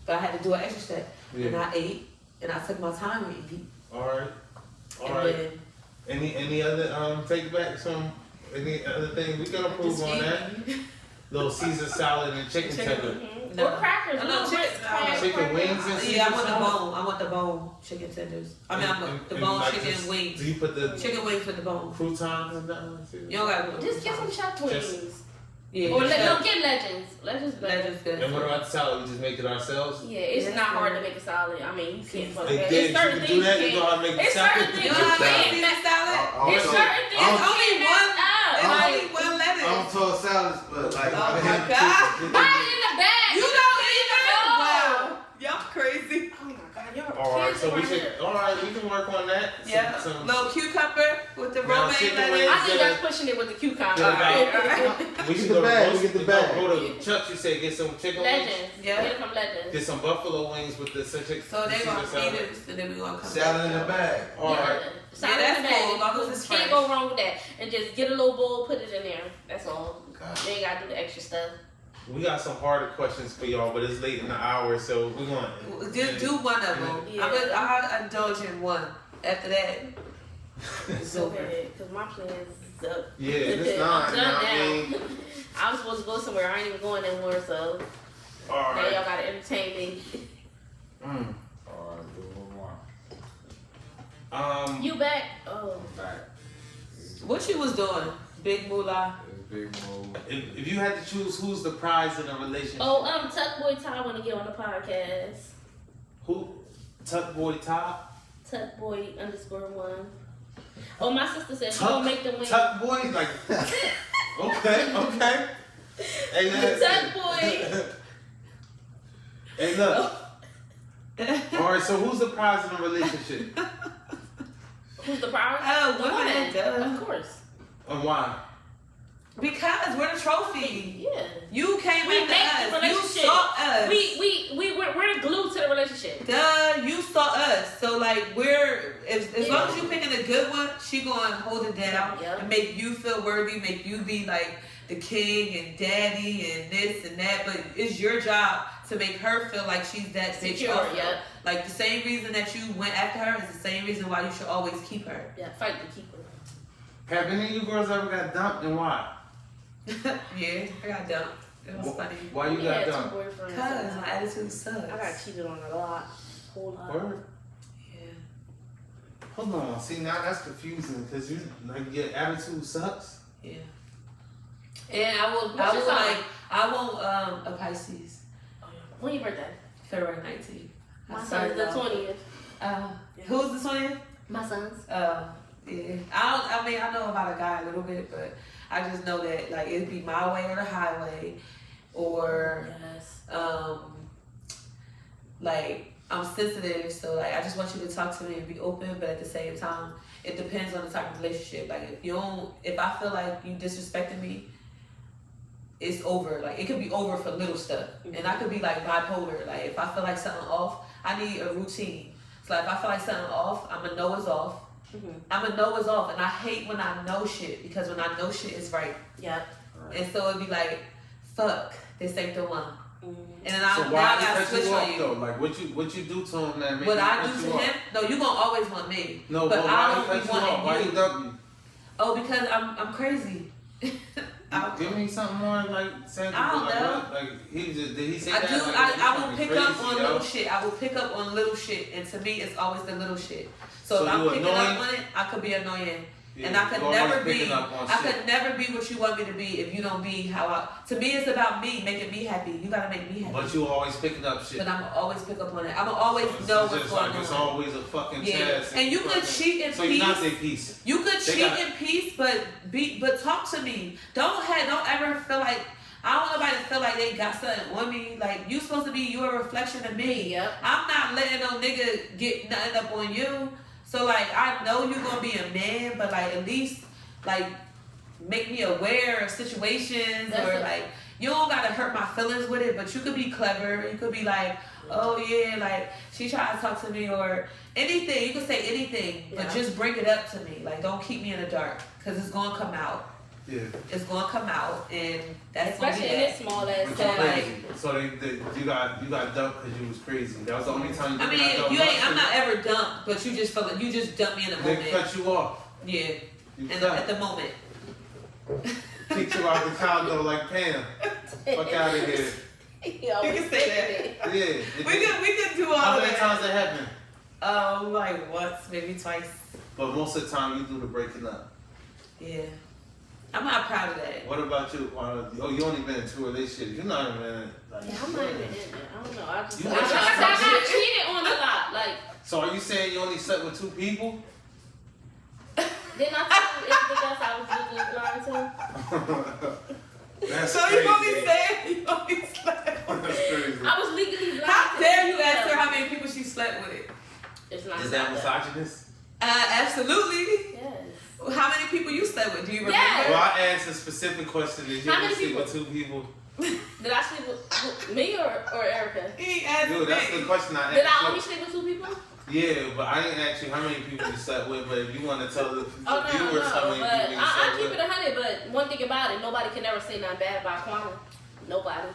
But I had to do an extra step, and Yeah. I ate and I took my time to eat. All right. All And right. then Any other take back some any other thing we can approve just on that? eating. Little Caesar salad and chicken tender. Mhm. No. Or crackers. I know little chicken- Ritz crackers. Chicken wings and Yeah, I want the Caesar salad? bone. I want the bone chicken tenders. I mean, And- the and bone like chicken this- wings. Do you put the Chicken wings with the bone. croutons and that one too? You don't gotta do it. Just get some chuck wings. Yeah. Or just no, get Legends. Legends better. Legends good. And what about the salad? We just make it ourselves? Yeah, it's Yes, not hard to ma'am. make a salad. I mean, you can't fuck They that. did. It's You certain can things do that. you You know how to make It's salad. certain things You you know how to make can't. Caesar salad? It's certain things It's you only can't one- mess up. It's Like, only one lettuce. I don't toss salads, but like Oh I my had God. buy it in the bag. You Put don't it in the even? bowl. Wow. Y'all crazy. Oh my God, y'all All right, kids so we around should. here. All right, we can work on that. Yeah. Some, Little cucumber with the Now, romaine chicken lettuce. wings. I think that's pushing it with the cucumber. Yeah, Alright. we should Get go the to bag, roast- get the go- bag. Go to Chuck. You said get some chicken wings. Legends. Yeah. Get it from Legends. Get some buffalo wings with the citric. So they gonna Caesar salad. feed us and then we gonna come salad in the back. bag. All right. Salad Yeah, that's in the bag. cool, as long as it's Can't fresh. go wrong with that. And just get a little bowl, put it in there. That's all. God. You ain't gotta do the extra stuff. We got some harder questions for y'all, but it's late in the hour, so we're going. Just do one of them. Yeah. I'll indulge in one. After that, it's Go over. ahead, because my plan is up. Yeah, it's not. I'm You know done what I mean? now. I was supposed to go somewhere. I ain't even going anymore, so All now right. y'all gotta entertain me. Mm. Alright, do one more. You back? Oh. Back. What you was doing, Big Moolah? It's big move. If you had to choose who's the prize in a relationship, Oh, Tuck Boy Ty wanna get on the podcast. who? Tuck Boy Top? Tuck Boy _1. Oh, my sister said she Tuck- gonna make the win. Tuck Boy? Like, okay. Hey, look. Tuck Boy. Hey, look. All right, so who's the prize in a relationship? Who's the prize? Oh, The women, duh. Of course. And why? Because we're the trophy. Yeah. You came We into make the us. You relationship. saw us. We're glued to the relationship. Duh, you saw us. So like we're as long as you picking a good one, she gonna hold it down Yeah. and make you feel worthy, make you be like the king and daddy and this and that, but it's your job to make her feel like she's that bitch Secure, also. yep. Like the same reason that you went after her is the same reason why you should always keep her. Yeah, fight to keep her. Have any of you girls ever got dumped and why? Yeah, I got dumped. It was funny. Why you We got had two dumped? boyfriends. Cause my attitude sucks. I got cheated on a lot. Whole lot. Word? Yeah, Hold on. See, now that's confusing because you like your attitude sucks. yeah. And I will What's your sign? a Pisces, When your birthday? February 19th. My son's the 20th. Who's the 20th? My son's. Yeah. I know about a guy a little bit, but I just know that like it'd be my way or the highway, or Yes. like I'm sensitive, so like I just want you to talk to me and be open, but at the same time, it depends on the type of relationship. Like if I feel like you disrespecting me, it's over. Like it could be over for little stuff, and I could be like bipolar. Like if I feel like something off, I need a routine. So like if I feel like something off, I'ma know it's off. I'ma know it's off, and I hate when I know shit because when I know shit is right, Yep. and so it'd be like, fuck, this ain't the one. And then So I why gotta did switch you on off you. though? Like what you do to him that made What him I cut do you to off? him? No, you gonna always want me. No, but but I why don't he cut be you off? wanting Why you. he dump you? Oh, because I'm crazy. Give me something more like Sandra. I don't like, know. what? Like he just did he say I that? do. Like, I you will fucking pick crazy, up on yo. little shit. I will pick up on little shit, and to me, it's always the little shit. So So if I'm you picking annoying? up on it, I could be annoying. Yeah, And I could you always never be. picking up on I shit. could never be what you want me to be if you don't be how I. To me, it's about me making me happy. You gotta make me happy. But you always picking up shit. But I'm always pick up on it. I'm always So it's know just what's going like, on. It's always a fucking Yeah. chance. And you could cheat in So you're not peace. their peace. You could They cheat got- in peace, but talk to me. Don't ever feel like I don't want nobody to feel like they got something on me. Like you supposed to be your reflection of me. Yep. I'm not letting no nigga get nothing up on you. So like I know you're gonna be a man, but like at least like make me aware of situations That's or it. like you don't gotta hurt my feelings with it, but you could be clever. You could be like, oh yeah, like she tried to talk to me or anything. You could say anything, but Yeah. just bring it up to me. Like don't keep me in the dark because it's gonna come out. Yeah. It's gonna come out, and that's Especially gonna in be this small ass It's So, town. like- crazy. So you got dumped because you was crazy. That was the only time you I got mean, dumped. you ain't. I'm not ever dumped, but you just feel like you just dumped me in a They moment. cut you off. Yeah, You and cut. at the moment. Kicked you out the condo like Pam. Fuck out of here. Yo, You can say Yeah. We could do all How of many that. times that happened? Like once, maybe twice. But most of the time you do the breaking up. Yeah, I'm not proud of that. What about you? Oh, you only been in 2 relationships. You're not even like. Yeah, I'm not even in there. I don't know. I just You I want got to- cheated on a lot. Like, So are you saying you only slept with 2 people? didn't I tell you everything else I was legally blind to? That's So crazy. you gonna be saying you gonna be slept with? That's crazy. I was legally blind. How to dare you everything ask her else. how many people she slept with? It's not Is that about misogynist? Absolutely. Yes. How many people you slept with? Do you remember? Yes. Well, I asked a specific question. Did you How ever many sleep people? with 2 people? Did I sleep with me or Erica? He asked Dude, that's me. the question I asked. Did I you. only sleep with 2 people? Yeah, but I ain't ask you how many people you slept with. But if you want to tell the Oh no, viewers how no. many But people you I slept keep with. it 100. But one thing about it, nobody can ever say nothing bad about Quana. Nobody.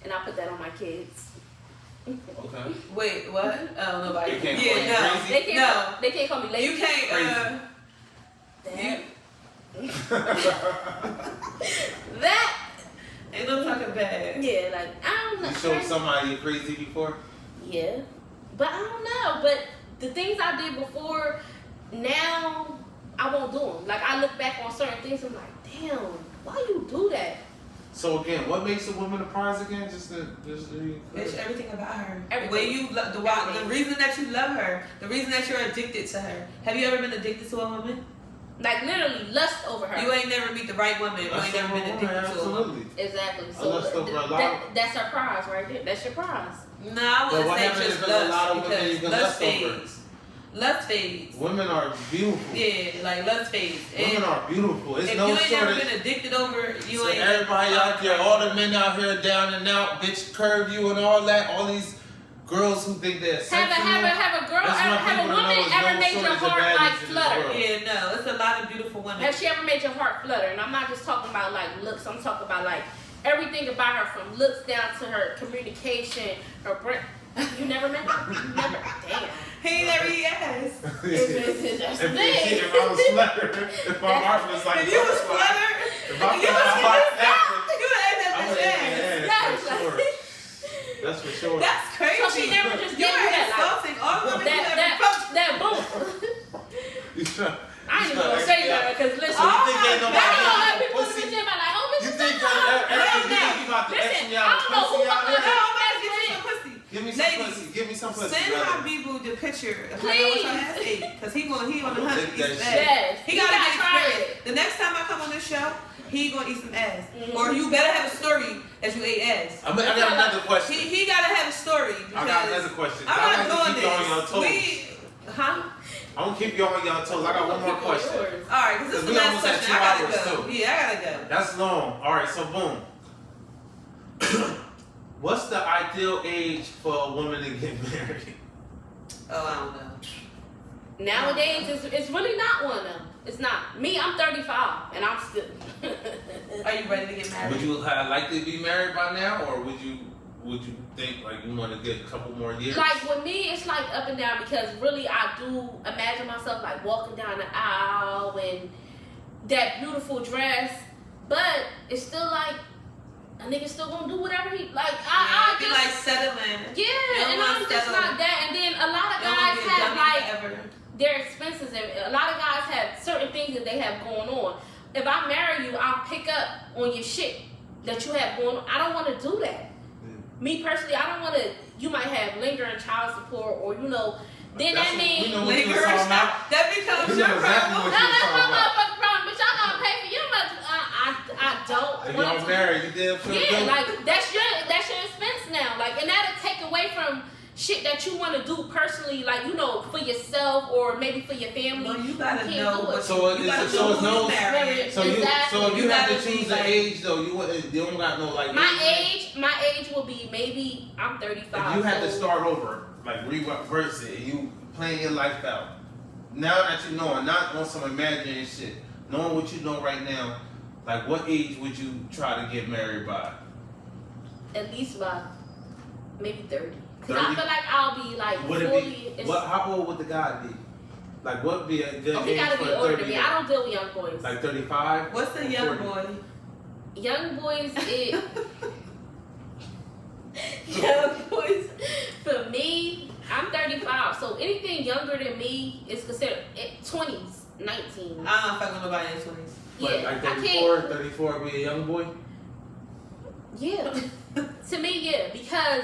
And I put that on my kids. Okay. Wait, what? Oh, nobody. They can't call you no. crazy? They can't. No. They can't call me lazy. You can't. That. You, That. ain't no talking bad. Yeah, like I don't know. You showed somebody you're crazy before? Yeah, but I don't know. But the things I did before, now I won't do them. Like I look back on certain things, I'm like, damn, why you do that? So again, what makes a woman a prize again? Just to Bitch, everything about her. Everything. The way you love, the Everything. reason that you love her, the reason that you're addicted to her. Have you ever been addicted to a woman? Like literally lust over her. You ain't never meet the right woman. You ain't never been addicted to a woman. Absolutely. Exactly. I So lust over a lot. that's her prize right there. That's your prize. No, I But what wouldn't say happens just if there's a lot lust of women you because can lust lust over? fades. Lust fades. Women are beautiful. Yeah, like lust fades. Women And are beautiful. It's if no you ain't never shortage. been addicted over, you So ain't. everybody out there, all the men out here down and out, bitch, curve you and all that, all these girls who think they're sensual. Have a girl, That's what have a people don't woman was no ever made your shortage of heart like badness in this flutter? world. Yeah, no, it's a lot of beautiful women. Has she ever made your heart flutter? And I'm not just talking about like looks. I'm talking about like everything about her, from looks down to her communication, her breath. You never met her? You never? Damn. He ain't never eat ass. That's the If thing. I was fluttering, if my heart was like, If you was fluttered, if you I was put my heart active, you would have I that would bitch have ass. ass. Yes. For sure. That's for sure. That's crazy. So she never just You gave you are that, like, insulting all the women you ever fucked. that boom. You try- I ain't you even try gonna to say act that out. because listen. So you think ain't I nobody don't know how got no people in pussy? the gym are like, oh, You Mr. think Stop. you about to Listen, X me out I with don't know pussy who out the fuck here? No, I'm about to get you some pussy. Give me some Ladies, pussy. Give me some pussy. Send brother. Habibu the picture of how Please. much ass ate, because he on the I'm hunt gonna to take eat that some shit. ass. Yes. He gotta get try experience. it. The next time I come on this show, he gonna eat some ass. Mhm. Or you better have a story that you ate ass. I got another question. He gotta have a story. I got another question. I'm I not like to doing keep you on your this. toes. Huh? I'm gonna keep you on your toes. I got one more question. Alright, because this is We the last almost at question. 2 I gotta hours, go. too. Yeah, I gotta go. That's long. All right, so boom. What's the ideal age for a woman to get married? Oh, I don't know. Nowadays, it's really not one of them. It's not. Me, I'm 35, and I'm still. Are you ready to get married? Would you like to be married by now, or would you think like you want to get a couple more years? Like with me, it's like up and down because really I do imagine myself like walking down the aisle and that beautiful dress, but it's still like a nigga still gonna do whatever he like. I be just like settling. yeah, don't and wanna I'm just settle. not that. And then a lot of You don't wanna guys be a have dummy like forever. their expenses, and a lot of guys have certain things that they have going on. If I marry you, I'll pick up on your shit that you have going on. I don't want to do that. Me personally, I don't want to. You might have lingering child support, or then that means. we know what you was Lingering talking about. that becomes We your know exactly problem. what No, you was that's my talking about. motherfucking problem. But y'all gonna pay for your mother. I don't. If want y'all to- married, you damn sure Yeah, do. like that's your expense now. Like, and that'll take away from shit that you want to do personally, like for yourself or maybe for your family. Well, you gotta can't know do what it. So you it's gotta so know it's who no. you marrying. So you Exactly. so if you You have to gotta be choose an like- age though, you don't got no like. My age will be maybe I'm 35. If you had to so- start over, like reverse it, and you plan your life out. Now that you know, and not on some imaginary shit, knowing what you know right now, like what age would you try to get married by? at least by maybe 30. Cause 30? I feel like I'll be like Would 40. it be? How old would the guy be? Like what would be a good Oh, he age gotta for be a older 30 than me. year? I don't deal with young boys. Like 35. What's the young 40? boy? Young boys, young boys. For me, I'm 35, so anything younger than me is considered 20s, 19. I don't fuck with nobody in 20s. But Yeah, like I 34, can't. 34 would be a young boy. Yeah, to me, yeah, because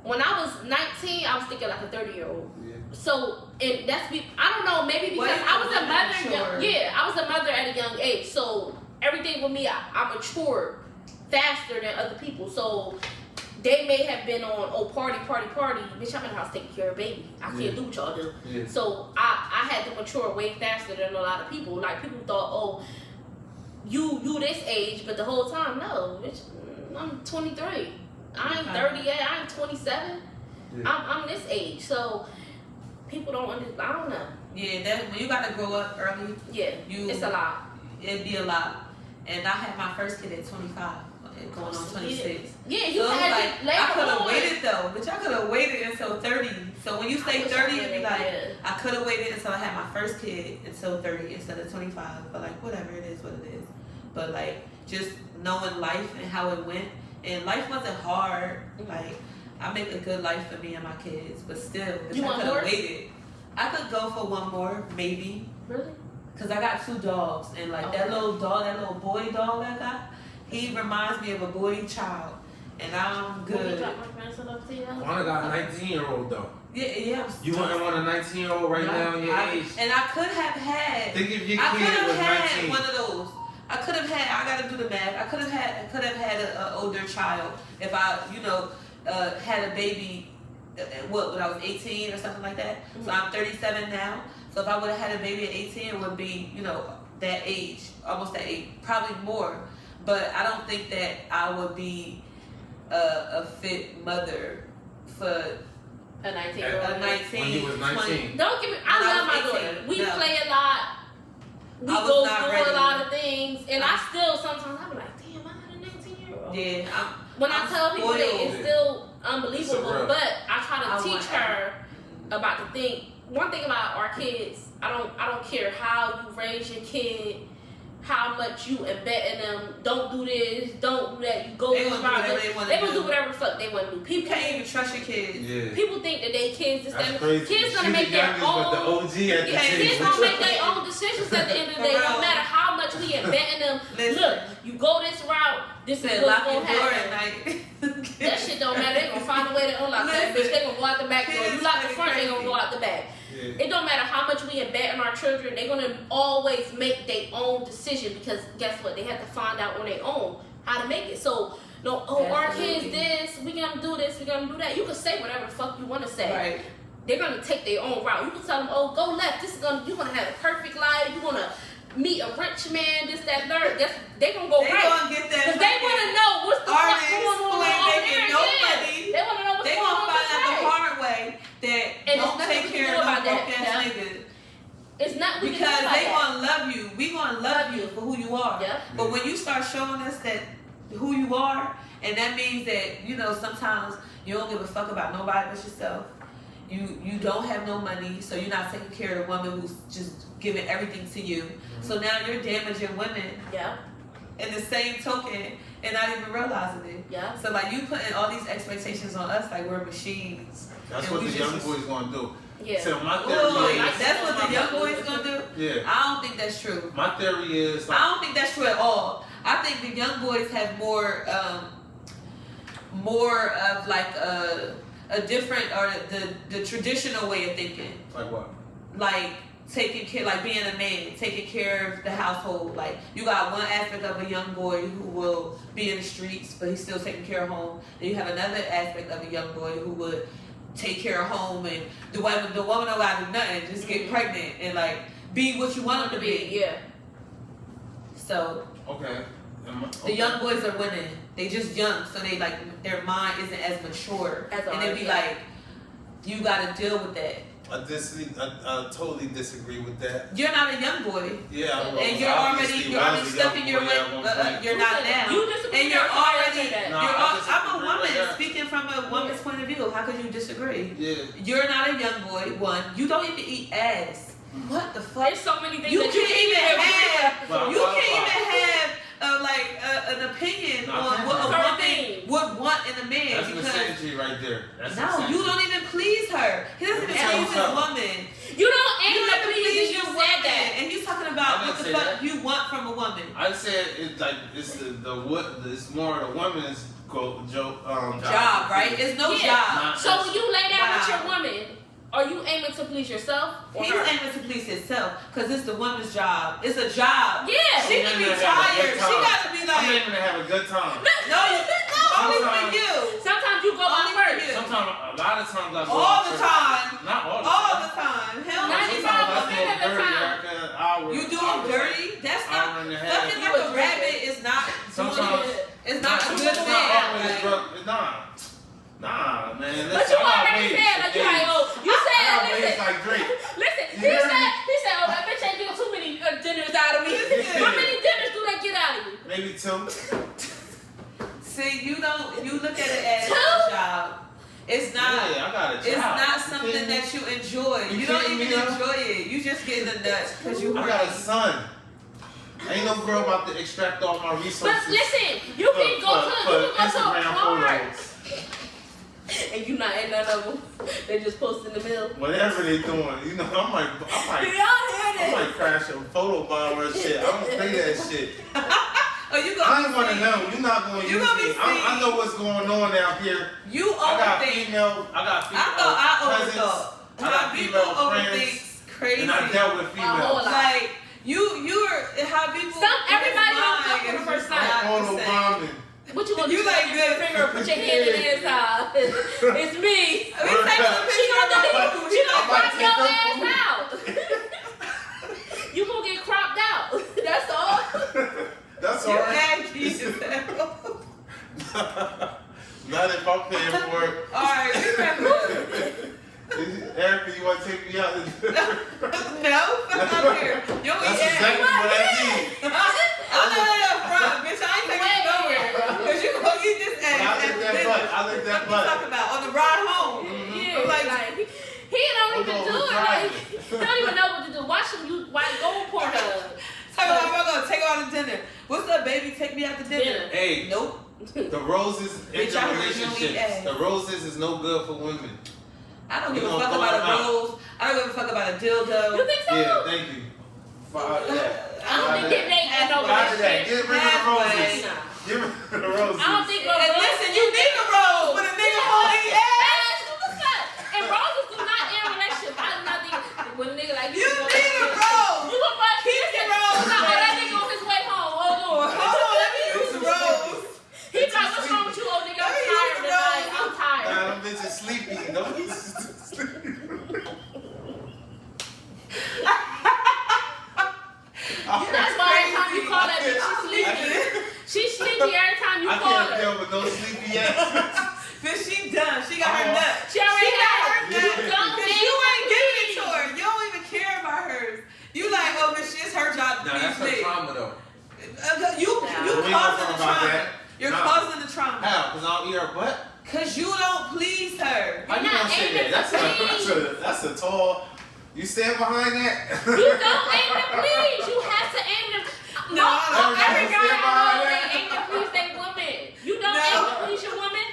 when I was 19, I was thinking like a 30-year-old. Yeah. So, and I don't know, maybe because Well, I was a you're mother. mature. I was a mother at a young age. So everything with me, I matured faster than other people. So they may have been on party. Bitch, I'm in the house taking care of baby. I can't Yeah. do what y'all do. Yeah. So I had to mature way faster than a lot of people. Like people thought, oh, you this age, but the whole time, no, bitch, I'm 23. I ain't 38. I ain't 27. Yeah. I'm this age. So people don't understand. I don't know. Yeah, that when you gotta grow up early, Yeah, you it's a lot. It'd be a lot. And I had my first kid at 25, going on 26. Yeah, you So it's had like it later I could have on. waited though, but I could have waited until 30. So when you I say wish I 30, it'd be could've, like yeah. I could have waited until I had my first kid until 30 instead of 25. But like whatever, it is what it is. But like just knowing life and how it went, and life wasn't hard. Mhm. Like I make a good life for me and my kids, but still, You I want could have more? waited. I could go for one more, maybe. Really? Cause I got 2 dogs, and like that Okay. little dog, that little boy dog I got, he reminds me of a boy child, and I'm Want me to good. drop my grandson up to you? Juana got a 19-year-old though. Yeah. You wouldn't want a 19-year-old right now in your age. And I could have had. Think if your I could kid have was had 19. one of those. I could have had. I gotta do the math. I could have had an older child if I, had a baby. When I was 18 or something like that. So I'm 37 now. So if I would have had a baby at 18, it would be, that age, almost that age, probably more. But I don't think that I would be a fit mother for A 19-year-old. A 19, When you was 19. 20. Don't get me. I When I love my was daughter. 18, We no. play a lot. We I was go not through ready. a lot of things, and I still sometimes I be like, damn, I had a 19-year-old. Yeah, When I I'm tell people that it's spoiled. still It's a unbelievable, wrap. but I try to I teach want her about the thing. One thing about our kids, I don't care how you raise your kid, how much you embed in them. Don't do this, don't do that. You go They this gonna do route. whatever they wanna They gonna do. do whatever the fuck they want to do. you People can't even trust your kids. Yeah. people think that they kids this That's that. crazy. Kids gonna She's make the their youngest, but the own. OG at the Yeah, Kids table. gonna make their own decisions at the end of the day. No matter how much we embed in them. Listen. Look, you go this route. This is Said what's lock your gonna door happen. at night. That shit don't matter. They gonna find a way to unlock that bitch. Listen. They gonna go out the back door. You Kids lock the pretty front, they gonna crazy. go out the back. Yeah. It don't matter how much we embed in our children. They're gonna always make their own decision because guess what? They have to find out on their own how to make it. So no, oh, our kids Absolutely. this, we gonna do this, we gonna do that. You can say whatever the fuck you wanna say. Right. They're gonna take their own route. You can tell them, oh, go left. This is gonna you're gonna have a perfect life. You're gonna meet a rich man. This, that, third. Guess they gonna go They right. gonna get that. Cause they wanna know what's the fuck artists going on who over ain't making there. no Yeah. money. They wanna know what's They going on gonna find out the over there. hard way that And don't there's nothing take we care can of do no about that, broke ass yeah. niggas. It's not we can do Because about they that. gonna love you. We gonna love you for who you are. Yeah. But when you start showing us that who you are, and that means that, you know, sometimes you don't give a fuck about nobody but yourself. You don't have no money, so you're not taking care of the woman who's just giving everything to you. So now you're damaging women Yeah, in the same token and not even realizing it. yeah. So like you putting all these expectations on us like we're machines. That's And what we the just- young boys gonna do. Yeah. So my Ooh, theory like is, that's what the young boys gonna do? yeah. I don't think that's true. My theory is I like, don't think that's true at all. I think the young boys have more of like a different or the traditional way of thinking. like what? Like taking care, like being a man, taking care of the household. Like you got one aspect of a young boy who will be in the streets, but he's still taking care of home. Then you have another aspect of a young boy who would take care of home, and the woman don't gotta do nothing, just get pregnant and like be what you want them to be. Yeah. So Okay. the young boys are winning. They just young, so they like their mind isn't as mature, As and they ours, be yeah. like, you gotta deal with that. I totally disagree with that. You're not a young boy. Yeah, I was, And you're obviously, already when I was a stuck young in your boy way. at one point. You're not now. You disagree And you're with that? already. Say that. No, You're I I'm a disagree woman with that. speaking from a woman's point of view. How could you disagree? Yeah. You're not a young boy. One, you don't even eat ass. What the fuck? There's so many things You that you can't even have. Well, You well, can't well. even have an opinion No, on I what a can't. woman would want in a man That's because. misogyny right there. That's No, you don't even please her. He doesn't even Tell please his her. woman. You don't You aim don't to even please please you your said woman. that. And you talking I about didn't what the say fuck that. you want from a woman. I said it's like it's it's more the woman's Job, right? It's no Yeah. job. Not So when you lay down with Wow. your woman, are you aiming to please yourself or He's her? aiming to please himself because it's the woman's job. It's a job. Yeah. She can be tired. She gotta be I'm like, aiming to have a good time. no, only for Sometimes- you. Sometimes you go out Only for first. you. Sometimes, a lot of times I go All out the first. time. Not all the All time. the time. Hell no. 95% Sometimes I of the go dirty time. after an hour. You do them dirty? That's not. Hour and a half. Fucking like a rabbit is not. Sometimes- It's not a good It's not always thing. drug. Nah, man. But Listen, you I got already ways said, to like, you date. like, oh, you I said, got ways listen, like Drake. listen, You he hear said, oh, that bitch ain't getting too many dinners out of me. How many dinners do they get out of you? Maybe two. See, you look at it as Two? a job. It's not. Yeah, I got a job. It's not You something kidding me? that you enjoy. You You don't kidding even me now? enjoy it. You just getting the nuts because you I got a horny. son. Ain't no girl about to extract all my resources. But listen, you can go to a Instagram car photos. and you not in none of them. They just post in the middle. Whatever they doing, you know, I might crash a photo bomb or shit. I don't play that shit. Oh, you I gonna ain't one of be them. You're not going to You use gonna be me. I know what's going on out here. You I got overthink. female I cousins. overthought. I got How people female overthink friends. crazy. And I dealt with My whole females. life. Like you're how people. Everybody don't mind fuck on the is first just night. not the Photo same. bombing. What you want You to do? like Your good. finger, put your hand in the inside. It's me. We take a She picture gonna of do, she gonna I might crop your take ass out. You gonna get cropped out. That's all. That's you alright. aggy as hell. Not if I'm paying for it. All right, we wrap it up. America, you want to take me out? No, fuck out here. You don't That's eat exactly ass. what I need. Oh, no, front, bitch. I ain't taking you nowhere. Because you gonna eat this ass. I lick that butt. I lick that What you butt. talking about? On the ride home. Yeah, I'm like, like, he don't even Hold on, do we're it. Like, he don't even know what to do. Watch him. Go on Pornhub. talking about I'm gonna take her out to dinner. What's up, baby? Take me out to dinner. Dinner. Hey, Nope. the roses in Bitch, I the heard you don't eat relationships. ass. The roses is no good for women. I don't give You a gonna fuck throw about them a out. rose. I don't give a fuck about a You dildo. think so? Yeah, thank you. Fuck that. I don't think they ain't no Fuck that. relationship. Get rid of the roses. Nah. Give me the roses. I don't think no And roses. listen, you need a rose, but a nigga won't eat ass. And roses do not end relationships. I do not think when a nigga like You need a rose. You gonna find Keep your rose. Nah, that nigga on his way home. Hold on. Hold on, let me use the rose. He like, what's wrong with you, old nigga? I'm Let me tired use the tonight. rose. I'm tired. Nah, them bitches sleepy. No bitches sleepy. That's why every time you call that bitch, she's sleepy. She's sleepy every time you I call can't her. deal with no sleepy ass. Bitch, she done. She got her nut. She already got her Yeah. dumb Cause you ain't giving it to her. You don't even care about hers. You like, oh, bitch, it's her job to Nah, that's her please me. trauma though. You We ain't causing gonna talk the about trauma. that. You're Nah. causing the trauma. How? Cause I don't eat her butt? Cause you don't please her. How you You're not gonna say aiming that? to please. That's a tall. You stand behind that? You don't aim to please. You have to aim to. No, every girl stand I know behind they that. aim to please their woman. You don't No. aim to please your woman.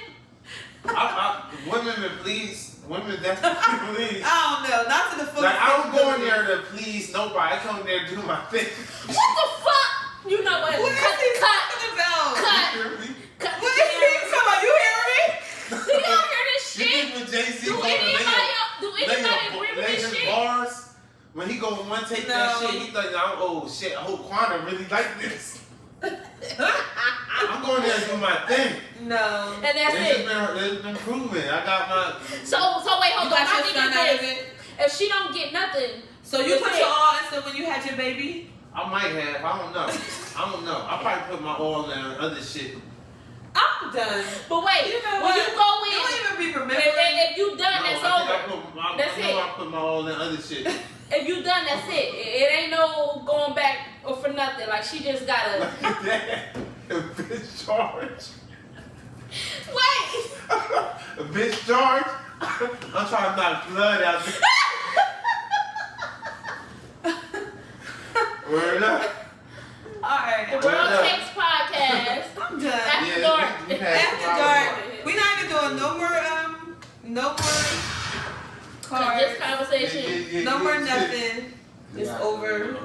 Women that please. Women definitely please. I don't know. Not to the fullest. Like I don't go in there to please nobody. I come in there to do my thing. What the fuck? You know what? What is he talking about? Cut. You hear me? Cut. What is he talking about? You hear me? Do y'all hear this You shit? think when Jay-Z Do go to anybody agree with this shit? bars, when he go one take that No. shit, he think, oh shit, I hope Quanta really like this. I'm going there to do my thing. No. And that's it. It's been proven. I got my. So wait, hold You on. got My your thing son out is of this. it. If she don't get nothing, So you That's put it. your all into when you had your baby? I might have. I don't know. I probably put my all in other shit. I'm done. but wait, You know when what? you go You don't in, even be if remembering. you done, No, that's I over. think That's I know it. I put my all in other shit. If you done, that's it. It ain't no going back or for nothing. Like she just gotta A bitch charge. wait. A bitch charge. I'm trying to knock blood out there. Word up. The Alright. World up. Takes podcast. I'm done. After Yeah, dark. we passed After the dark. hour. We're not even doing no more cards. This conversation. No more nothing. It's over.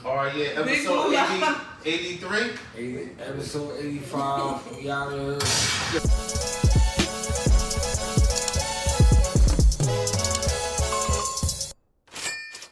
Alright, yeah, Big episode moolah. 83. Episode 85. Y'all.